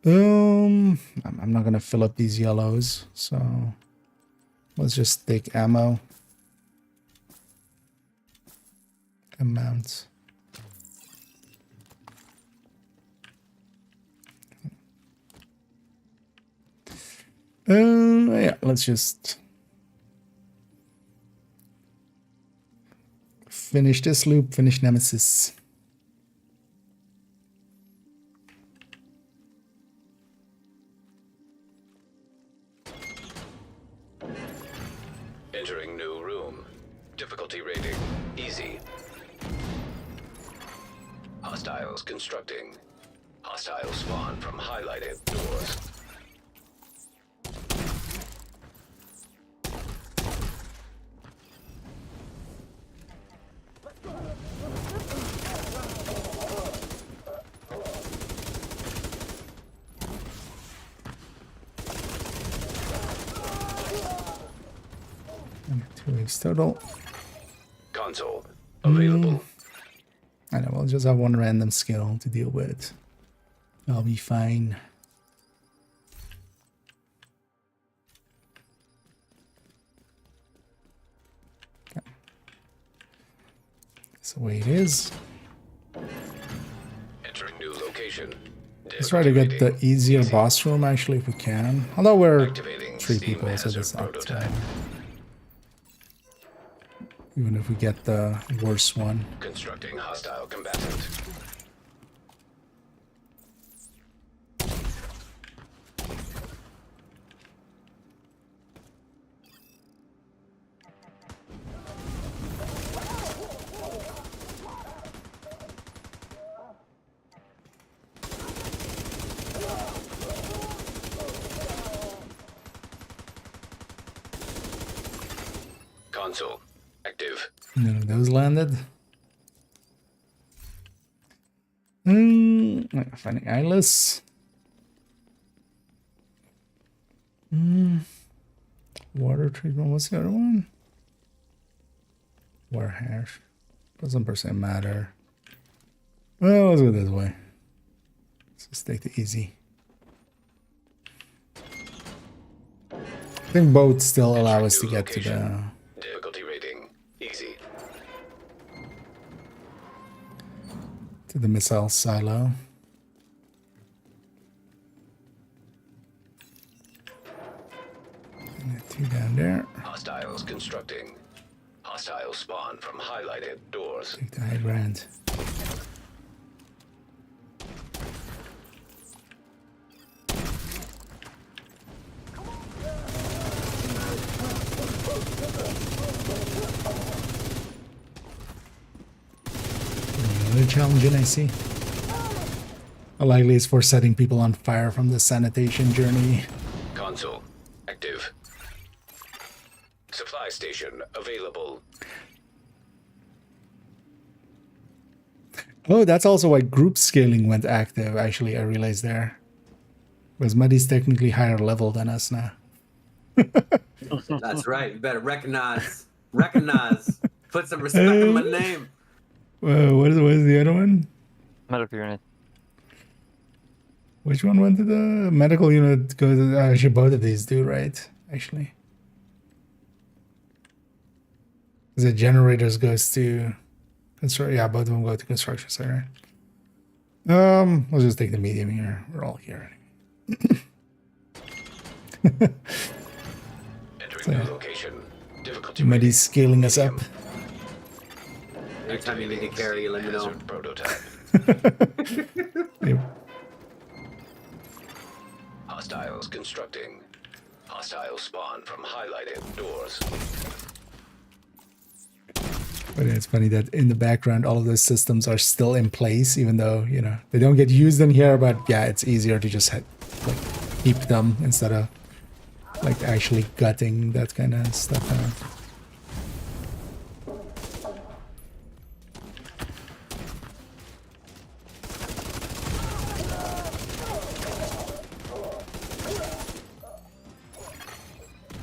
I'm not gonna fill up these yellows, so let's just take ammo. Amounts. Yeah, let's just finish this loop, finish Nemesis. Entering new room. Difficulty rating. Easy. Hostiles constructing. Hostiles spawn from highlighted doors. And 2 weeks total. Console. Available. I know, we'll just have one random skill to deal with. I'll be fine. Okay. That's the way it is. Entering new location. Let's try to get the easier boss room actually if we can. Although we're Activating 3 steam people, so hazard that's not prototype. even if we get the worst one. Constructing hostile combatant. Console. Active. None of those landed. Finding eyeless. Water treatment. What's the other one? Water hash. Doesn't per se matter. Well, let's go this way. Let's just take the easy. I think both still allow us to get to the Difficulty rating. to the missile silo. And 2 down there. Hostiles constructing. Hostiles spawn from highlighted doors. Take the high ground. Another challenging, I see. How likely is for setting people on fire from the sanitation journey? Console active. Supply station available. Oh, that's also why group scaling went active, actually, I realized there. Because Muddy's technically higher level than us now. That's right. You better recognize. Recognize. Put some respect in my name. What is the other one? Medical unit. Which one went to the medical unit? Go to actually both of these do, right? Actually. The generators goes to construct. Yeah, both of them go to construction center. Let's just take the medium here. We're all here. Entering new location. Difficulty Muddy's scaling us up. Anytime you need to carry, let me know. hazard prototype. Yep. Hostiles constructing. Hostiles spawn from highlighted doors. But it's funny that in the background, all of those systems are still in place, even though, you know, they don't get used in here. But yeah, it's easier to just keep them instead of like actually gutting that kind of stuff out.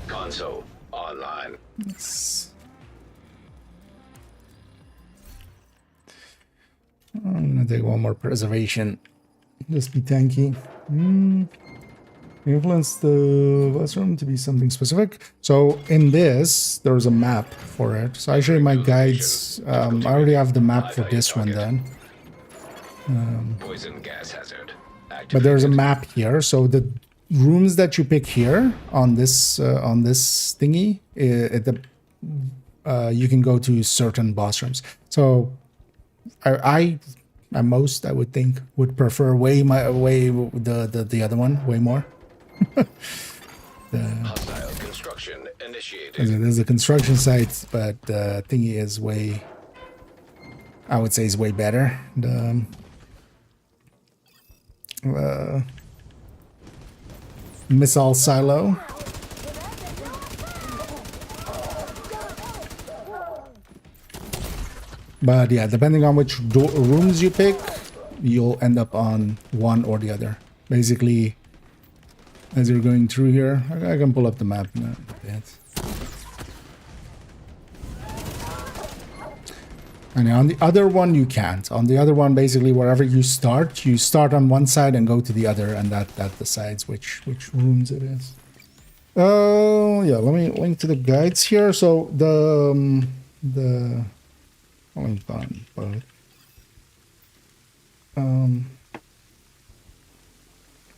Console online. Yes. I'm gonna take one more preservation. Just be tanky. Influence the bathroom to be something specific. So in this, there's a map for it. So actually my guides, I already have the map for this one then. Poison gas hazard. But there's a map here. So the rooms that you pick here on this thingy, you can go to certain boss rooms. So I would think would prefer the other one way more. Hostile construction initiated. There's a construction site, but the thingy is way, I would say, is way better. The missile silo. But yeah, depending on which rooms you pick, you'll end up on one or the other. Basically, as you're going through here, I can pull up the map in a bit. And on the other one, you can't. On the other one, basically, wherever you start on one side and go to the other, and that decides which rooms it is. Yeah, let me link to the guides here. So the link on both.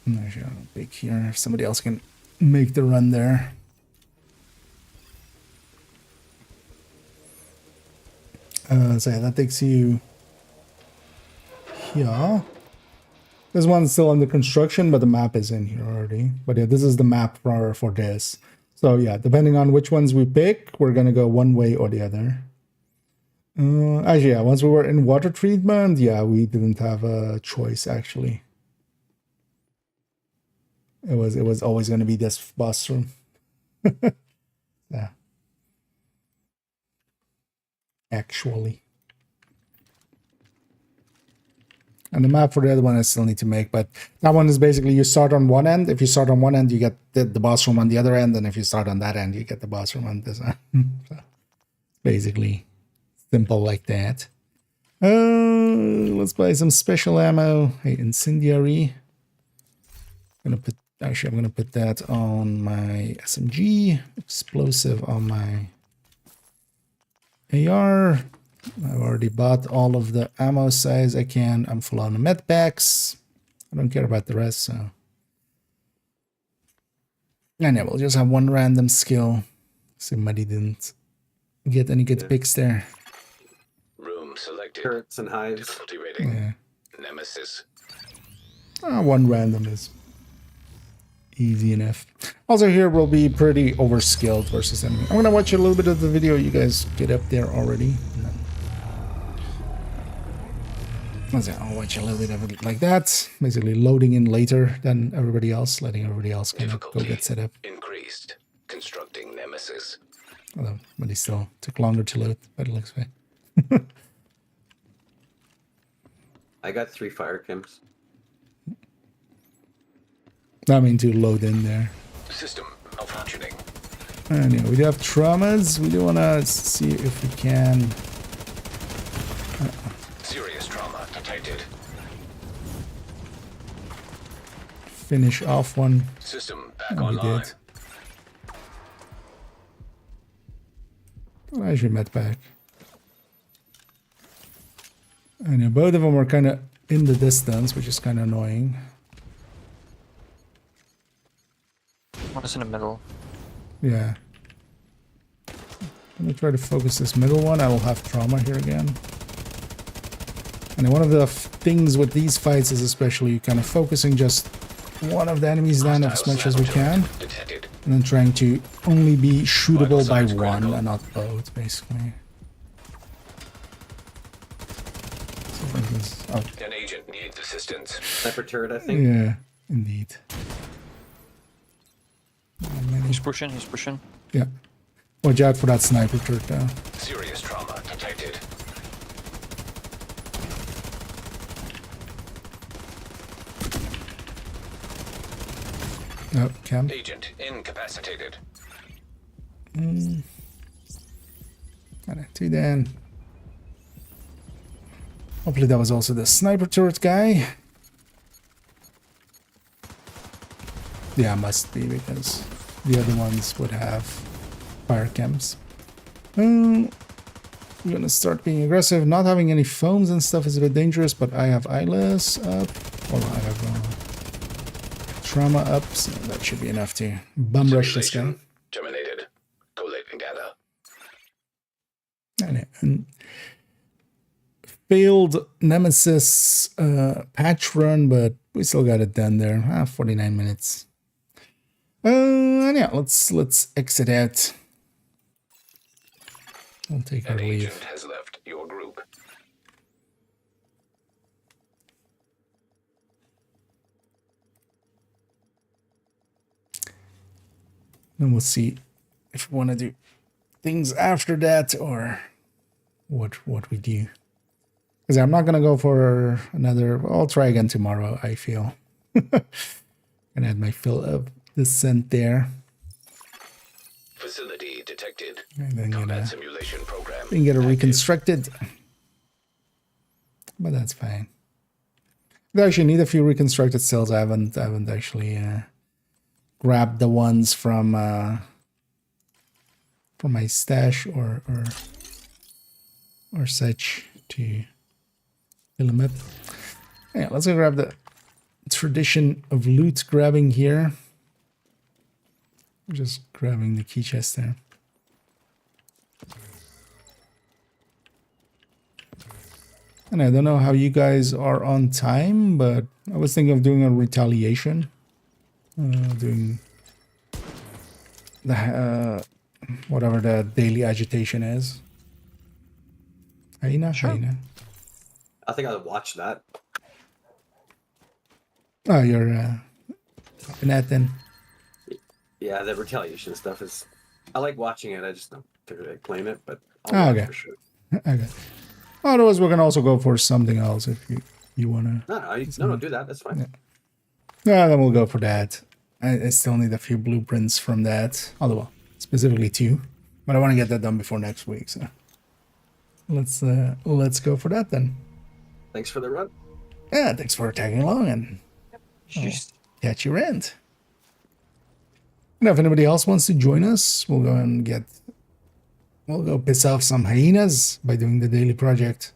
Actually, I'll pick here. If somebody else can make the run there. So yeah, that takes you here. This one's still under construction, but the map is in here already. But yeah, this is the map for this. So yeah, depending on which ones we pick, we're gonna go one way or the other. Actually, yeah, once we were in water treatment, yeah, we didn't have a choice actually. It was always gonna be this boss room. Yeah. Actually. And the map for the other one I still need to make, but that one is basically you start on one end. If you start on one end, you get the boss room on the other end, and if you start on that end, you get the boss room on this end. So basically simple like that. Let's buy some special ammo. Hey, incendiary. I'm gonna put that on my SMG. Explosive on my AR. I've already bought all of the ammo size I can. I'm full on the med packs. I don't care about the rest, so. And yeah, we'll just have one random skill. Somebody didn't get any good picks there. Room selected. Turrets and hives. Difficulty rating. Yeah. Nemesis. One random is easy enough. Also here we'll be pretty overskilled versus enemy. I'm gonna watch a little bit of the video. You guys get up there already. I'll watch a little bit of it like that. Basically loading in later than everybody else, letting everybody else kind of go get set up. Increased. Constructing Nemesis. Although, but it still took longer to load, but it looks fine. I got 3 fire chems. I mean to load in there. System malfunctioning. Anyway, we do have traumas. We do want to see if we can. Serious trauma detected. Finish off one. System back And we online. did. Where's your med pack? And yeah, both of them are kind of in the distance, which is kind of annoying. One is in the middle. Yeah. Let me try to focus this middle one. I will have trauma here again. And one of the things with these fights is especially kind of focusing just one of the enemies down as much as we can. Detected. And then trying to only be shootable by signs one critical. and not both, basically. So for instance, oh, An agent needs assistance. Sniper turret, I think. yeah, indeed. He's pushing, he's pushing. Yeah. Watch out for that sniper turret though. Serious trauma detected. Oh, camp. Agent incapacitated. Alright, two then. Hopefully that was also the sniper turret guy. Yeah, must be because the other ones would have fire camps. I'm gonna start being aggressive. Not having any foams and stuff is a bit dangerous, but I have eyeless up. Well, I have trauma up, so that should be enough to bum rush this guy. Simulation terminated. Collating data. And failed Nemesis patch run, but we still got it done there. 49 minutes. And yeah, let's exit out. We'll take our An leave. agent has left your group. Then we'll see if we want to do things after that or what we do. Because I'm not gonna go for another. I'll try again tomorrow. I feel. Gonna add my fill of the scent there. Facility detected. And then Combat gonna simulation program. get it active. reconstructed. But that's fine. I actually need a few reconstructed cells. I haven't actually grabbed the ones from my stash or such to fill them up. Yeah, let's go grab the tradition of loot grabbing here. Just grabbing the key chest there. And I don't know how you guys are on time, but I was thinking of doing a retaliation. Doing the whatever the daily agitation is. Hyena? Sure. Hyena. I think I'll watch that. Oh, you're copying that then. Yeah, the retaliation stuff is. I like watching it. I just don't typically like playing it, but Oh, I'll watch okay. for sure. Okay. Otherwise, we can also go for something else if you wanna. No, do that. That's fine. Yeah, then we'll go for that. I still need a few blueprints from that. Although, specifically 2. But I want to get that done before next week, so let's go for that then. Thanks for the run. Yeah, thanks for tagging along and Just catch your end. Now, if anybody else wants to join us, we'll go and get we'll go piss off some hyenas by doing the daily project.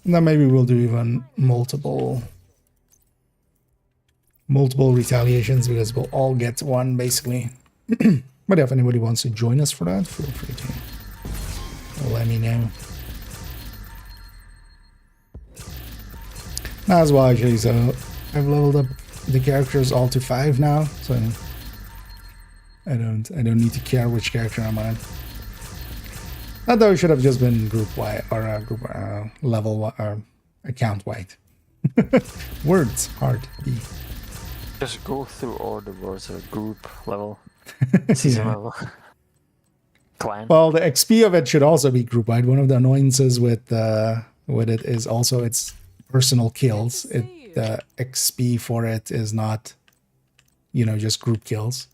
And then maybe we'll do even multiple retaliations because we'll all get one basically. But if anybody wants to join us for that, feel free to let me know. As well, actually, so I've leveled up the characters all to 5 now, so I don't need to care which character I'm on. Not that it should have just been group wide or group level account wide. Words hard to be. Just go through all the words of group level, Yeah. season level, clan. Well, the XP of it should also be group wide. One of the annoyances with it is also its personal kills. The XP for it is not, just group kills.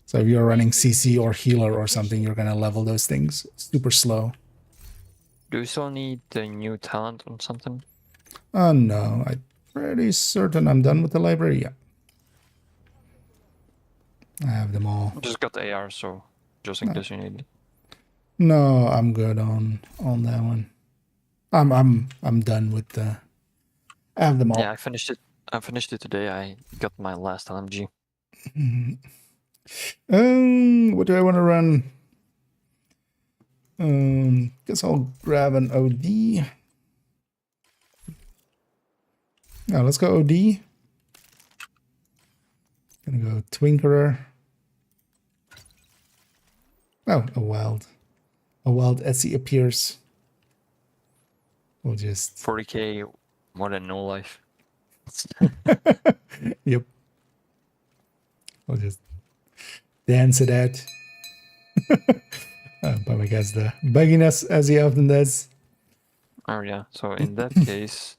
So if you're running CC or healer or something, you're gonna level those things super slow. Do you still need the new talent on something? No, I'm pretty certain I'm done with the library. Yeah, I have them all. Just got the AR, so just in case you need it. No, I'm good on that one. I'm done with the. I have them all. Yeah, I finished it. I finished it today. I got my last LMG. What do I want to run? Guess I'll grab an OD. Now let's go OD. Gonna go Twinkerer. Oh, a wild Etsy appears. We'll just 40k more than no life. Yep. We'll just dance it out. But I guess the bugginess as he often does. Oh yeah. So in that case,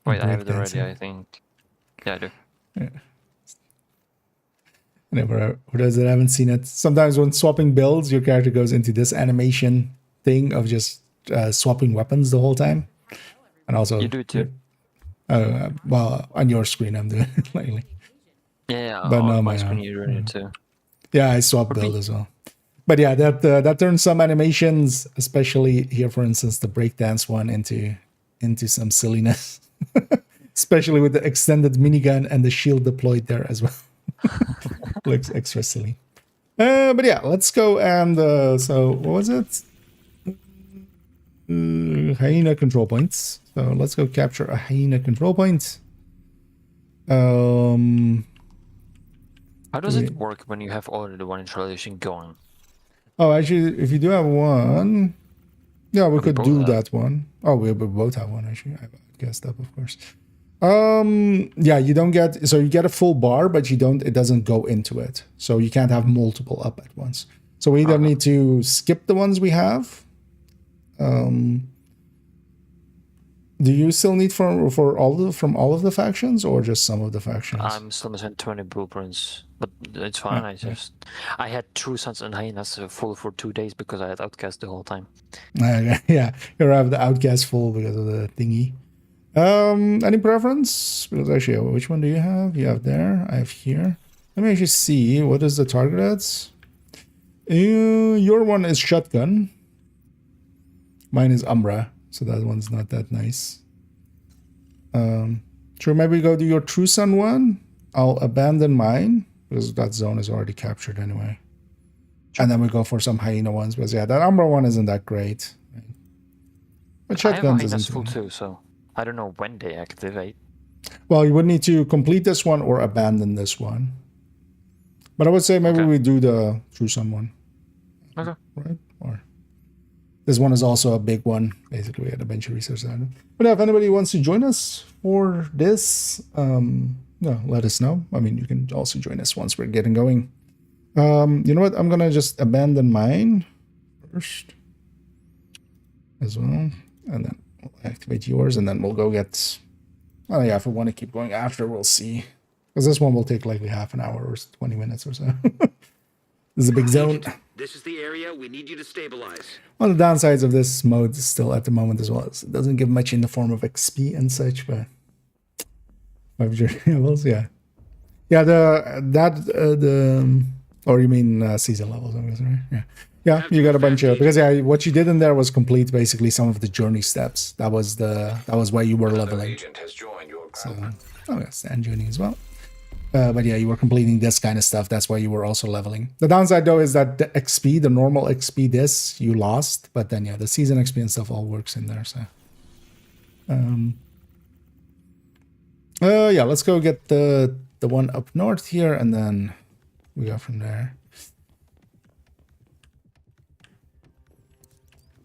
wait, I have it already. I think. Yeah, I do. Yeah. For those that haven't seen it, sometimes when swapping builds, your character goes into this animation thing of just swapping weapons the whole time. And also, You do it too. Well, on your screen, I'm doing it lately. Yeah, But on no, my my screen own. you're doing it too. Yeah, I swap build as well. But yeah, that turns some animations, especially here, for instance, the breakdance one, into some silliness. Especially with the extended minigun and the shield deployed there as well. Looks extra silly. But yeah, let's go and so what was it? Hyena control points. So let's go capture a hyena control point. How does it work when you have already one installation going? Oh, actually, if you do have one, yeah, we could both do have. that one. Oh, we both have one actually. I guessed up, of course. Yeah, you don't get, so you get a full bar, but it doesn't go into it. So you can't have multiple up at once. So we either need to skip the ones we have. Do you still need from all of the factions or just some of the factions? I'm still missing 20 blueprints, but it's fine. I had True Sons and Hyenas full for 2 days because I had Outcast the whole time. Yeah, you have the outcast full because of the thingy. Any preference? Because actually, which one do you have? You have there. I have here. Let me actually see. What is the target at? Your one is shotgun. Mine is Umbra, so that one's not that nice. Sure, maybe go do your True Sun one. I'll abandon mine because that zone is already captured anyway. And then we go for some hyena ones because yeah, that Umbra one isn't that great. But I have shotguns Hyenas isn't full too. too, so I don't know when they activate. Well, you would need to complete this one or abandon this one. But I would say maybe we do the True Sun one. Okay. Right? Or this one is also a big one. Basically, we had a bunch of research on it. But yeah, if anybody wants to join us for this, let us know. I mean, you can also join us once we're getting going. You know what? I'm gonna just abandon mine first as well, and then we'll activate yours, and then we'll go get. Oh yeah, if we want to keep going after, we'll see. Because this one will take likely half an hour or 20 minutes or so. This is a big zone. This is the area we need you to stabilize. One of the downsides of this mode still at the moment as well is it doesn't give much in the form of XP and such, but 5 levels, yeah. Yeah, the Or you mean season levels, I guess, right? Yeah. Yeah, you got a bunch of, because yeah, what you did in there was complete basically some of the journey steps. That was why you were Another leveling. agent has joined your group. So, oh yes, and journey as well. But yeah, you were completing this kind of stuff. That's why you were also leveling. The downside though is that the XP, the normal XP, you lost. But then yeah, the season XP and stuff all works in there. So, yeah, let's go get the one up north here, and then we go from there.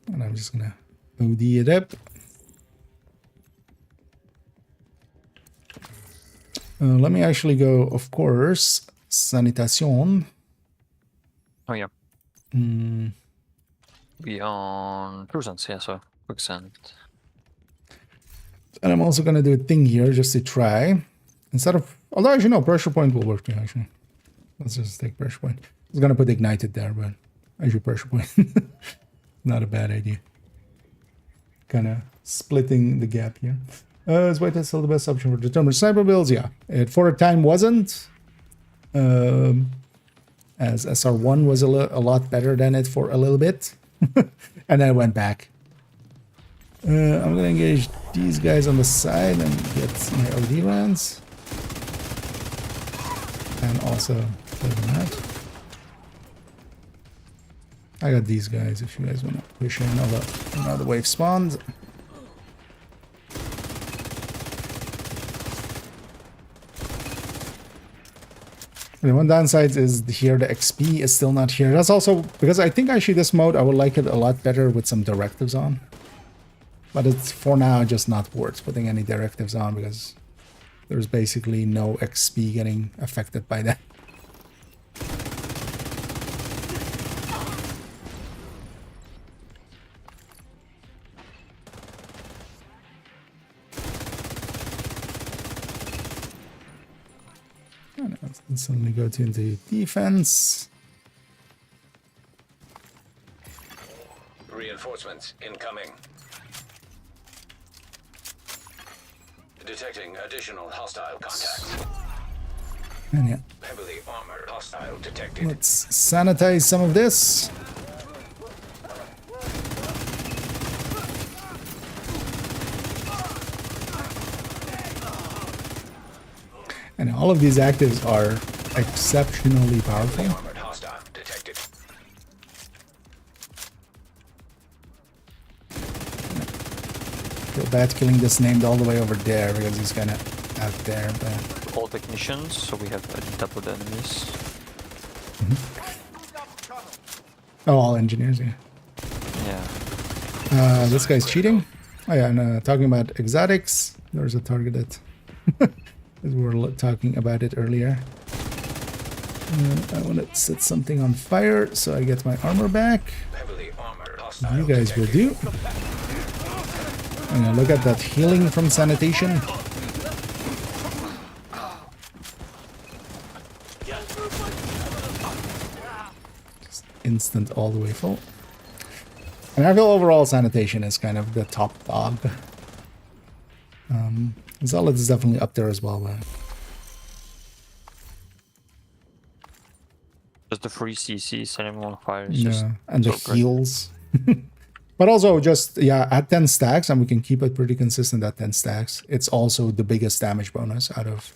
And I'm just gonna OD it up. Let me actually go, of course, sanitation. Oh yeah. We on Cruisance, yeah, so quicksand. And I'm also gonna do a thing here just to try. Instead of, although actually no, pressure point will work too, actually. Let's just take pressure point. I was gonna put ignited there, but actually pressure point. Not a bad idea. Kind of splitting the gap here. Is white still the best option for determined sniper builds? Yeah, it for a time wasn't. As SR1 was a lot better than it for a little bit. And then it went back. I'm gonna engage these guys on the side and get my OD rounds. And also play them out. I got these guys if you guys want to push in, another wave spawned. The one downside is here the XP is still not here. That's also because I think actually this mode I would like it a lot better with some directives on. But it's for now just not worth putting any directives on because there's basically no XP getting affected by that. Let's suddenly go to the defense. Reinforcements incoming. Detecting additional hostile contacts. And yeah, Heavily armored hostile detected. let's sanitize some of this. And all of these actives are exceptionally powerful. Armored hostile detected. Feel bad killing this named all the way over there because he's kind of out there. But All technicians, so we have a double the enemies. oh, all engineers, yeah. Yeah. This guy's cheating. Oh yeah, and talking about exotics, there's a targeted. As we were talking about it earlier. I want to set something on fire so I get my armor back. Heavily armored hostile You guys will do. And look at that healing from sanitation. Just instant all the way full. And I feel overall sanitation is kind of the top dog. Zealot is definitely up there as well, but Just the free CC, setting them on fire. Is just yeah, and the so great. heals. But also just, yeah, at 10 stacks, and we can keep it pretty consistent at 10 stacks. It's also the biggest damage bonus out of,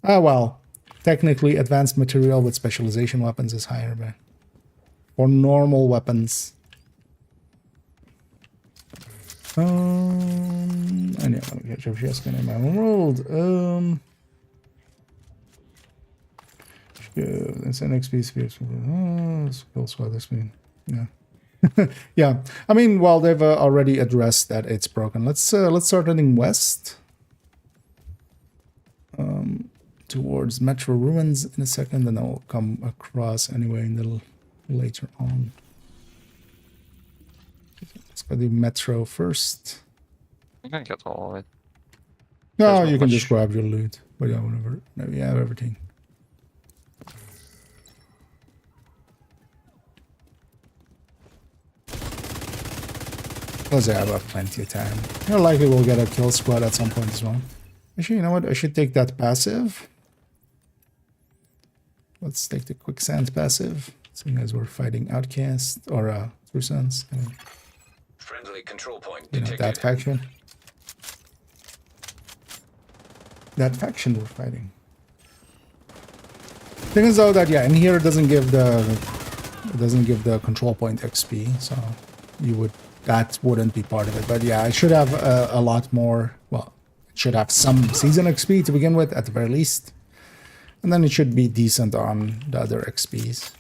well, technically advanced material with specialization weapons is higher, but for normal weapons. And yeah, let me catch up just in my own world. It's an XP space. Skill squad XP. Yeah. Yeah. I mean, well, they've already addressed that it's broken. Let's start heading west. Towards Metro Ruins in a second, and I'll come across anyway a little later on. Let's go do Metro first. You can get all of it. No, There's not you can much. just grab your loot. But yeah, whatever. Maybe you have everything. Because I have plenty of time. More likely we'll get a kill squad at some point as well. Actually, you know what? I should take that passive. let's take the quicksand passive, seeing as we're fighting Outcast or True Sons. Friendly control point You know, detected. that faction. That faction we're fighting. Thing is though that yeah, in here it doesn't give the control point XP, so that wouldn't be part of it. But yeah, I should have a lot more. Well, it should have some season XP to begin with at the very least, and then it should be decent on the other XPs.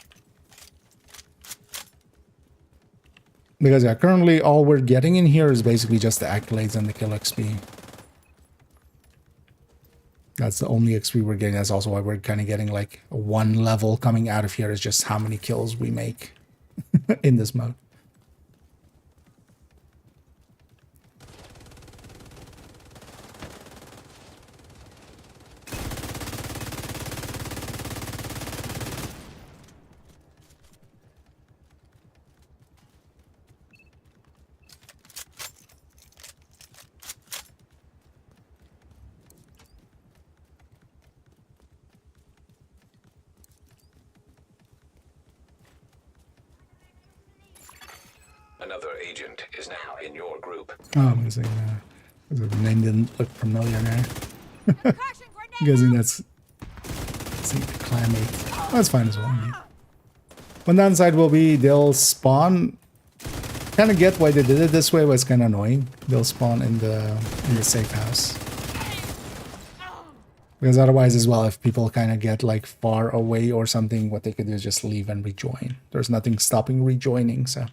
Because yeah, currently all we're getting in here is basically just the accolades and the kill XP. That's the only XP we're getting. That's also why we're kind of getting like one level coming out of here is just how many kills we make in this mode. Another agent is now in your group. Oh, I'm guessing the name didn't look familiar there. I'm guessing that's a clanmate. That's fine as well. Yeah. One downside will be they'll spawn. Kind of get why they did it this way, but it's kind of annoying. They'll spawn in the safe house. Because otherwise as well, if people kind of get like far away or something, what they could do is just leave and rejoin. There's nothing stopping rejoining, so.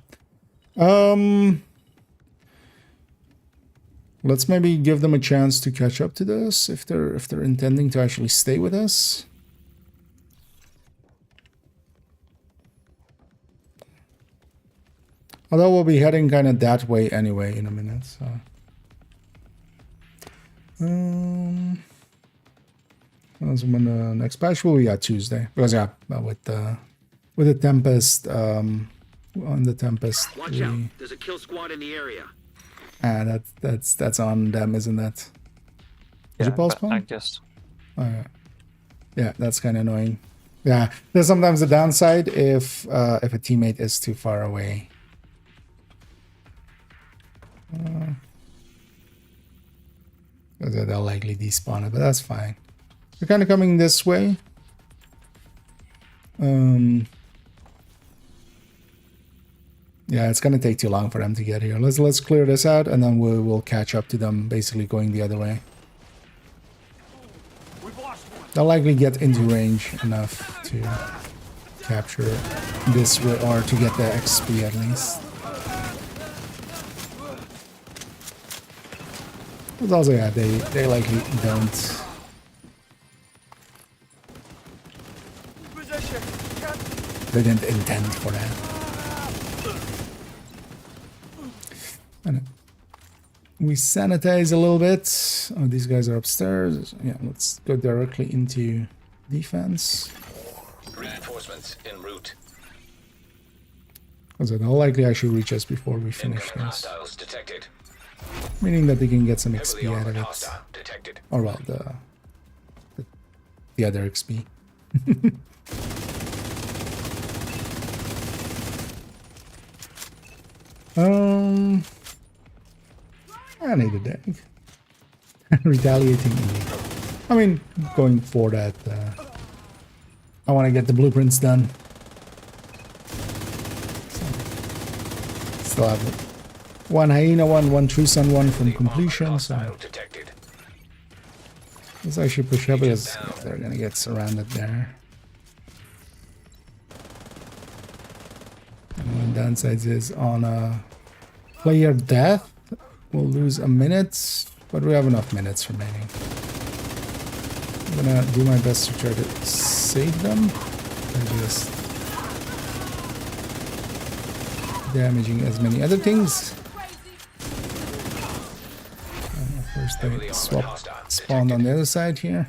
Let's maybe give them a chance to catch up to this if they're intending to actually stay with us. Although we'll be heading kind of that way anyway in a minute, so. That's when the next patch will be at Tuesday. Because yeah, with the Tempest, on the Tempest. Watch out! There's a kill squad in the area. That's on them, isn't that? Did you postpone? I guess. Oh, yeah, that's kind of annoying. Yeah, there's sometimes a downside if a teammate is too far away. They'll likely despawn it, but that's fine. We're kind of coming this way. Yeah, it's gonna take too long for them to get here. Let's clear this out, and then we'll catch up to them, basically going the other way. They'll likely get into range enough to capture this, or to get the XP at least. But also, yeah, they likely don't. They didn't intend for that. We sanitize a little bit. Oh, these guys are upstairs. Yeah, let's go directly into defense. Reinforcements en route. Because they'll likely actually reach us before we finish Incoming this. hostiles detected. Meaning that they can get some Heavily XP out armored of it. hostile detected. Or well, the other XP. I need a deck. Retaliating indeed. I mean, going for that. I want to get the blueprints done. Still have one hyena, one true sun, one from completion. So let's actually push up because they're gonna get surrounded there. And one downside is on player death. We'll lose a minute, but we have enough minutes remaining. I'm gonna do my best to try to save them. And just damaging as many other things. First they spawned on the other side here.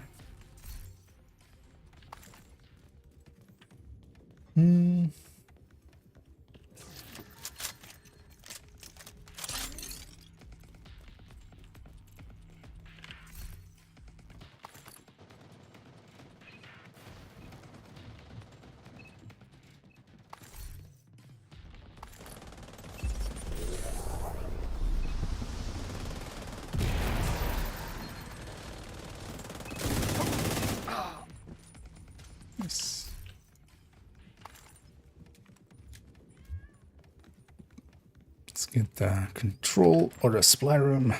Let's get the control or the supply room.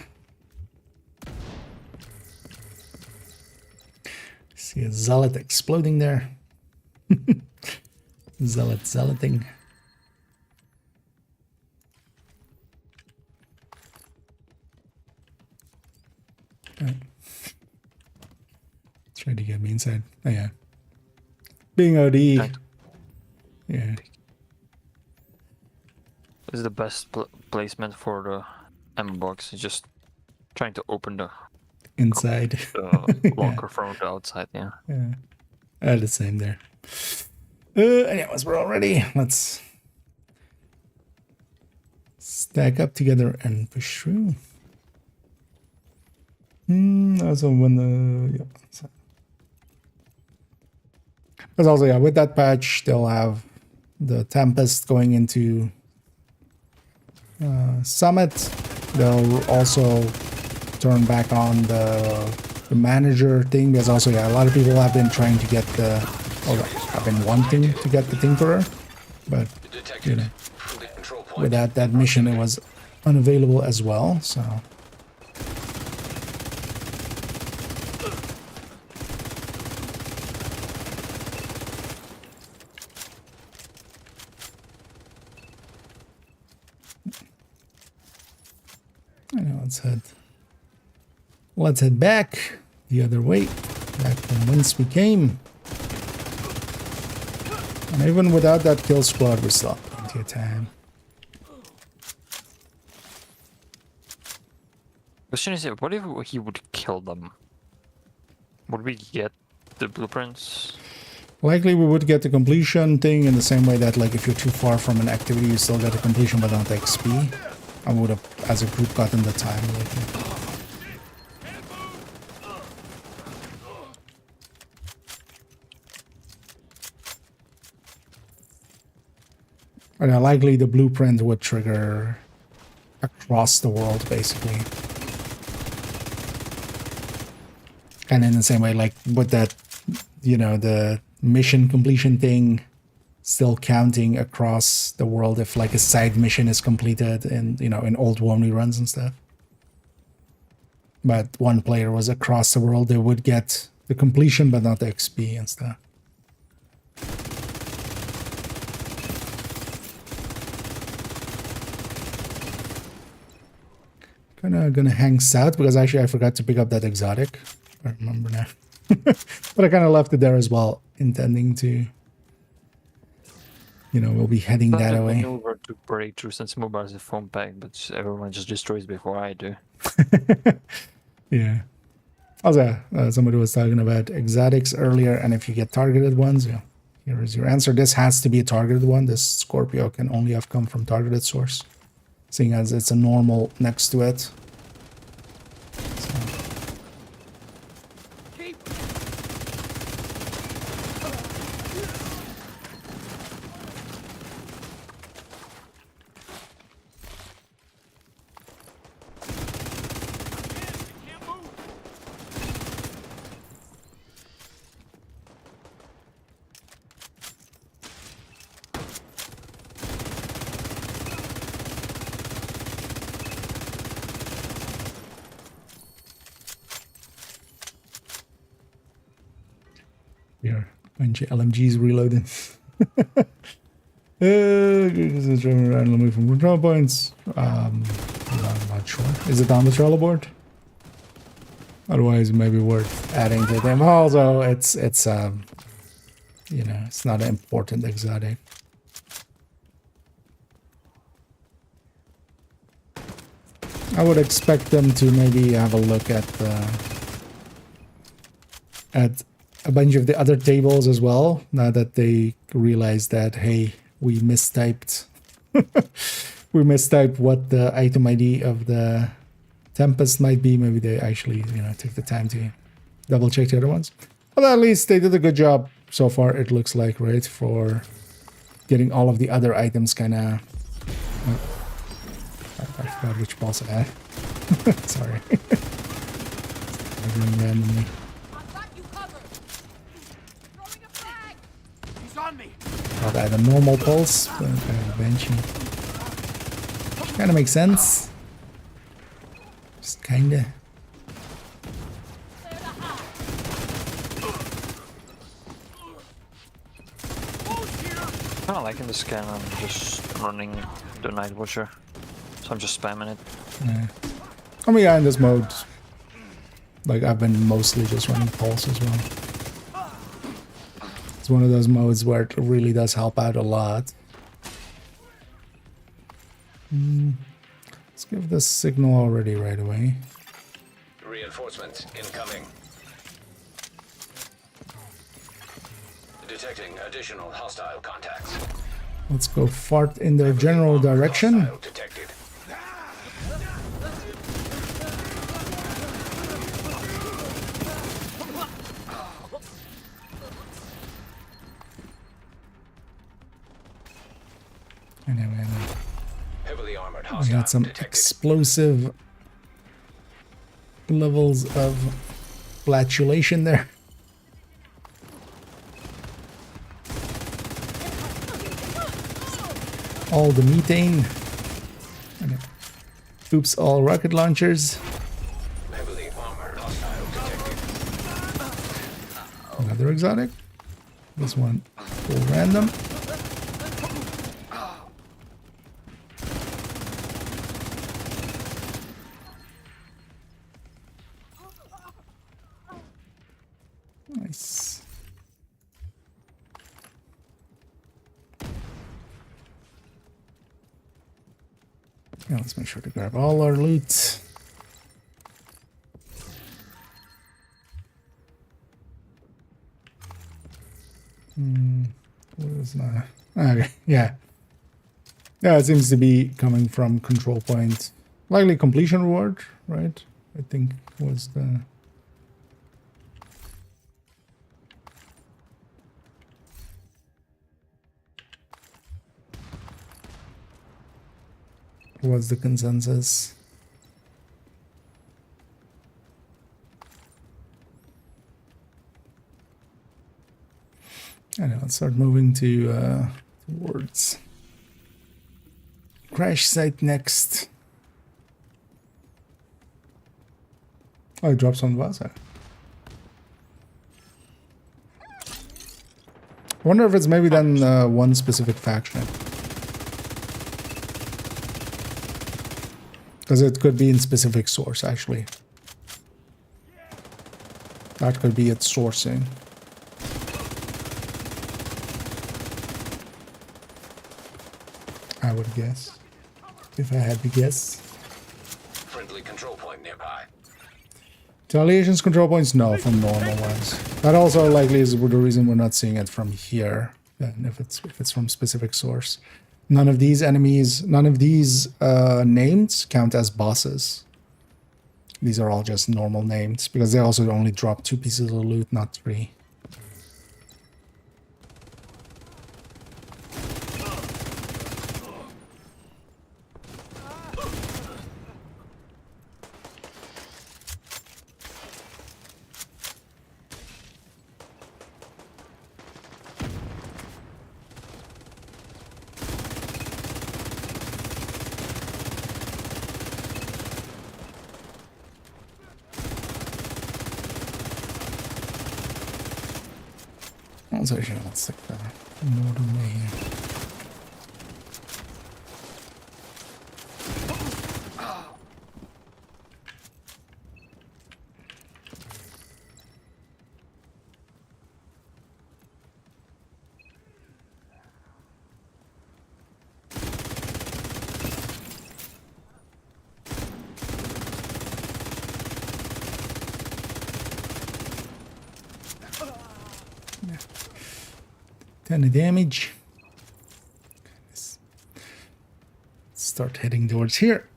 See a zealot exploding there. Zealoting. Right. Try to get me inside. Oh yeah. Being OD. Yeah. This is the best placement for the M box. It's just trying to open the Inside. locker from the outside. Yeah. Yeah. The same there. Anyways, we're all ready. Let's stack up together and push through. Also when the yeah. Because also yeah, with that patch they'll have the Tempest going into Summit. They'll also turn back on the manager thing, because also yeah, a lot of people have been trying to get the have been wanting to get the Tinkerer, but you know, without that mission it was unavailable as well, so let's head back the other way, back from whence we came. And even without that kill squad, we're still plenty of time. Question is, what if he would kill them? Would we get the blueprints? Likely we would get the completion thing in the same way that, like, if you're too far from an activity, you still get the completion but not the XP. I would have, as a group, gotten the time. Like, likely the blueprint would trigger across the world, basically. And in the same way, like, with that, you know, the mission completion thing still counting across the world if, like, a side mission is completed in, you know, in old Worm runs and stuff. But one player was across the world, they would get the completion but not the XP and stuff. Gonna hang south because actually I forgot to pick up that exotic. I remember now. But I kind of left it there as well, intending to, you know, we'll be heading that way. Maneuver to break through since mobile is a phone pack, but everyone just destroys before I do. Yeah. Also, somebody was talking about exotics earlier, and if you get targeted ones, yeah, here is your answer. This has to be a targeted one. This Scorpio can only have come from targeted source, seeing as it's a normal next to it. So. Here, LMG's reloading. Randomly from withdrawal points. I'm not sure. Is it on the trello board? Otherwise, it may be worth adding to them. Also, it's you know, it's not an important exotic. I would expect them to maybe have a look at a bunch of the other tables as well, now that they realize that, hey, we mistyped we mistyped what the item ID of the Tempest might be. Maybe they actually, you know, take the time to double check the other ones. But at least they did a good job so far, it looks like, right, for getting all of the other items kind of... I forgot which boss I had. Sorry. Randomly. He's on me. I'll add a normal pulse, but I have a banshee. Kind of makes sense. Just kinda. Kind of liking the scan. I'm just running the Night Watcher, so I'm just spamming it. Yeah. I mean, yeah, in this mode, like I've been mostly just running Pulse as well. It's one of those modes where it really does help out a lot. Let's give this signal already right away. Reinforcements incoming. Detecting additional hostile contacts. Let's go fart in their general direction. Hostile detected. Anyway, Heavily armored we hostile got some detected. explosive levels of flatulation there. All the methane. And oops, all rocket launchers. Heavily armored hostile detected. Another exotic. This one full random. Nice. Yeah, let's make sure to grab all our loot. What is that? Okay, yeah. Yeah, it seems to be coming from control point. Likely completion reward, right? I think was the... was the consensus. I know, let's start moving to towards crash site next. Oh, it drops on Vaza. I wonder if it's maybe then one specific faction. Because it could be in specific source, actually. That could be its sourcing. I would guess. If I had to guess. Friendly control point nearby. Retaliation's control points? No, from normal ones. That also likely is the reason we're not seeing it from here. Then if it's from specific source. None of these enemies, none of these names count as bosses. These are all just normal names because they also only drop 2 pieces of loot, not 3. Also, let's stick the northern way here. Yeah. 10 of damage. Let's start heading towards here.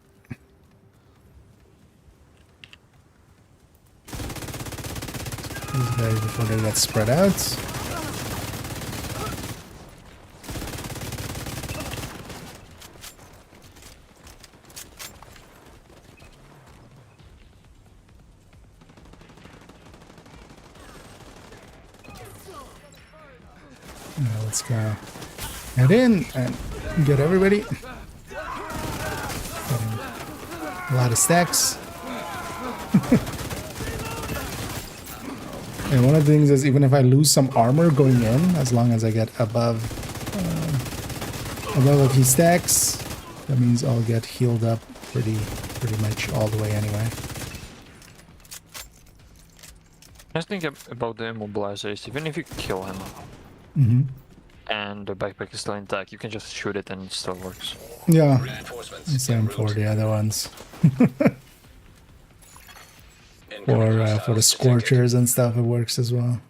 These guys before they get spread out. Now let's go head in and get everybody. A lot of stacks. And one of the things is, even if I lose some armor going in, as long as I get above a few stacks, that means I'll get healed up pretty much all the way anyway. Just think about the immobilizers. Even if you kill him and the backpack is still intact, you can just shoot it and it still works. Yeah, Reinforcements same en for route. the other ones. Incoming For the hostiles scorchers and stuff, it works as well.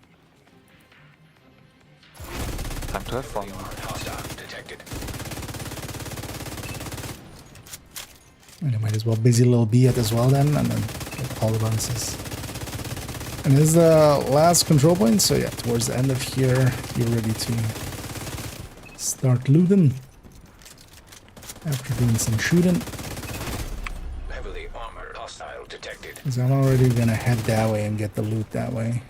Time to have fun. detected. Hostile detected. And I might as well busy little bee it as well then, and then get all the bonuses. And this is the last control point, so yeah, towards the end of here, you're ready to start looting. After doing some shooting. Heavily armored hostile detected. Because I'm already gonna head that way and get the loot that way.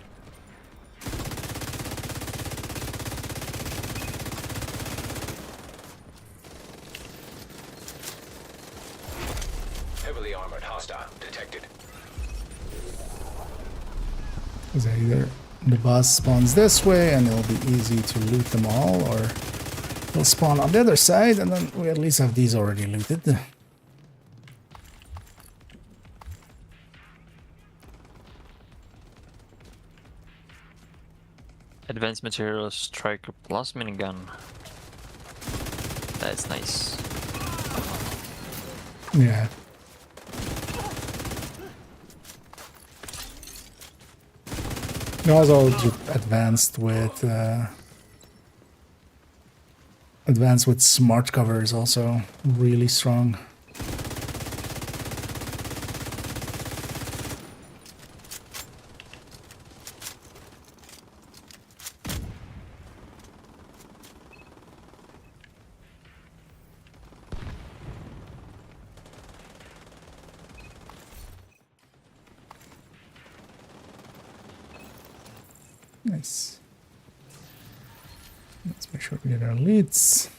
Heavily armored hostile detected. Because either the boss spawns this way and it'll be easy to loot them all, or they'll spawn on the other side and then we at least have these already looted. Advanced materials, striker plus minigun. That's nice. Yeah. And also advanced with smart cover is also really strong. Nice. Let's make sure we get our leads.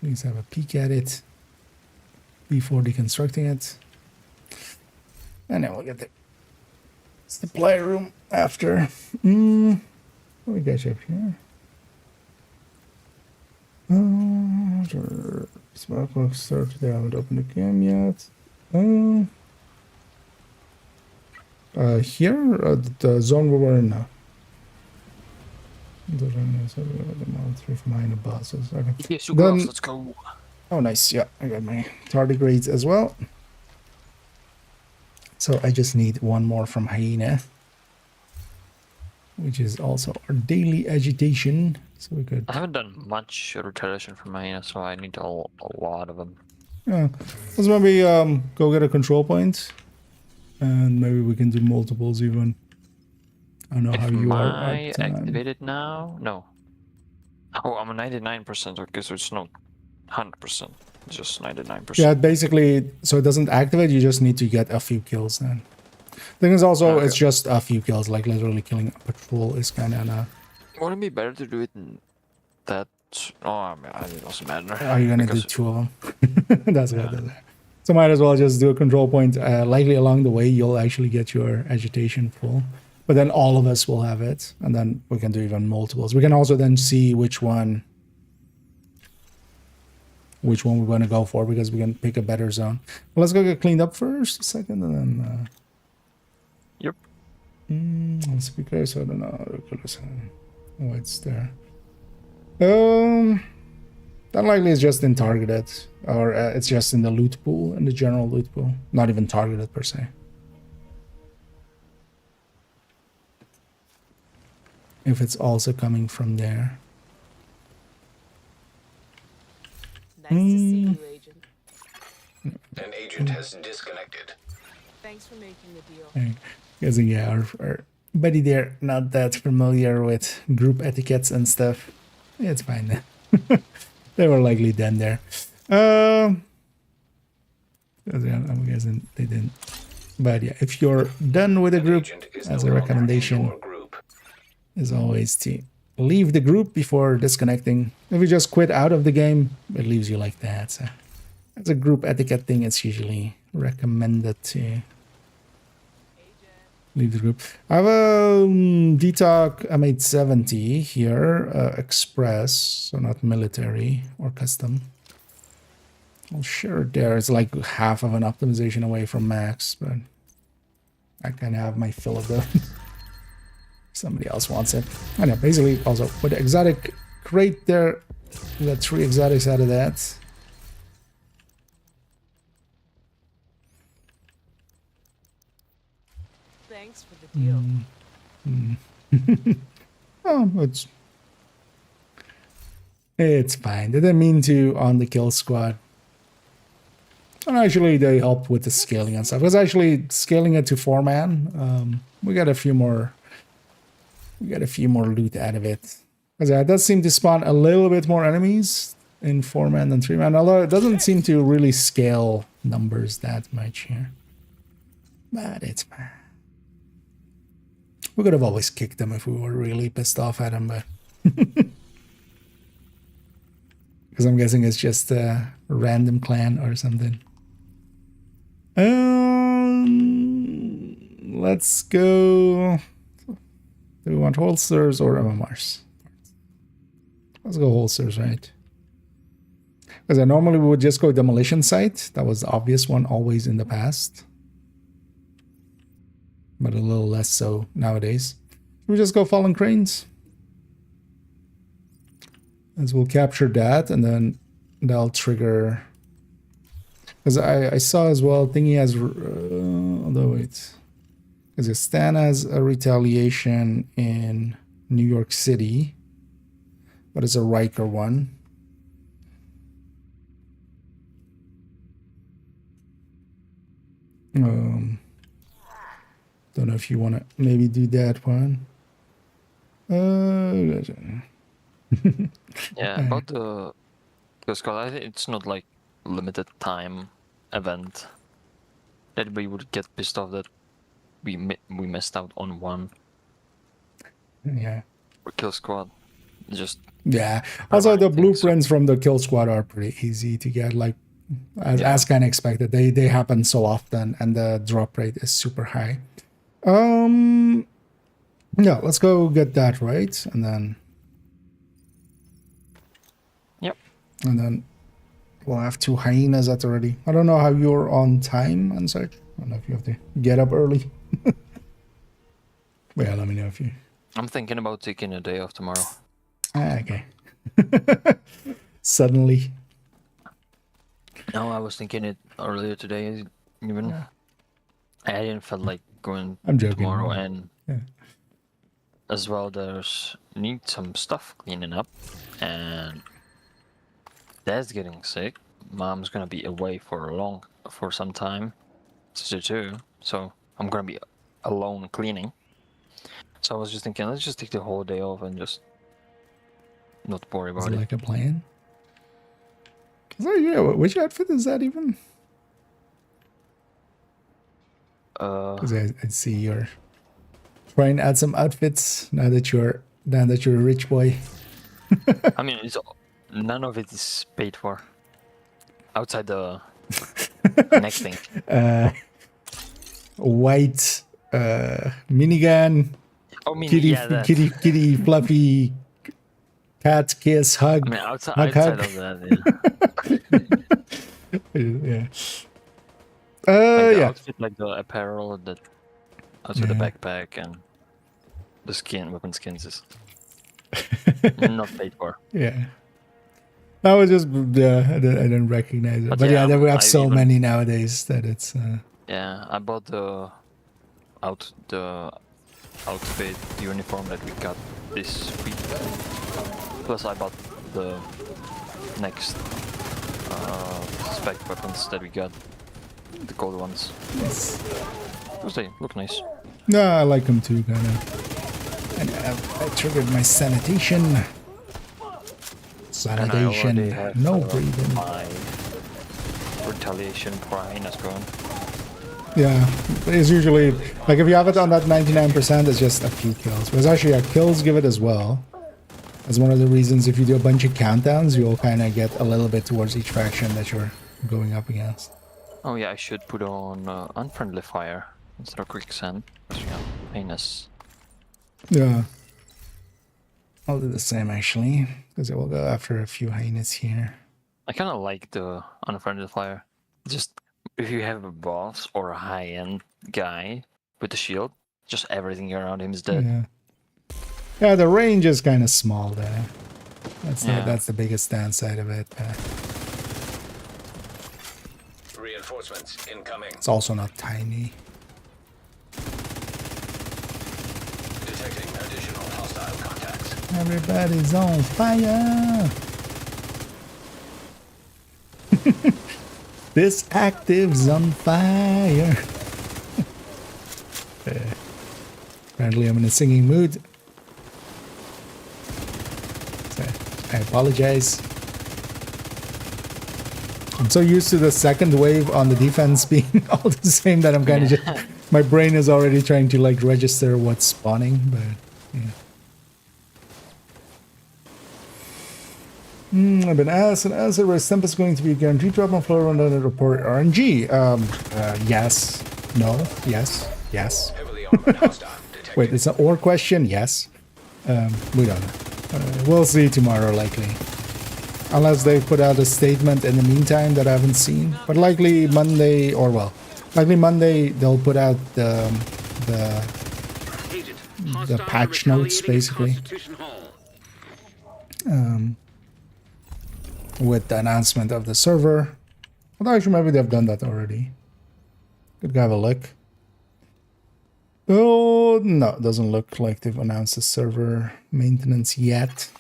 Please have a peek at it before deconstructing it. And then we'll get the supply room after. What we got up here? Smartbox started. They haven't opened the game yet. Here, the zone we were in now. The monsters minor bosses. Okay. Yes, Then- let's go. Oh, nice. Yeah, I got my tardigrades as well. So I just need one more from Hyena, which is also our daily agitation. So we could. I haven't done much retaliation for mine, so I need a lot of them. Yeah, let's maybe go get a control point, and maybe we can do multiples even. I don't know how you are Am I at time. activated now? No. Oh, I'm a 99%. Okay, so it's not 100%. It's just 99%. Yeah, basically, so it doesn't activate. You just need to get a few kills then. Thing is also, it's just a few kills. Like literally killing a patrol is kind of. Wouldn't it be better to do it in that? Oh, I mean, it doesn't matter. Are you gonna do because- two of them? That's good. So might as well just do a control point. Likely along the way, you'll actually get your agitation full. But then all of us will have it, and then we can do even multiples. We can also then see which one we want to go for, because we can pick a better zone. Well, let's go get cleaned up first, a second, and then. Yep. Speaker, so I don't know. Oh, it's there. That likely is just in targeted, or it's just in the loot pool, in the general loot pool, not even targeted per se. If it's also coming from there. Nice to see you, Agent. An agent has disconnected. Thanks for making the deal. Because yeah, our buddy there not that familiar with group etiquettes and stuff. Yeah, it's fine. They were likely done there. I'm guessing they didn't. But yeah, if you're done with a group, Agent is as no a longer in recommendation, your group. is always to leave the group before disconnecting. If you just quit out of the game, it leaves you like that. So as a group etiquette thing, it's usually recommended to leave the group. I have a DTOC M870 here, express, so not military or custom. Well, sure, there it's like half of an optimization away from max, but I kind of have my fill of those. Somebody else wants it. I know, basically, also with the exotic crate there, we got 3 exotics out of that. Thanks for the deal. Oh, it's fine. They didn't mean to on the kill squad. And actually, they helped with the scaling and stuff. It was actually scaling it to 4-man. We got a few more. We got a few more loot out of it. Because it does seem to spawn a little bit more enemies in 4-man than 3-man. Although it doesn't seem to really scale numbers that much here. But it's fine. We could have always kicked them if we were really pissed off at them, but because I'm guessing it's just a random clan or something. Let's go. Do we want holsters or MMRs? Let's go holsters, right? Because normally we would just go demolition site. That was the obvious one always in the past. But a little less so nowadays. We just go fallen cranes. As we'll capture that, and then that'll trigger. Because I saw as well, thingy has. Although wait, because Stan has a retaliation in New York City, but it's a Riker one. Don't know if you want to maybe do that one. Yeah, about the because it's not like limited time event that we would get pissed off that we missed out on one. Yeah. Or kill squad, just yeah. Also, the blueprints from the kill squad are pretty easy to get. Like as kind of expected, they happen so often, and the drop rate is super high. Yeah, let's go get that right, and then. Yep. And then we'll have 2 hyenas at already. I don't know how you're on time and such. I don't know if you have to get up early. But yeah, let me know if you. I'm thinking about taking a day off tomorrow. Okay. Suddenly. No, I was thinking it earlier today. Even I didn't feel like going I'm joking. tomorrow, and yeah. As well, need some stuff cleaning up, and Dad's getting sick. Mom's gonna be away for some time, sister too. So I'm gonna be alone cleaning. So I was just thinking, let's just take the whole day off and just not worry about it. Like a plan? So yeah, which outfit is that even? Because I see you're trying to add some outfits now that you're a rich boy. I mean, none of it is paid for. Outside the neck thing. White minigun. Oh, kitty fluffy cat kiss hug. I mean, outside hug. of that, yeah. Like the yeah. outfit, like the apparel, that outside the backpack and the weapon skins is not paid for. Yeah. I was just I didn't recognize it, but yeah, we have so many nowadays that it's. Yeah, I bought the outfit uniform that we got this week. Plus, I bought the next spec weapons that we got, the gold ones. Yes. They look nice. No, I like them too, kind of. And I triggered my sanitation. Sanitation, no breathing. My retaliation for hyenas going. Yeah, it's usually like if you have it on that 99%, it's just a few kills. But it's actually kills give it as well. That's one of the reasons if you do a bunch of countdowns, you'll kind of get a little bit towards each faction that you're going up against. Oh yeah, I should put on unfriendly fire instead of quicksand. Yeah, heinous. Yeah. I'll do the same actually, because it will go after a few hyenas here. I kind of like the unfriendly fire. Just if you have a boss or a high-end guy with the shield, just everything around him is dead. Yeah. Yeah, the range is kind of small there. Yeah. That's the biggest downside of it. Reinforcements incoming. It's also not tiny. Detecting additional hostile contacts. Everybody's on fire. This active's on fire. Apparently I'm in a singing mood. So, I apologize. I'm so used to the second wave on the defense being all the same that I'm kind of just... My brain is already trying to like register what's spawning, but yeah. I've been asked, and answered, was Tempest going to be a guaranteed drop on floor on the report RNG? Yes. No. Yes. Yes. Heavily armored hostile detected. Wait, it's an or question? Yes. We don't know. We'll see tomorrow, likely. Unless they put out a statement in the meantime that I haven't seen. But likely Monday, or well, likely Monday they'll put out the patch notes, basically. With the announcement of the server. Although actually maybe they've done that already. Could go have a look. Oh, no, it doesn't look like they've announced the server maintenance yet.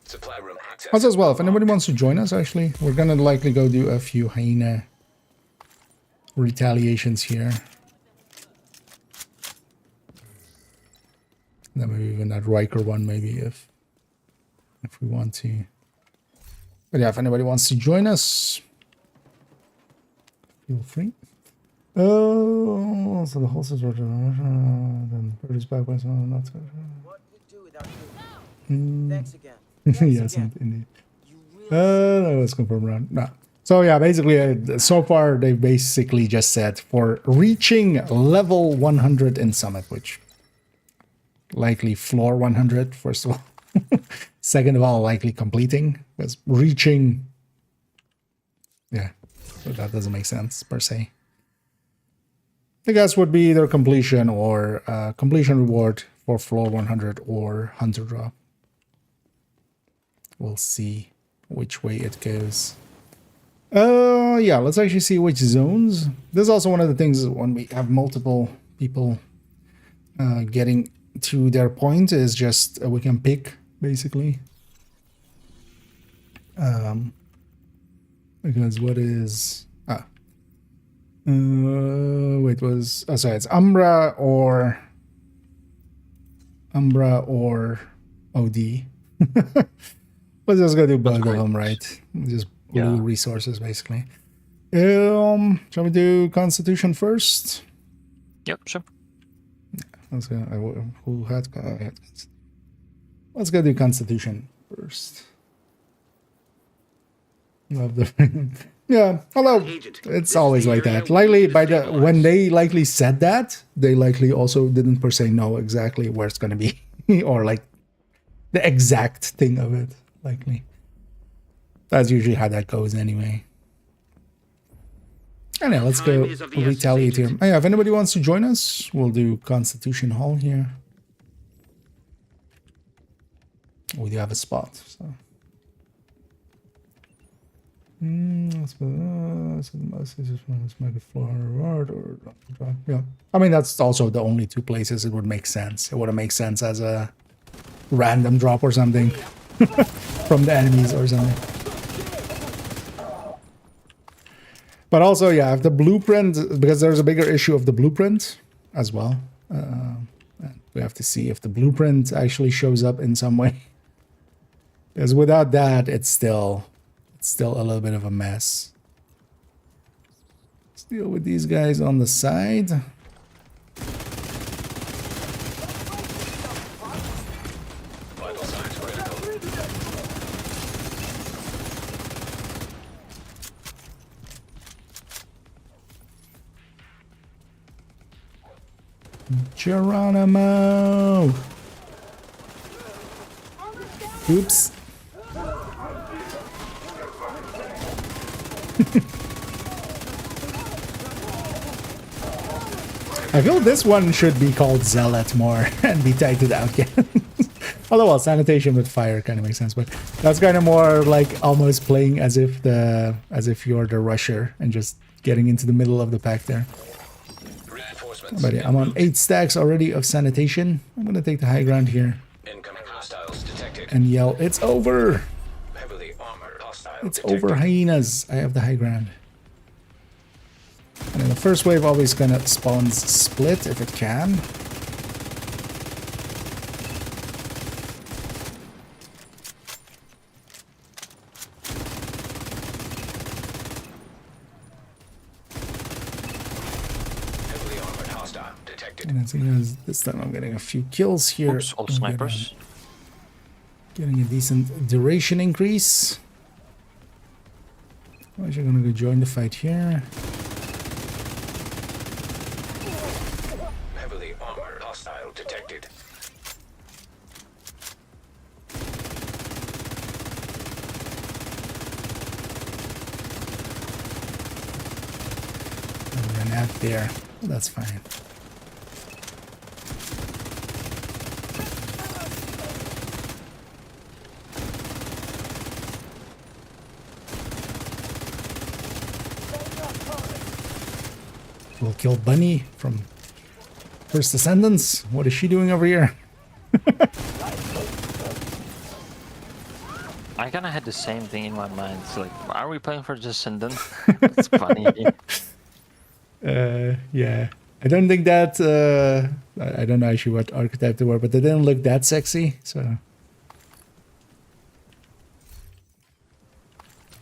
Supply room access. Also as well, if anybody wants to join us, actually, we're gonna likely go do a few hyena retaliations here. Then maybe even that Riker one, maybe if we want to. But yeah, if anybody wants to join us, feel free. Oh, so the whole situation. Then produce back by someone not. What would do without you? Thanks again. Yes, indeed. Let's confirm around. No. So yeah, basically, so far they've basically just said for reaching level 100 in Summit, which likely floor 100 first of all. Second of all, likely completing, because reaching, yeah, so that doesn't make sense per se. I guess would be either completion or completion reward for floor 100 or hunter drop. We'll see which way it goes. Yeah, let's actually see which zones. This is also one of the things when we have multiple people getting to their point is just we can pick basically. Because what is wait, was sorry, it's Umbra or OD. Let's just go do both of them, right? Just blue resources basically. Shall we do Constitution first? Yep, sure. Let's go. Who had? Let's go do Constitution first. Love the yeah. Although it's always like that. Likely when they likely said that, they likely also didn't per se know exactly where it's gonna be or like the exact thing of it. Likely. That's usually how that goes anyway. And yeah, let's go retaliate here. Oh, yeah, if anybody wants to join us, we'll do Constitution Hall here. We do have a spot, so. Let's go. Maybe floor or yeah. I mean, that's also the only two places it would make sense. It wouldn't make sense as a random drop or something from the enemies or something. But also, yeah, if the blueprint, because there's a bigger issue of the blueprint as well. We have to see if the blueprint actually shows up in some way. Because without that, it's still a little bit of a mess. Let's deal with these guys on the side. Vital signs critical. Geronimo! Oops. I feel this one should be called Zealot more and be tied to the outcast. Although, well, sanitation with fire kind of makes sense, but that's kind of more like almost playing as if you're the rusher and just getting into the middle of the pack there. Reinforcements. But yeah, I'm on 8 stacks already of sanitation. I'm gonna take the high ground here Incoming hostiles detected. and yell, "It's over! Heavily armored hostile It's detected. over, hyenas!" I have the high ground. And then the first wave always kind of spawns split if it can. Heavily armored hostile detected. And as soon as this time I'm getting a few kills here. Oops, all I'm snipers. Getting a decent duration increase. I'm actually gonna go join the fight here. Heavily armored hostile detected. Run out there. Well, that's fine. We'll kill Bunny from First Descendants. What is she doing over here? I kind of had the same thing in my mind. It's like, are we playing for Descendant? That's funny. Yeah. I don't think that, I don't know actually what archetype they were, but they didn't look that sexy, so.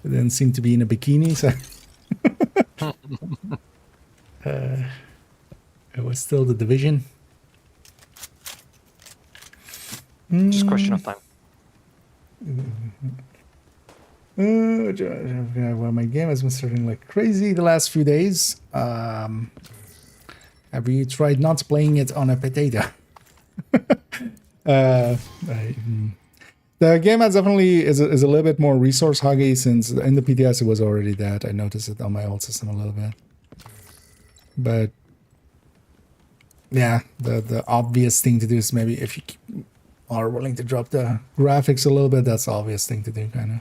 They didn't seem to be in a bikini, so. It was still the division. Just question of time. Well, my game has been starting like crazy the last few days. Have you tried not playing it on a potato? The game has definitely is a little bit more resource hoggy since in the PTS it was already that. I noticed it on my old system a little bit. But yeah, the obvious thing to do is maybe if you are willing to drop the graphics a little bit, that's the obvious thing to do, kind of.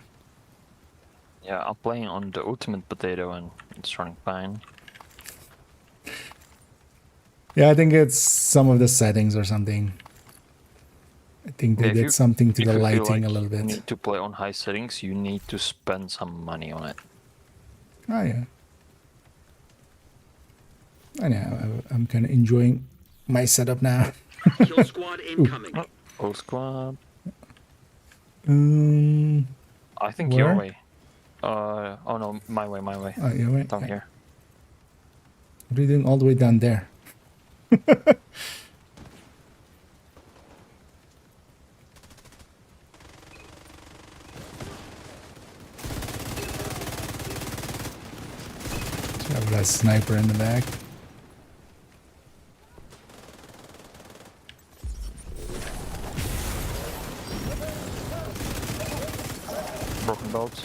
Yeah, I'm playing on the ultimate potato and it's running fine. Yeah, I think it's some of the settings or something. I think they Yeah, did something to if the you feel lighting like a little you bit. need to play on high settings, you need to spend some money on it. Oh yeah. I know. I'm kind of enjoying my setup now. Kill squad incoming. Oh, squad. I think Where? your way. Oh no, my way. Oh, yeah, wait. Down here. What are you doing all the way down there? So I've got a sniper in the back. Broken boats.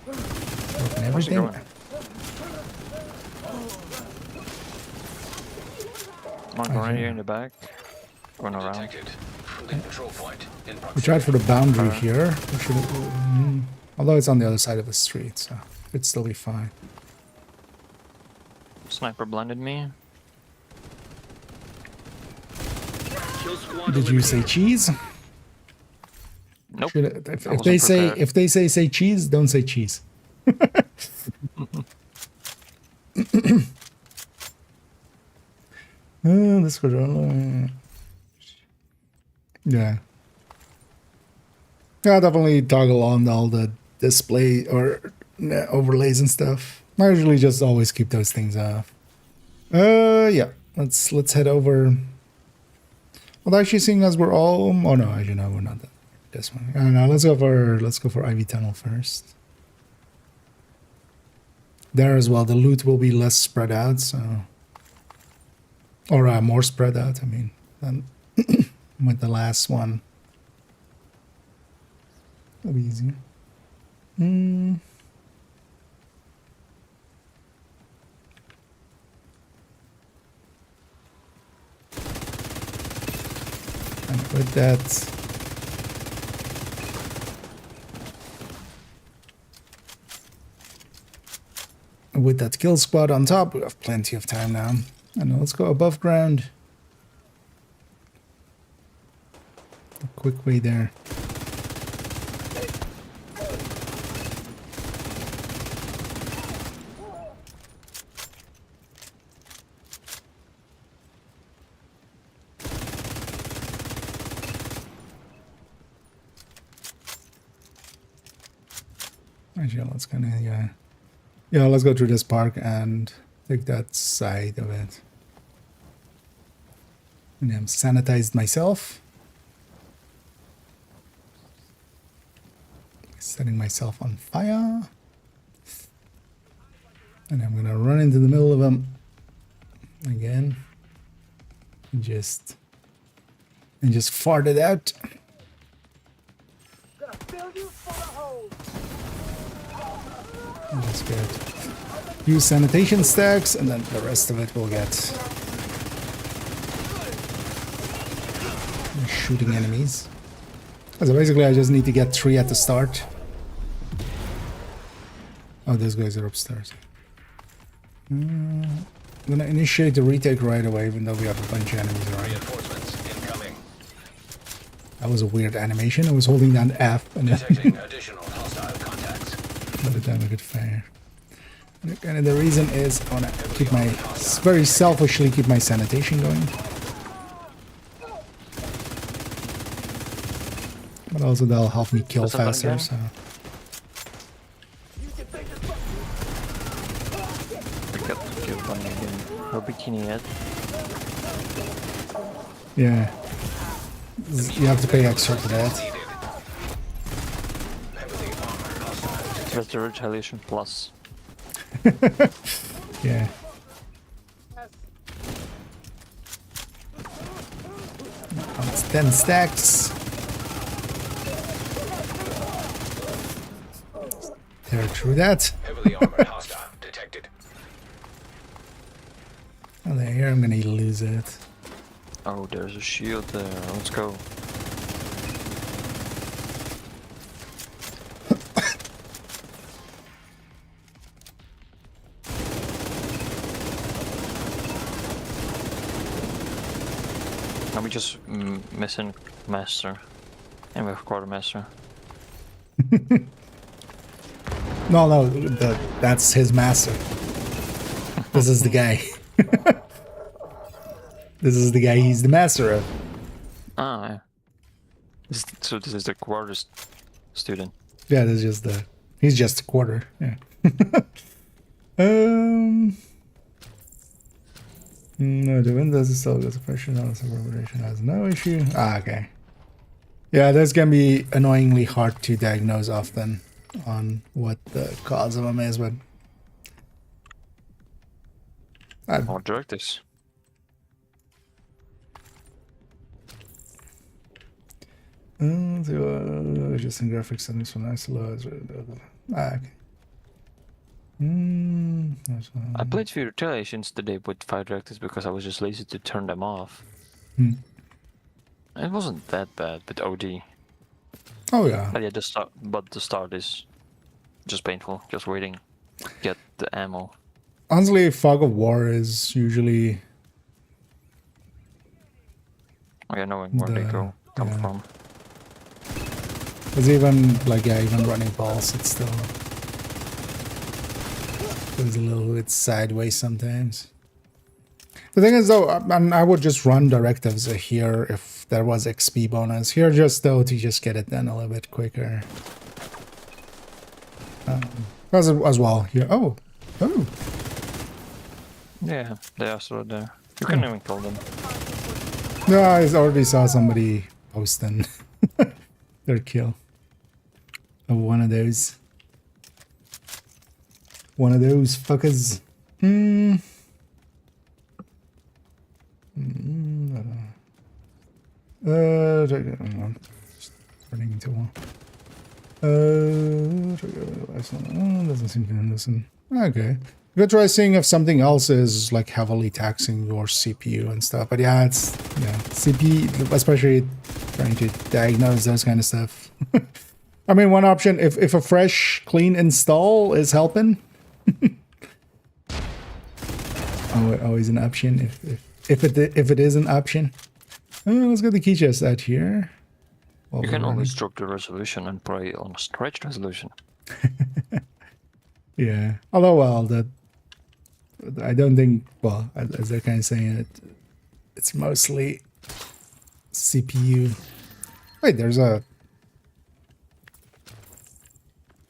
Broken Where's he everything. going? Come on, go right here in the back. Going around. Detected. Friendly control point in We proximity. tried for the boundary here. We should, although it's on the other side of the street, so it'd still be fine. Sniper blinded me. Kill squad Did you say eliminated. cheese? Nope. If they say cheese, don't say cheese. This could yeah. Yeah, definitely toggle on all the display or overlays and stuff. I usually just always keep those things off. Yeah. Let's head over. Well, actually, seeing as we're all, oh no, actually no, we're not. this one. No, let's go for Ivy Tunnel first. There as well, the loot will be less spread out, so or more spread out. I mean, than with the last one. That'll be easier. And with that, with that kill squad on top, we have plenty of time now. And let's go above ground. A quick way there. Actually, let's kind of, yeah, let's go through this park and take that side of it. And I'm sanitized myself. Setting myself on fire. And I'm gonna run into the middle of them again. And just fart it out. Let's get a few sanitation stacks, and then the rest of it will get shooting enemies. So basically, I just need to get 3 at the start. Oh, those guys are upstairs. I'm gonna initiate the retake right away, even though we have a bunch of enemies around. Reinforcements incoming. That was a weird animation. I was holding down F and then Detecting additional hostile contacts. by the time I could fire. And the reason is I want to keep my, very selfishly keep my sanitation going. But also that'll help me kill faster, so. We got to kill one again. No bikini yet. Yeah. You have to pay extra for that. Heavily armored hostiles. That's the retaliation plus. Yeah. It's 10 stacks. Tear through that. Heavily armored hostile detected. And then here I'm gonna lose it. Oh, there's a shield there. Let's go. Now we just missing master, and we have quartermaster. No, that's his master. This is the guy. This is the guy he's the master of. Ah, yeah. So this is the quarter student. Yeah, this is just he's just a quarter. Yeah. No, the Windows still gets pressure on the reverberation has no issue. Ah, okay. Yeah, that's gonna be annoyingly hard to diagnose often on what the cause of them is, but More directives. Just in graphics settings for nice loads. Ah, okay. I played few retaliations today with 5 directives because I was just lazy to turn them off. It wasn't that bad with OD. Oh yeah. But yeah, the start is just painful. Just waiting, get the ammo. Honestly, Fog of War is usually. Oh yeah, knowing where they come from. It's even like even running balls, it's still goes a little bit sideways sometimes. The thing is though, I would just run directives here if there was XP bonus. Here just though to just get it done a little bit quicker. As well here. Oh. Yeah, they are still there. You can even kill them. No, I already saw somebody posting third kill of one of those. One of those fuckers. Turning into one. Doesn't seem to listen. Okay. You could try seeing if something else is like heavily taxing your CPU and stuff. But yeah, it's CPU, especially trying to diagnose those kind of stuff. I mean, one option if a fresh, clean install is helping. Always an option if it is an option. Let's get the key chest out here. You can always drop the resolution and play on a stretched resolution. Yeah. Although, well, that I don't think. Well, as they're kind of saying it, it's mostly CPU. Wait, there's a.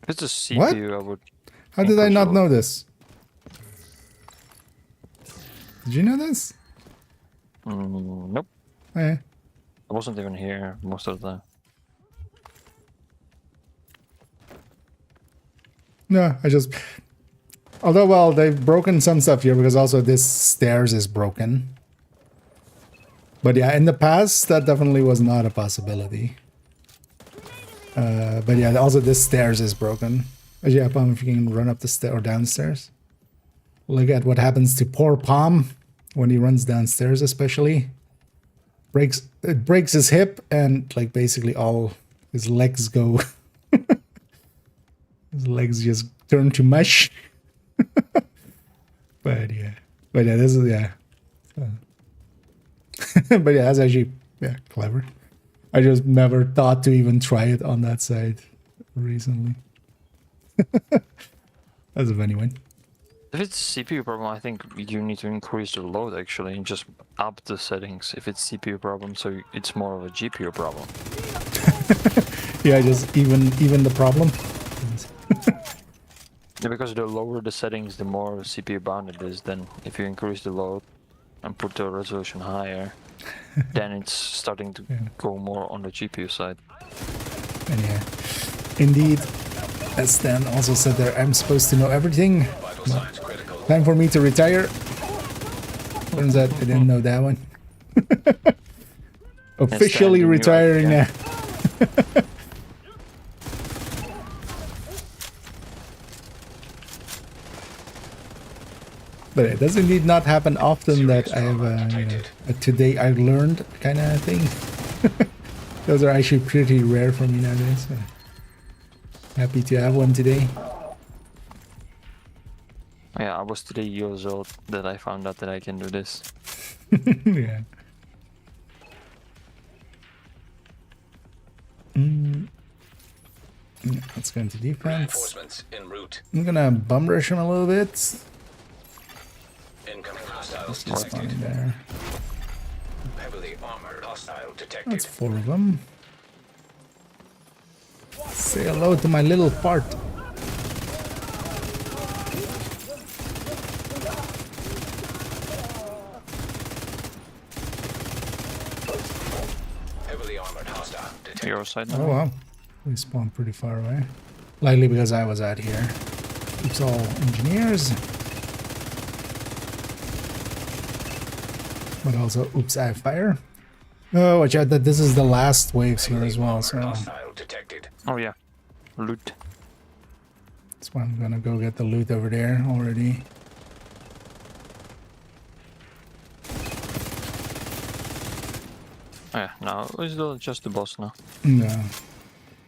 If it's a CPU, I would. How did I not know this? Did you know this? Nope. Yeah. I wasn't even here most of the time. No, I just. Although, well, they've broken some stuff here because also this stairs is broken. But yeah, in the past, that definitely was not a possibility. But yeah, also this stairs is broken. Actually, yeah, Palm, if you can run up the stair or downstairs. Look at what happens to poor Palm when he runs downstairs, especially. It breaks his hip and like basically all his legs go. His legs just turn to mush. But yeah, this is but yeah, that's actually clever. I just never thought to even try it on that side recently. That's a funny one. If it's CPU problem, I think you need to increase the load actually and just up the settings if it's CPU problem, so it's more of a GPU problem. Yeah, just even the problem. Yeah, because the lower the settings, the more CPU bound it is. Then if you increase the load and put the resolution higher, then it's starting to go more on the GPU side. And yeah, indeed, as Stan also said there, I'm supposed to know everything. Time for me to retire. Turns out I didn't know that one. Officially retiring now. But it does indeed not happen often that I have a today I learned kind of thing. Those are actually pretty rare for me nowadays. So happy to have one today. Yeah, I was 3 years old that I found out that I can do this. Yeah. Let's go into defense. Reinforcements en route. I'm gonna bum rush him a little bit. Incoming hostiles Just detected. spawn there. Heavily armored hostile detected. That's 4 of them. Say hello to my little fart. Heavily armored hostile detected. Your side now. Oh wow. We spawned pretty far away. Likely because I was out here. It's all engineers. But also, oops, I have fire. Oh, watch out that this is the last waves here as well, so Hostile detected. Oh yeah, loot. that's why I'm gonna go get the loot over there already. Yeah, no, it's just the boss now. No.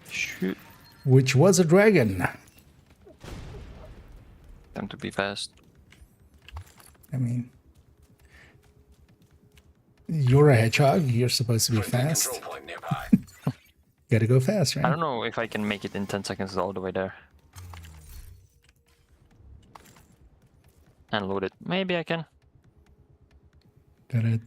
Shoot. Which was a dragon. Time to be fast. I mean, you're a hedgehog. You're supposed to be fast. Control point nearby. Gotta go fast, right? I don't know if I can make it in 10 seconds all the way there. And load it. Maybe I can. And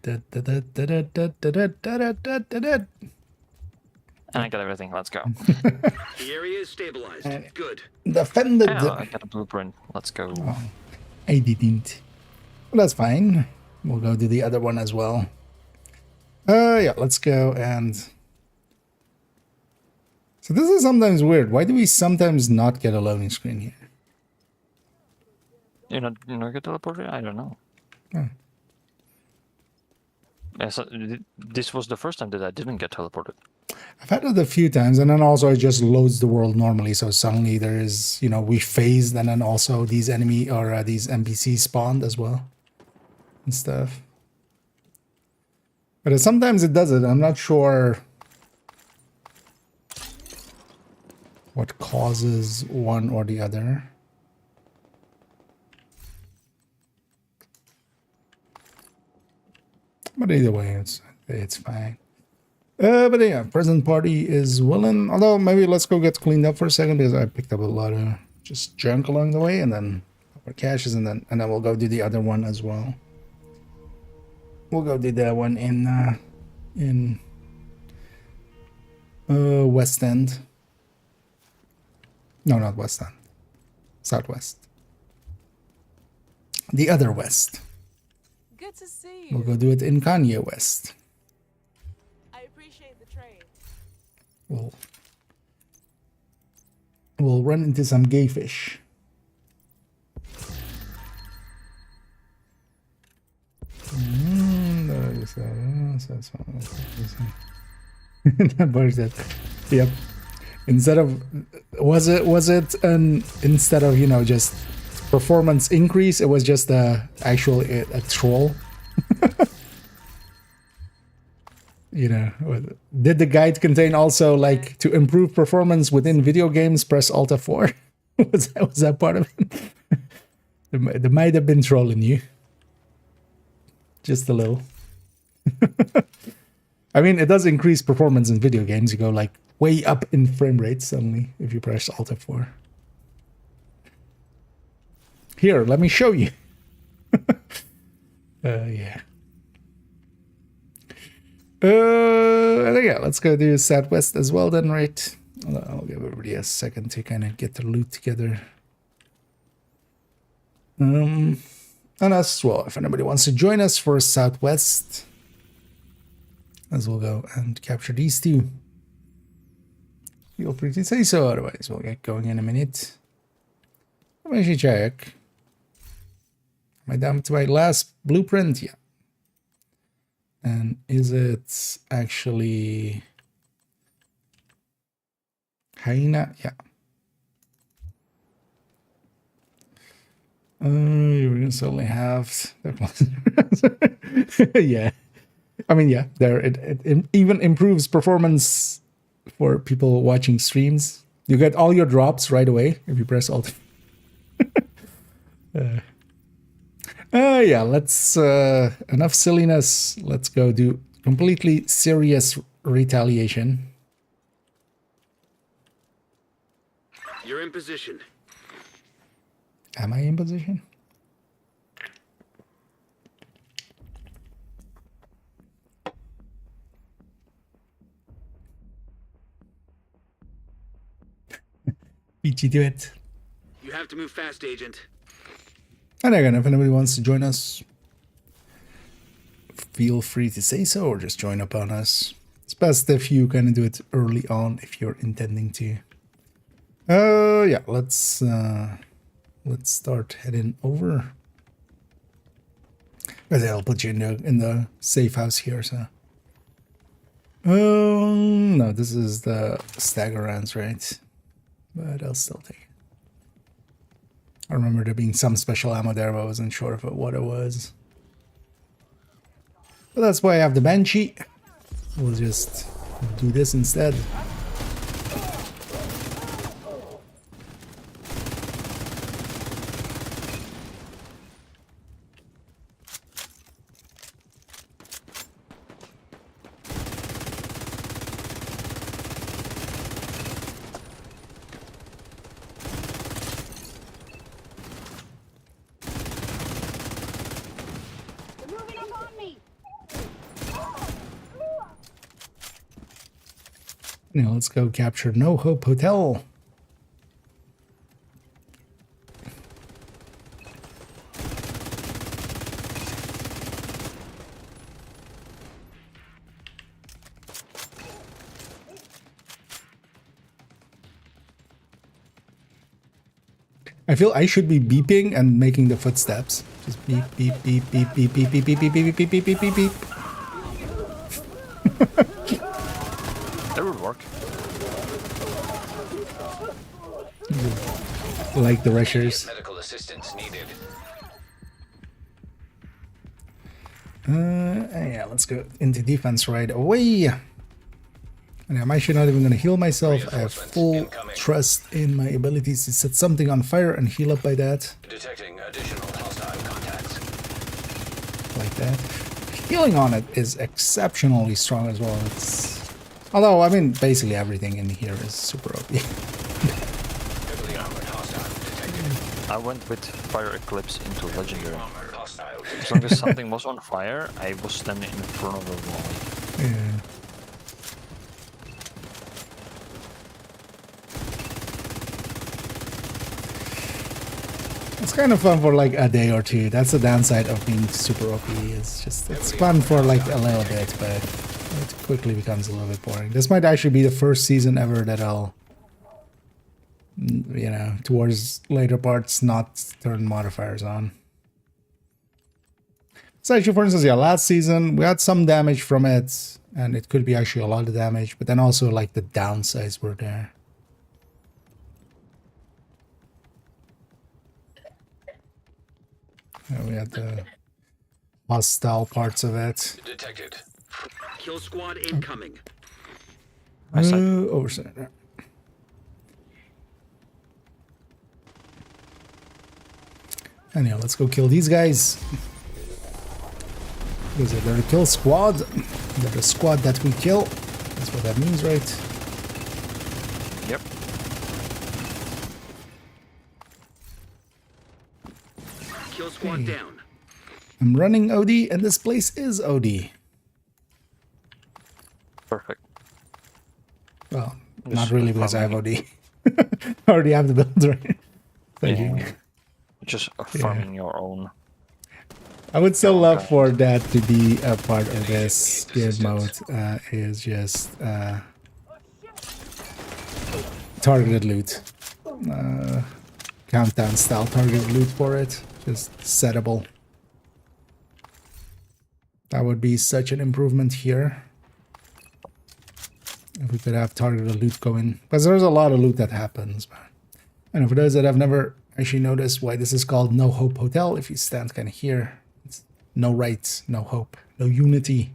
I got everything. Let's go. The area is stabilized. Good. Defended. Yeah, I got a blueprint. Let's go. I didn't. Well, that's fine. We'll go do the other one as well. Yeah, let's go and So this is sometimes weird. Why do we sometimes not get a loading screen here? You not get teleported? I don't know. Yeah, so this was the first time that I didn't get teleported. I've had it a few times, and then also it just loads the world normally. So suddenly there is, we phased, and then also these enemy or these NPCs spawned as well and stuff. But sometimes it does it. I'm not sure what causes one or the other. But either way, it's fine. But yeah, present party is willing. Although maybe let's go get cleaned up for a second because I picked up a lot of just junk along the way, and then our caches, and then we'll go do the other one as well. We'll go do that one in West End. No, not West End. Southwest. The other West. Good to see you. We'll go do it in Kanye West. I appreciate the trade. We'll run into some gay fish. Yep. Instead of instead of just performance increase, it was just actually a troll. Did the guide contain also like to improve performance within video games, press Alt F4? was that part of it? They might have been trolling you. Just a little. I mean, it does increase performance in video games. You go like way up in frame rate suddenly if you press Alt F4. Here, let me show you. Yeah. I think, yeah, let's go do Southwest as well then, right? I'll give everybody a second to kind of get their loot together. And as well, if anybody wants to join us for Southwest, as we'll go and capture these two, feel free to say so, otherwise we'll get going in a minute. Let me actually check. Am I down to my last blueprint? Yeah. And is it actually hyena? Yeah. You're gonna certainly have. Yeah. I mean, yeah. There, it even improves performance for people watching streams. You get all your drops right away if you press Alt. Yeah, let's enough silliness. Let's go do completely serious retaliation. You're in position. Am I in position? Beat you to it. You have to move fast, Agent. And again, if anybody wants to join us, feel free to say so or just join up on us. It's best if you kind of do it early on if you're intending to. Yeah, let's start heading over. But I'll put you in the safe house here, so. No, this is the stagger rounds, right? But I'll still take it. I remember there being some special ammo there, but I wasn't sure of what it was. But that's why I have the Banshee. We'll just do this instead. Now let's go capture No Hope Hotel. I feel I should be beeping and making the footsteps. Just beep, beep, beep, beep, beep, beep, beep, beep, beep, beep, beep, beep, beep, beep, beep. That would work. Like the rushers. Medical assistance needed. Yeah, let's go into defense right away. And I'm actually not even going to heal myself. I have full trust in my abilities to set something on fire and heal up by that. Detecting additional hostile contacts. Like that. Healing on it is exceptionally strong as well. Although, I mean, basically everything in here is super OP. Heavily armored hostile detected. I went with Fire Eclipse into Legendary. Armored hostile As long as something was on fire, I was standing in front of the wall. Yeah. It's kind of fun for like a day or two. That's the downside of being super OP. It's fun for like a little bit, but it quickly becomes a little bit boring. This might actually be the first season ever that I'll, you know, towards later parts not turn modifiers on. So actually, for instance, yeah, last season we had some damage from it, and it could be actually a lot of damage, but then also like the downsides were there. Yeah, we had the hostile parts of it. detected. Kill squad incoming. Oversight. Yeah. Anyhow, let's go kill these guys. Because they're the kill squad. They're the squad that we kill. That's what that means, right? Yep. Kill squad down. I'm running OD, and this place is OD. Perfect. Well, Just not really because I have farming. OD. I already have the build, right? Thank you. Just farming your own. I would still love for that to be a part of this game mode. Is just targeted loot, countdown style targeted loot for it. Just settable. That would be such an improvement here. If we could have targeted loot going, because there's a lot of loot that happens. And for those that have never actually noticed why this is called No Hope Hotel, if you stand kind of here, it's no rights, no hope, no unity.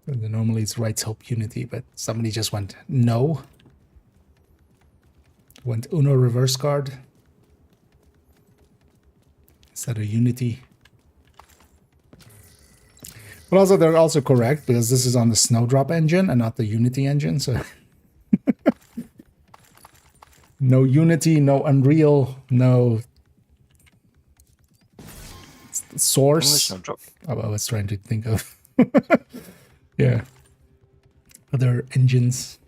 Normally it's rights, hope, unity, but somebody just went no. Went Uno reverse card instead of unity. But also they're also correct because this is on the Snowdrop engine and not the Unity engine, so no Unity, no Unreal, no Source. Snowdrop. Oh, I was trying to think of yeah, other engines.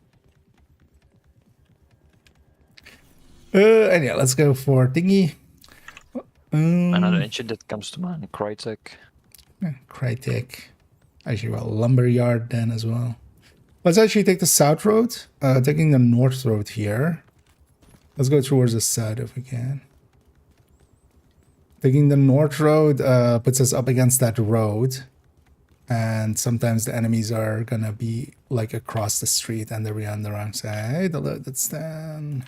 And yeah, let's go for thingy. Another engine that comes to mind, Crytek. Crytek. Actually, well, Lumberyard then as well. Let's actually take the south road. Taking the north road here. Let's go towards the south if we can. Taking the north road puts us up against that road. And sometimes the enemies are gonna be like across the street and they're on the wrong side. That's then.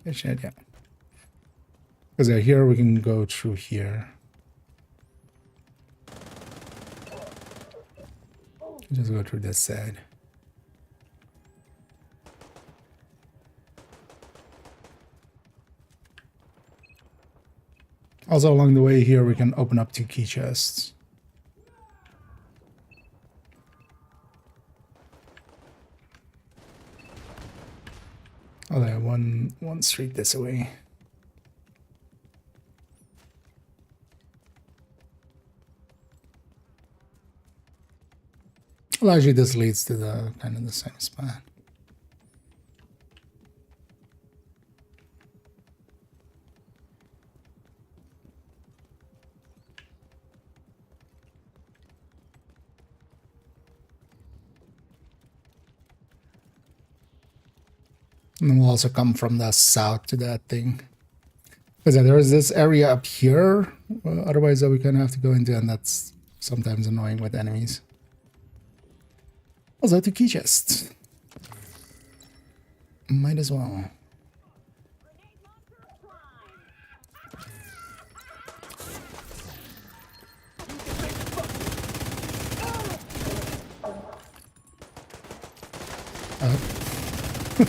Yeah, shit, yeah. Because here we can go through here. Just go through this side. Also along the way here we can open up 2 key chests. Oh, there, one street this way. Well, actually, this leads to the kind of the same spot. And we'll also come from the south to that thing. Because there is this area up here, otherwise we kind of have to go into, and that's sometimes annoying with enemies. Also, to key chest. Might as well.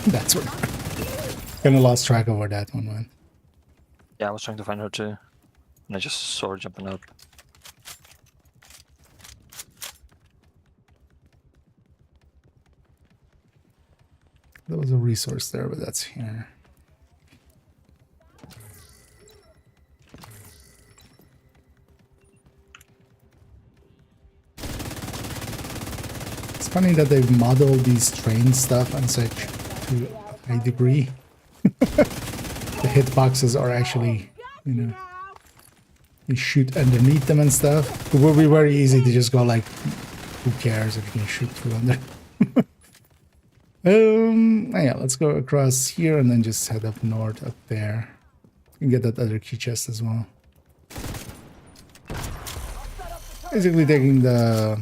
That's what. Kind of lost track of where that one went. Yeah, I was trying to find her too. And I just saw her jumping up. There was a resource there, but that's here. It's funny that they've modeled these train stuff and such to a high degree. The hitboxes are actually, you know, you shoot underneath them and stuff. It would be very easy to just go like, who cares if you can shoot through under. Yeah, let's go across here and then just head up north up there. And get that other key chest as well. Basically taking the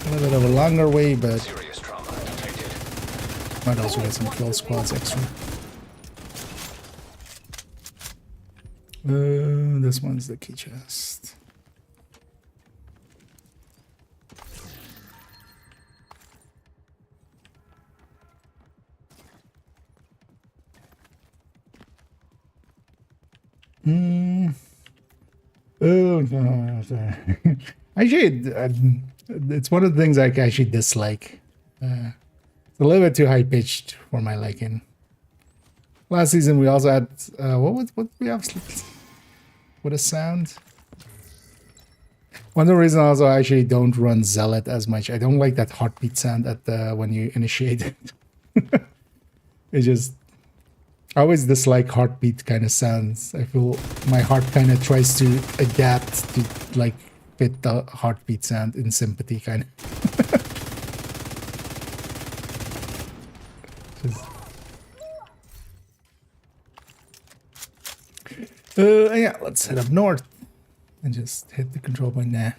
a little bit of a longer way, but Serious trauma detected. might also get some kill squads extra. This one's the key chest. Oh no! Actually, it's one of the things I actually dislike. It's a little bit too high pitched for my liking. Last season we also had what we have with a sound. One of the reasons also I actually don't run Zealot as much. I don't like that heartbeat sound at the when you initiate it. It just I always dislike heartbeat kind of sounds. I feel my heart kind of tries to adapt to like fit the heartbeat sound in sympathy kind of. Yeah, let's head up north and just hit the control point there.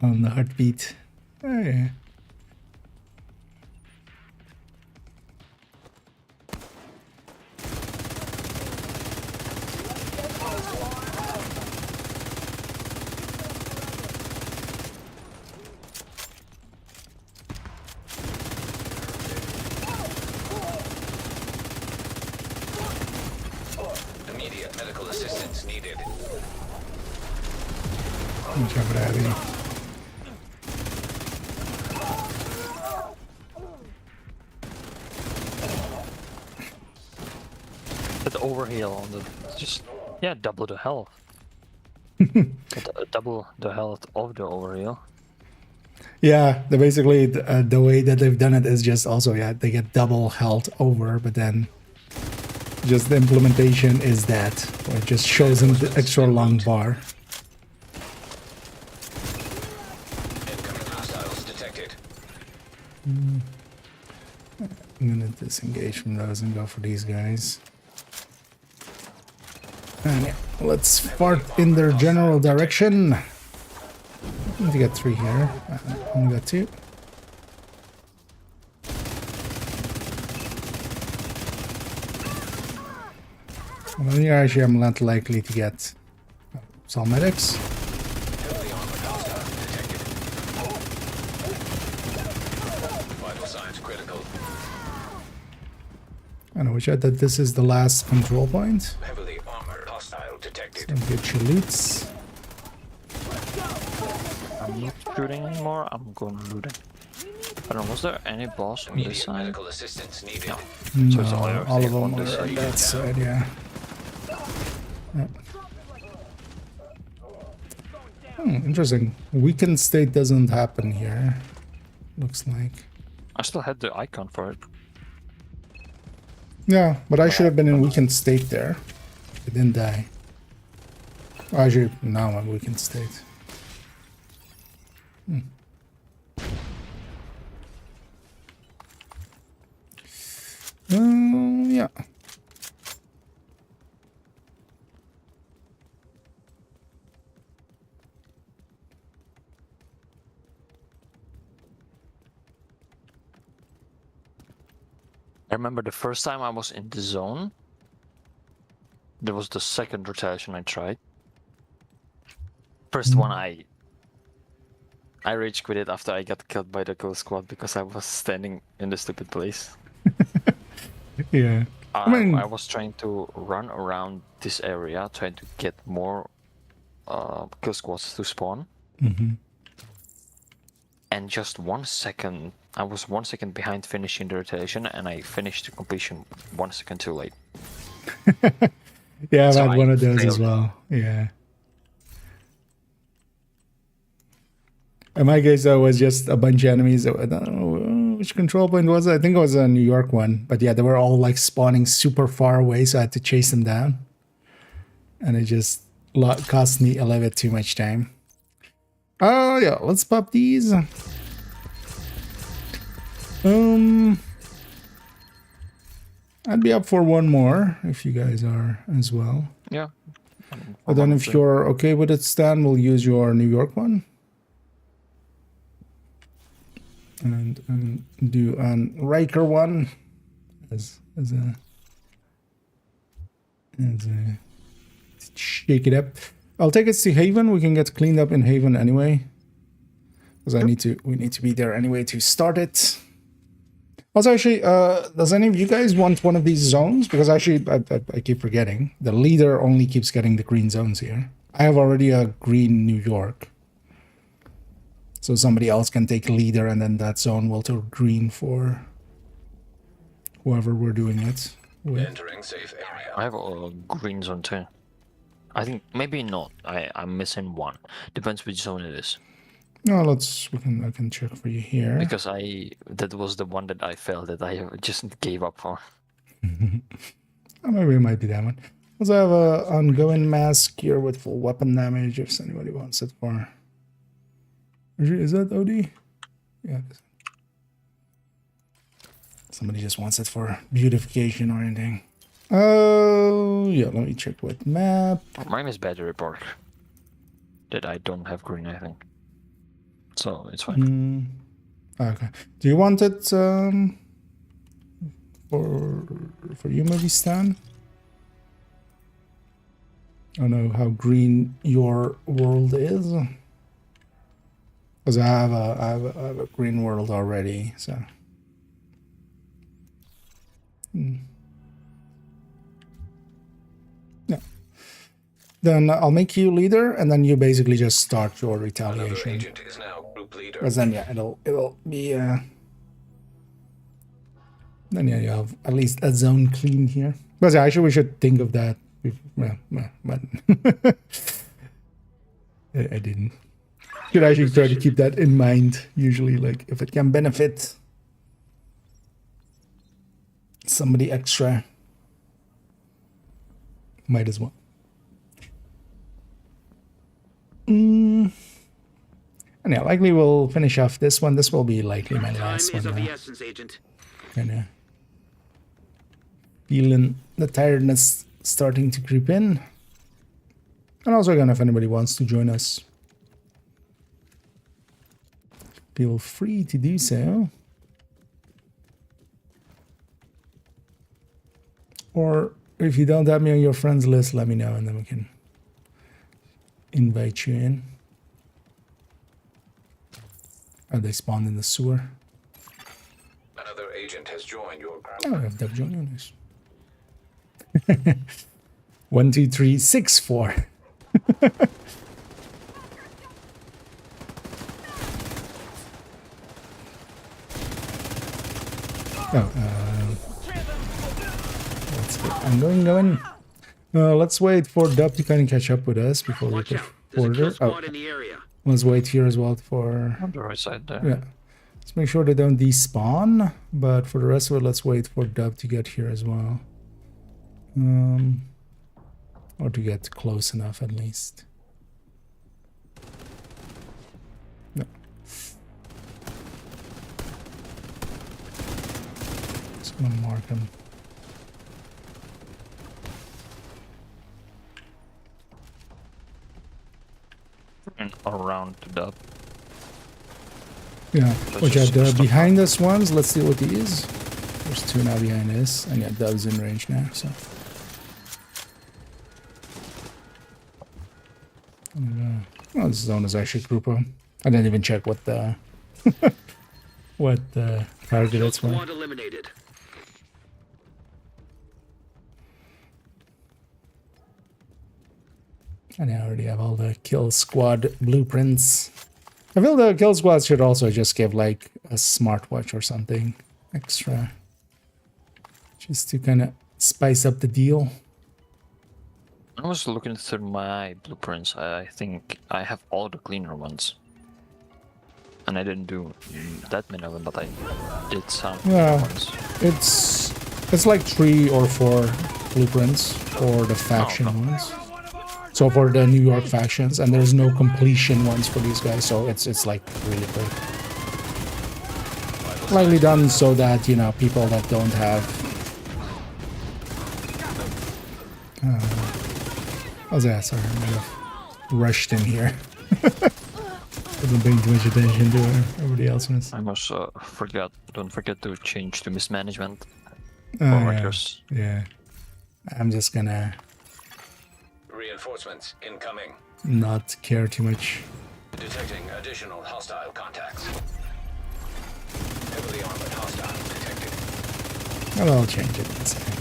On the heartbeat. Oh yeah. Immediate medical assistance needed. Jump it out of here. But the overheal on the just double the health. Double the health of the overheal. Yeah, basically the way that they've done it is just also they get double health over, but then just the implementation is that where it just shows them the extra long bar. Incoming hostiles detected. I'm gonna disengage from those and go for these guys. And yeah, let's fart in their general direction. I need to get 3 here. Only got 2. Well, here actually I'm not likely to get some medics. Heavily armored hostile detected. Vital signs critical. And I wish that this is the last control point. Heavily armored hostile detected. Don't get your loots. I'm not shooting anymore, I'm going looting. I don't know, was there any boss on this Immediate side? medical assistance needed. So it's No, all of them on are this on side. that side, yeah. Interesting. Weakened state doesn't happen here. Looks like. I still had the icon for it. Yeah, but I should have been in weakened state there. I didn't die. Actually, now I'm weakened state. Yeah. I remember the first time I was in the zone. There was the second retaliation I tried. First one I rage quit it after I got killed by the kill squad because I was standing in the stupid place. Yeah. I mean, I was trying to run around this area, trying to get more kill squads to spawn. And just 1 second, I was 1 second behind finishing the rotation, and I finished the completion 1 second too late. yeah, I've So had one I of those as failed. well. Yeah. In my case, though, was just a bunch of enemies. I don't know which control point was it. I think it was a New York one. But yeah, they were all like spawning super far away, so I had to chase them down. And it just cost me a little bit too much time. Oh, yeah, let's pop these. I'd be up for one more if you guys are as well. Yeah. But then if you're okay with it, Stan, we'll use your New York one. And do an Riker one as a shake it up. I'll take it to Haven. We can get cleaned up in Haven anyway, because we need to be there anyway to start it. Also, actually, does any of you guys want one of these zones? Because actually, I keep forgetting the leader only keeps getting the green zones here. I have already a green New York. So somebody else can take leader, and then that zone will turn green for whoever we're doing it with. Entering safe area. I have a green zone too. I think maybe not. I'm missing one. Depends which zone it is. No, I can check for you here. Because that was the one that I felt that I just gave up for. Oh, maybe it might be that one. Also, I have a ongoing mask here with full weapon damage if anybody wants it for. Is that OD? Yeah. Somebody just wants it for beautification or anything. Oh, yeah, let me check what map. Mine is battery park. That I don't have green, I think. So it's fine. Okay. Do you want it for you, maybe, Stan? I don't know how green your world is. Because I have a green world already, so. Yeah. Then I'll make you leader, and then you basically just start your retaliation. Another agent is now group leader. Because then yeah, it'll be then yeah, you have at least a zone clean here. But yeah, actually we should think of that. But I didn't. Should actually try to keep that in mind. Usually, like if it can benefit somebody extra, might as well. And yeah, likely we'll finish off this one. This will be likely my last one. Time is of the Now. essence, Agent. Kinda feeling the tiredness starting to creep in. And also again, if anybody wants to join us, feel free to do so. Or if you don't have me on your friends list, let me know and then we can invite you in. Are they spawned in the sewer? Another agent has joined your group. Oh, I have Doug joining us. 1, 2, 3, 6, 4. Let's get, I'm going. Let's wait for Dub to kind of catch up with us before Watch we out. go There's a kill further. squad in the area. Let's wait here as well for. On the right side there. Yeah. Let's make sure they don't despawn. But for the rest of it, let's wait for Dub to get here as well. Or to get close enough at least. No. Just gonna mark him. And around the dub. Yeah, Let's which are just the stop behind us ones. Let's see what he is. There's two now behind us, and yeah, Dub's in range now, so. Well, this zone is actually groupo. I didn't even check what the what the target Kill is for. squad eliminated. And I already have all the kill squad blueprints. I feel the kill squad should also just give like a smartwatch or something extra. Just to kind of spice up the deal. I was looking through my blueprints. I think I have all the cleaner ones. And I didn't do that many of them, but I did some Yeah, ones. it's like 3 or 4 blueprints for the faction ones. So for the New York factions, and there's no completion ones for these guys, so it's like really quick. Likely done so that, you know, people that don't have oh yeah, sorry, I might have rushed in here. Wasn't paying too much attention to where everybody else was. I almost don't forget to change to mismanagement. Yeah, Workers. yeah. I'm just gonna Reinforcements incoming. not care too much. Detecting additional hostile contacts. Heavily armored hostile detected. Well, I'll change it in a second.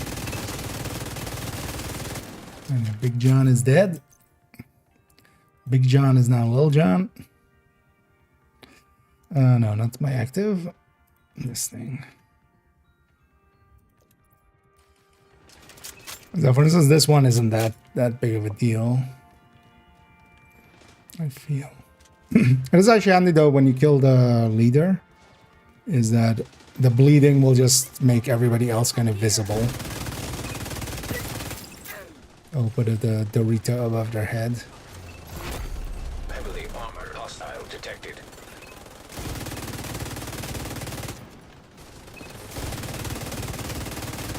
And Big John is dead. Big John is now Lil John. No, not my active. This thing. So for instance, this one isn't that big of a deal. I feel. It is actually handy though when you kill the leader, is that the bleeding will just make everybody else kind of visible. I'll put the Dorito above their head. Heavily armored hostile detected.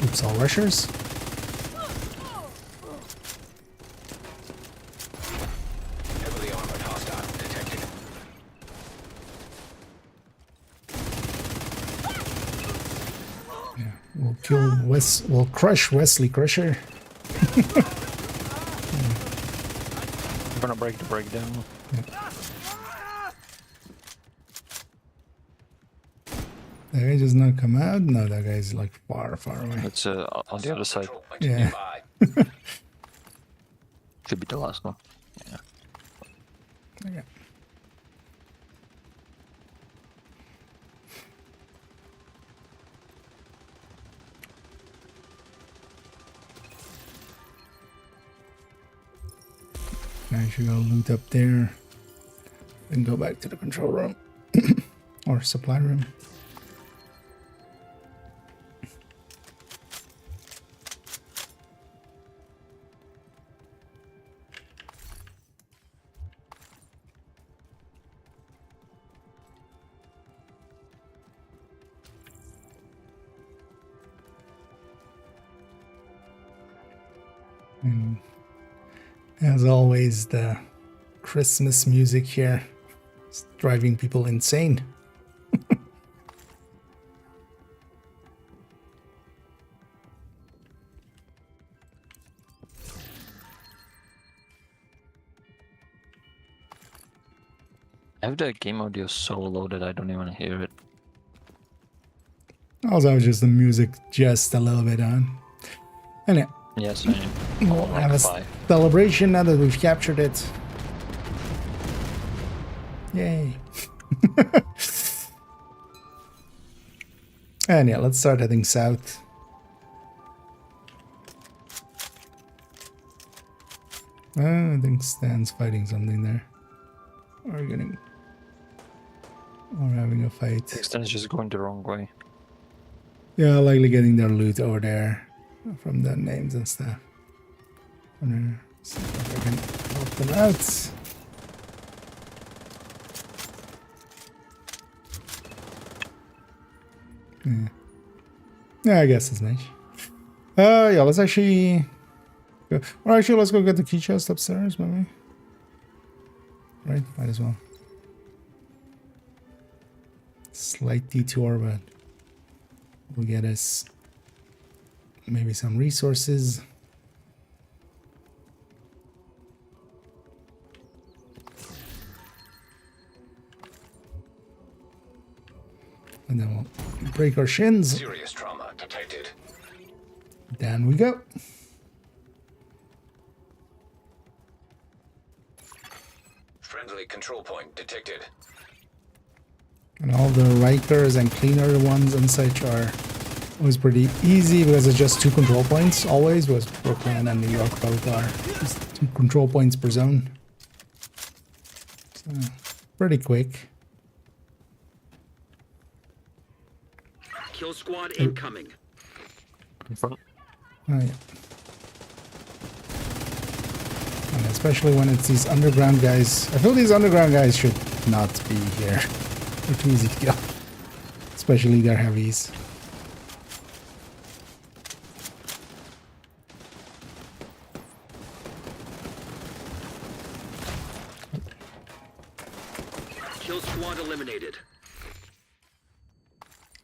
Oops, all rushers. Heavily armored hostile detected. Yeah, we'll kill we'll crush Wesley Crusher. I'm gonna break the breakdown. That guy does not come out? No, that guy's like far away. It's on the other side. Control point Yeah. nearby. Should be the last one. Yeah. Okay. I should go loot up there and go back to the control room or supply room. And as always, the Christmas music here is driving people insane. I have the game audio so low that I don't even hear it. Also, just the music just a little bit on. Anyway, Yes, I we'll like have a 5. celebration now that we've captured it. Yay. And yeah, let's start heading south. I think Stan's fighting something there. Or having a fight. Extend is just going the wrong way. Yeah, likely getting their loot over there from the names and stuff. See if I can help them out. Yeah, I guess it's nice. Yeah, let's actually go. Or actually, let's go get the key chest upstairs, maybe. Right, might as well. Slight detour, but will get us maybe some resources. And then we'll break our shins. Serious trauma detected. Down we go. Friendly control point detected. And all the Rikers and cleaner ones and such are always pretty easy because it's just 2 control points always, because Brooklyn and New York both are just 2 control points per zone. So, pretty quick. Kill squad incoming. In front. Oh, yeah. And especially when it's these underground guys. I feel these underground guys should not be here. They're too easy to kill. Especially their heavies. Kill squad eliminated.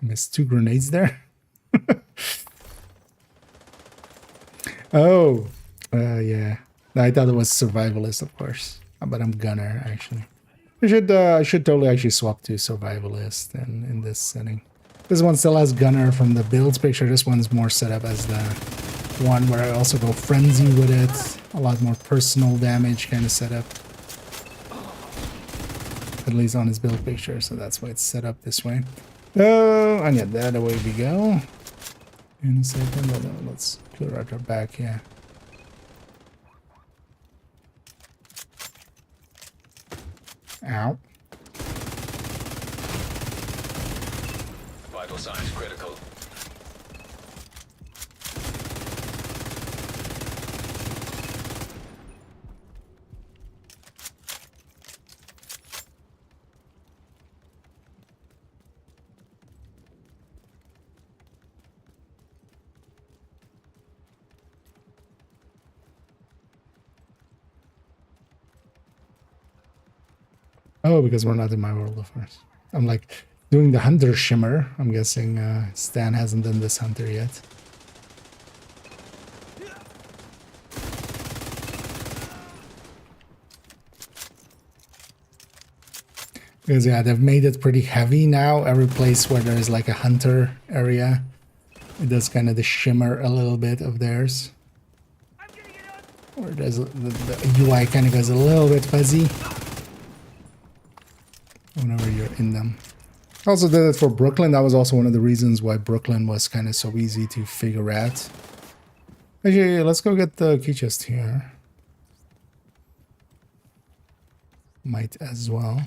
Missed 2 grenades there. Oh, yeah. I thought it was survivalist, of course, but I'm gunner actually. I should totally actually swap to survivalist in this setting. This one still has gunner from the builds picture. This one's more set up as the one where I also go frenzy with it. A lot more personal damage kind of setup. At least on his build picture, so that's why it's set up this way. Oh, and yeah, that away we go. In a second, but let's clear out our back here. Ow. Vital signs critical. Oh, because we're not in my world, of course. I'm like doing the hunter shimmer. I'm guessing Stan hasn't done this hunter yet. Because yeah, they've made it pretty heavy now. Every place where there's like a hunter area, it does kind of the shimmer a little bit of theirs. Or does the UI kind of goes a little bit fuzzy whenever you're in them. I also did it for Brooklyn. That was also one of the reasons why Brooklyn was kind of so easy to figure out. Actually, let's go get the key chest here. Might as well.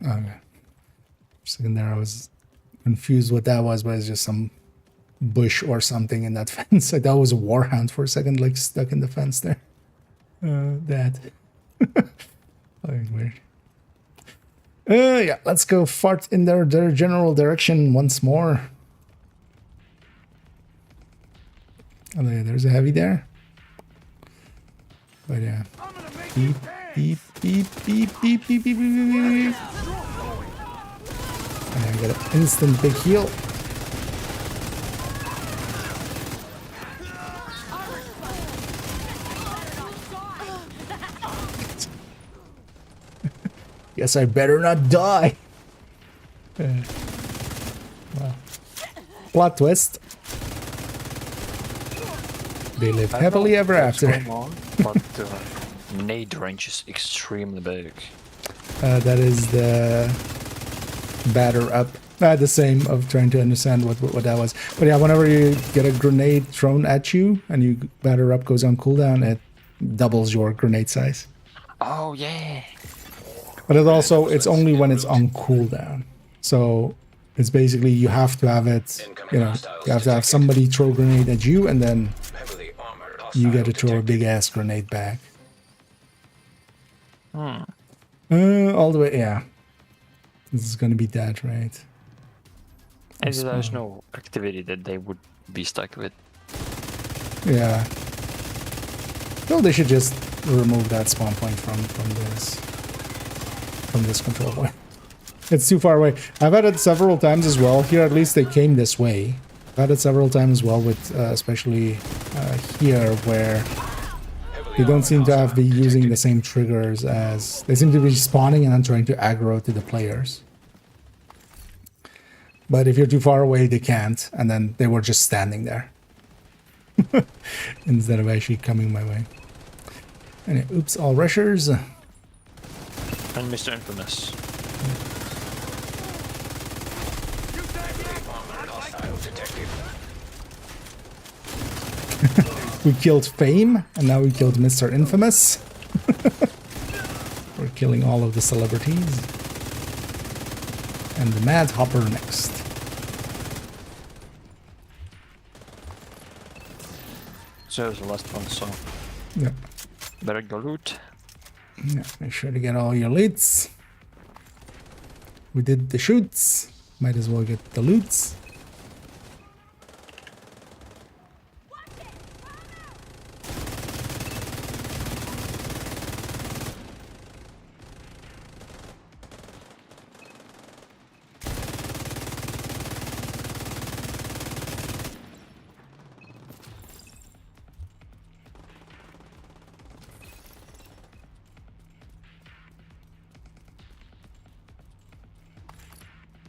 Okay. For a second there I was confused what that was, but it's just some bush or something in that fence. Like that was a warhound for a second, like stuck in the fence there. That. Weird. Yeah, let's go fart in their general direction once more. Oh, yeah, there's a heavy there. But yeah. Beep, beep, beep, beep, beep, beep, beep, beep, beep. And I got an instant big heal. Guess I better not die. Well, plot twist. They live happily ever after. But nade range is extremely big. That is the batter up. The same of trying to understand what that was. But yeah, whenever you get a grenade thrown at you and you batter up goes on cooldown, it doubles your grenade size. Oh yeah. But it also, it's only when it's on cooldown. So it's basically you have to have it, you know, you have to have somebody throw a grenade at you, and then Heavily armored you hostile get to throw a detected. big ass grenade back. Hmm. All the way, yeah. This is gonna be that, right? And there's Spawn. no activity that they would be stuck with. Yeah. No, they should just remove that spawn point from this control point. It's too far away. I've had it several times as well. Here, at least they came this way. I've had it several times as well with, especially here, where they don't seem to have be using the same triggers as... They seem to be spawning and then trying to aggro to the players. But if you're too far away, they can't. And then they were just standing there. Instead of actually coming my way. And oops, all rushers. And Mr. Infamous. Armored hostile detected. We killed Fame, and now we killed Mr. Infamous. We're killing all of the celebrities. And the Mad Hopper next. So there's the last one, so Yeah. better go loot. Yeah, make sure to get all your loots. We did the shoots. Might as well get the loots.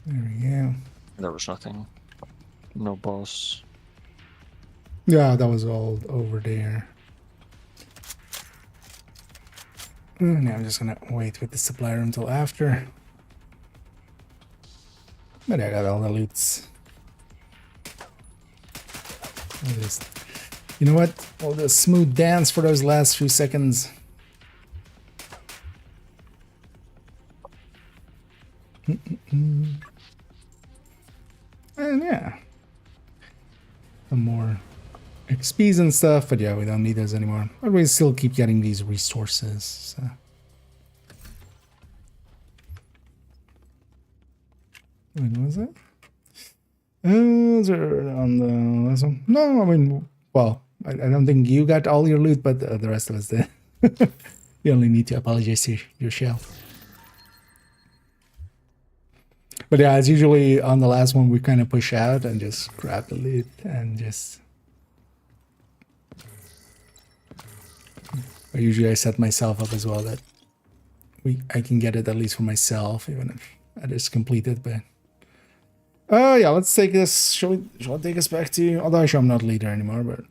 There we go. There was nothing. No boss. Yeah, that was all over there. Now I'm just gonna wait with the supplier until after. But I got all the loots. You know what? All the smooth dance for those last few seconds. And yeah. Some more XPs and stuff, but yeah, we don't need those anymore. But we still keep getting these resources. So. When was it? Is there on the last one? No, I mean, well, I don't think you got all your loot, but the rest of us did. You only need to apologize to yourself. But yeah, it's usually on the last one we kind of push out and just grab the loot and just... Or usually I set myself up as well that I can get it at least for myself, even if that is completed, but... yeah, let's take this. Shall I take us back to... Although actually I'm not leader anymore, but...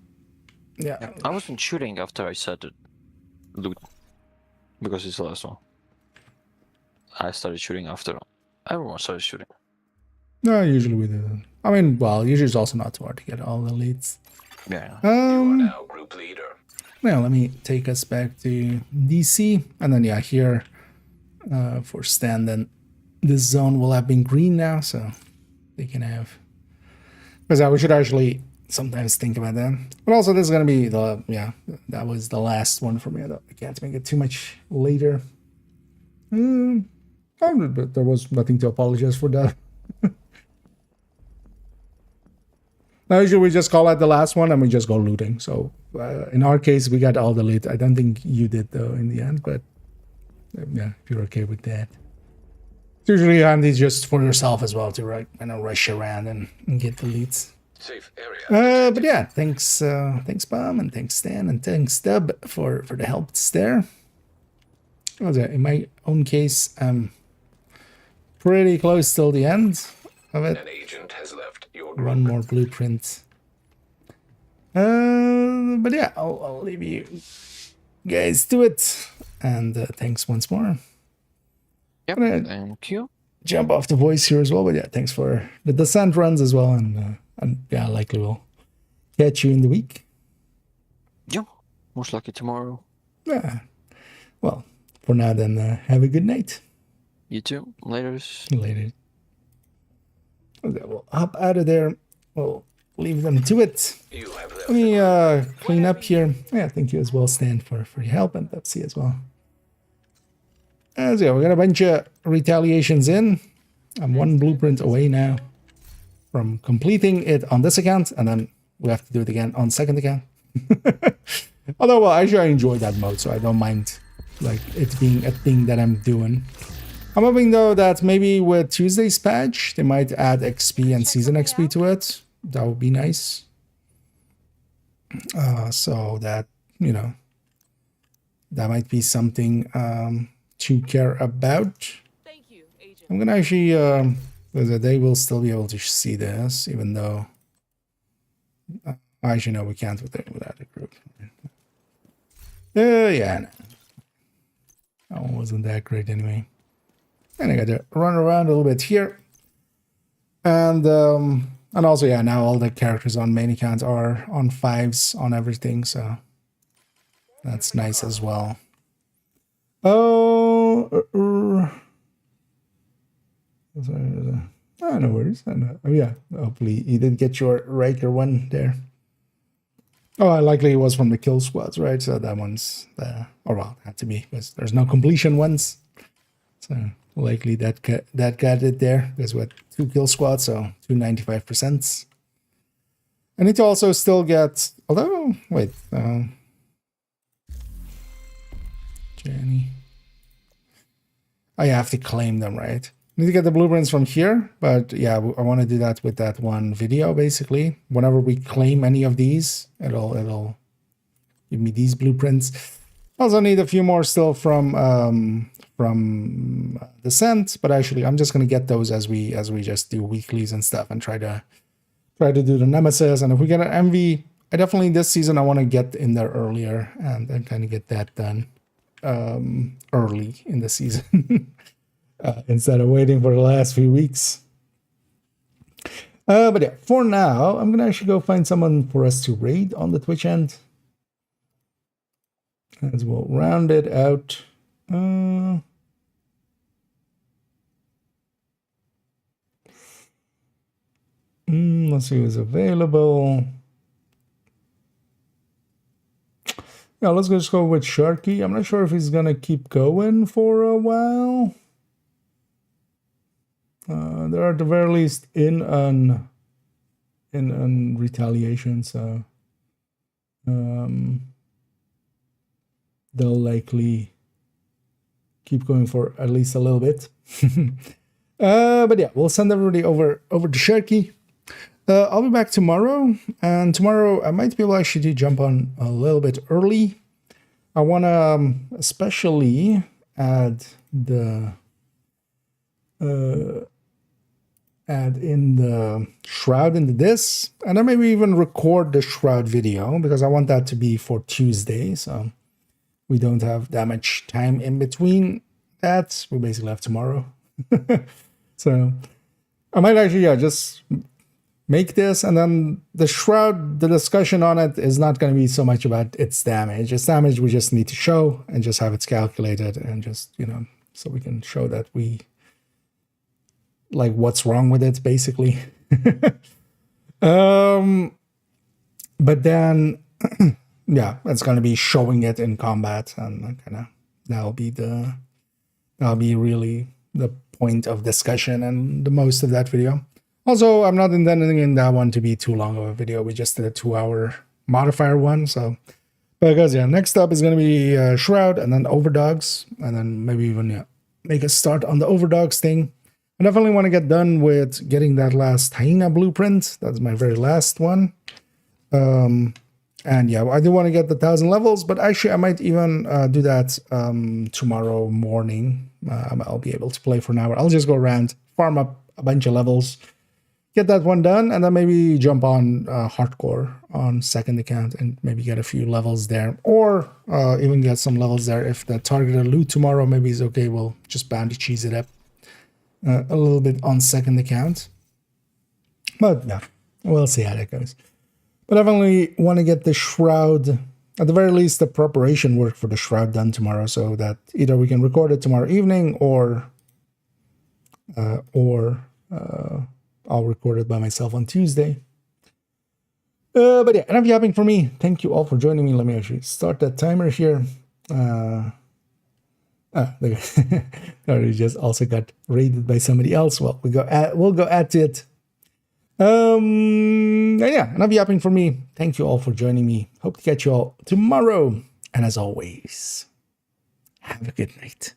Yeah. I wasn't shooting after I said loot. Because it's the last one. I started shooting after everyone started shooting. No, usually we do. I mean, well, usually it's also not too hard to get all the leads. Yeah. You are now group leader. Now let me take us back to DC, and then yeah, here for Stan, then this zone will have been green now, so they can have. Because we should actually sometimes think about that. But also, this is gonna be the that was the last one for me. I can't make it too much later. But there was nothing to apologize for that. Now, usually we just call out the last one and we just go looting. So in our case, we got all the loot. I don't think you did though in the end, but yeah, if you're okay with that. It's usually handy just for yourself as well to rush around and get the leads. Safe area. But yeah, thanks Bomb, and thanks Stan, and thanks Dub for the helps there. In my own case, I'm pretty close till the end of it. An agent has left your group. One more blueprint. But yeah, I'll leave you guys to it. And thanks once more. Yep, thank you. Jump off the voice here as well. But yeah, thanks for the descent runs as well. And yeah, likely we'll catch you in the week. Yeah, most likely tomorrow. Yeah. Well, for now then, have a good night. You too. Later. Later. Okay, we'll hop out of there. We'll leave them to it. You have left Let me clean up here. Yeah, thank you as well, Stan, for your help, and Pepsi as well. So yeah, we got a bunch of retaliations in. I'm one blueprint away now from completing it on this account, and then we have to do it again on second account. Although, well, actually, I enjoy that mode, so I don't mind like it being a thing that I'm doing. I'm hoping though that maybe with Tuesday's patch, they might add XP and season XP to it. That would be nice. So that, you know, that might be something to care about. Thank you, Agent. I'm gonna actually, they will still be able to see this, even though actually no, we can't without a group. Yeah, no. That one wasn't that great anyway. And I got to run around a little bit here, and also yeah, now all the characters on main account are on 5s on everything, so that's nice as well. Oh, no worries. Oh yeah, hopefully you did get your Riker one there. Oh, likely it was from the kill squads, right? So that one's the, or well, had to be, because there's no completion ones. So likely that got it there. There's what, 2 kill squads, so 295%. I need to also still get, although wait, Jenny. I have to claim them, right? I need to get the blueprints from here, but yeah, I want to do that with that one video. Basically, whenever we claim any of these, it'll give me these blueprints. Also need a few more still from Descent, but actually I'm just gonna get those as we just do weeklies and stuff, and try to do the Nemesis. And if we get an MV, I definitely this season I want to get in there earlier and kind of get that done early in the season. Instead of waiting for the last few weeks. But yeah, for now, I'm gonna actually go find someone for us to raid on the Twitch end, as we'll round it out. Let's see who's available. Yeah, let's just go with Sharky. I'm not sure if he's gonna keep going for a while. They're at the very least in retaliation, so they'll likely keep going for at least a little bit. But yeah, we'll send everybody over to Sharky. I'll be back tomorrow, and tomorrow I might be able actually to jump on a little bit early. I want to especially add in the Shroud into this, and then maybe even record the Shroud video, because I want that to be for Tuesday, so we don't have that much time in between that. We basically have tomorrow. So I might actually, yeah, just make this, and then the Shroud, the discussion on it is not going to be so much about its damage. Its damage we just need to show and just have it calculated, and just, you know, so we can show that we like what's wrong with it, basically. But then yeah, it's going to be showing it in combat, and kind of that'll be really the point of discussion and the most of that video. Also, I'm not intending that one to be too long of a video. We just did a 2-hour modifier one, so because yeah, next up is going to be Shroud, and then Overdogs, and then maybe even make a start on the Overdogs thing. I definitely want to get done with getting that last hyena blueprint. That's my very last one. And yeah, I do want to get the 1,000 levels, but actually I might even do that tomorrow morning. I'll be able to play for an hour. I'll just go around, farm up a bunch of levels, get that one done, and then maybe jump on hardcore on second account and maybe get a few levels there, or even get some levels there. If the targeted loot tomorrow maybe is okay, we'll just bounty cheese it up a little bit on second account. But yeah, we'll see how that goes. But I definitely want to get the Shroud, at the very least the preparation work for the Shroud done tomorrow, so that either we can record it tomorrow evening, or all recorded by myself on Tuesday. But yeah, enough yapping for me. Thank you all for joining me. Let me actually start that timer here. It just also got raided by somebody else. Well, we'll go add to it. And yeah, enough yapping for me. Thank you all for joining me. Hope to catch you all tomorrow. And as always, have a good night.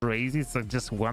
Crazy, so just one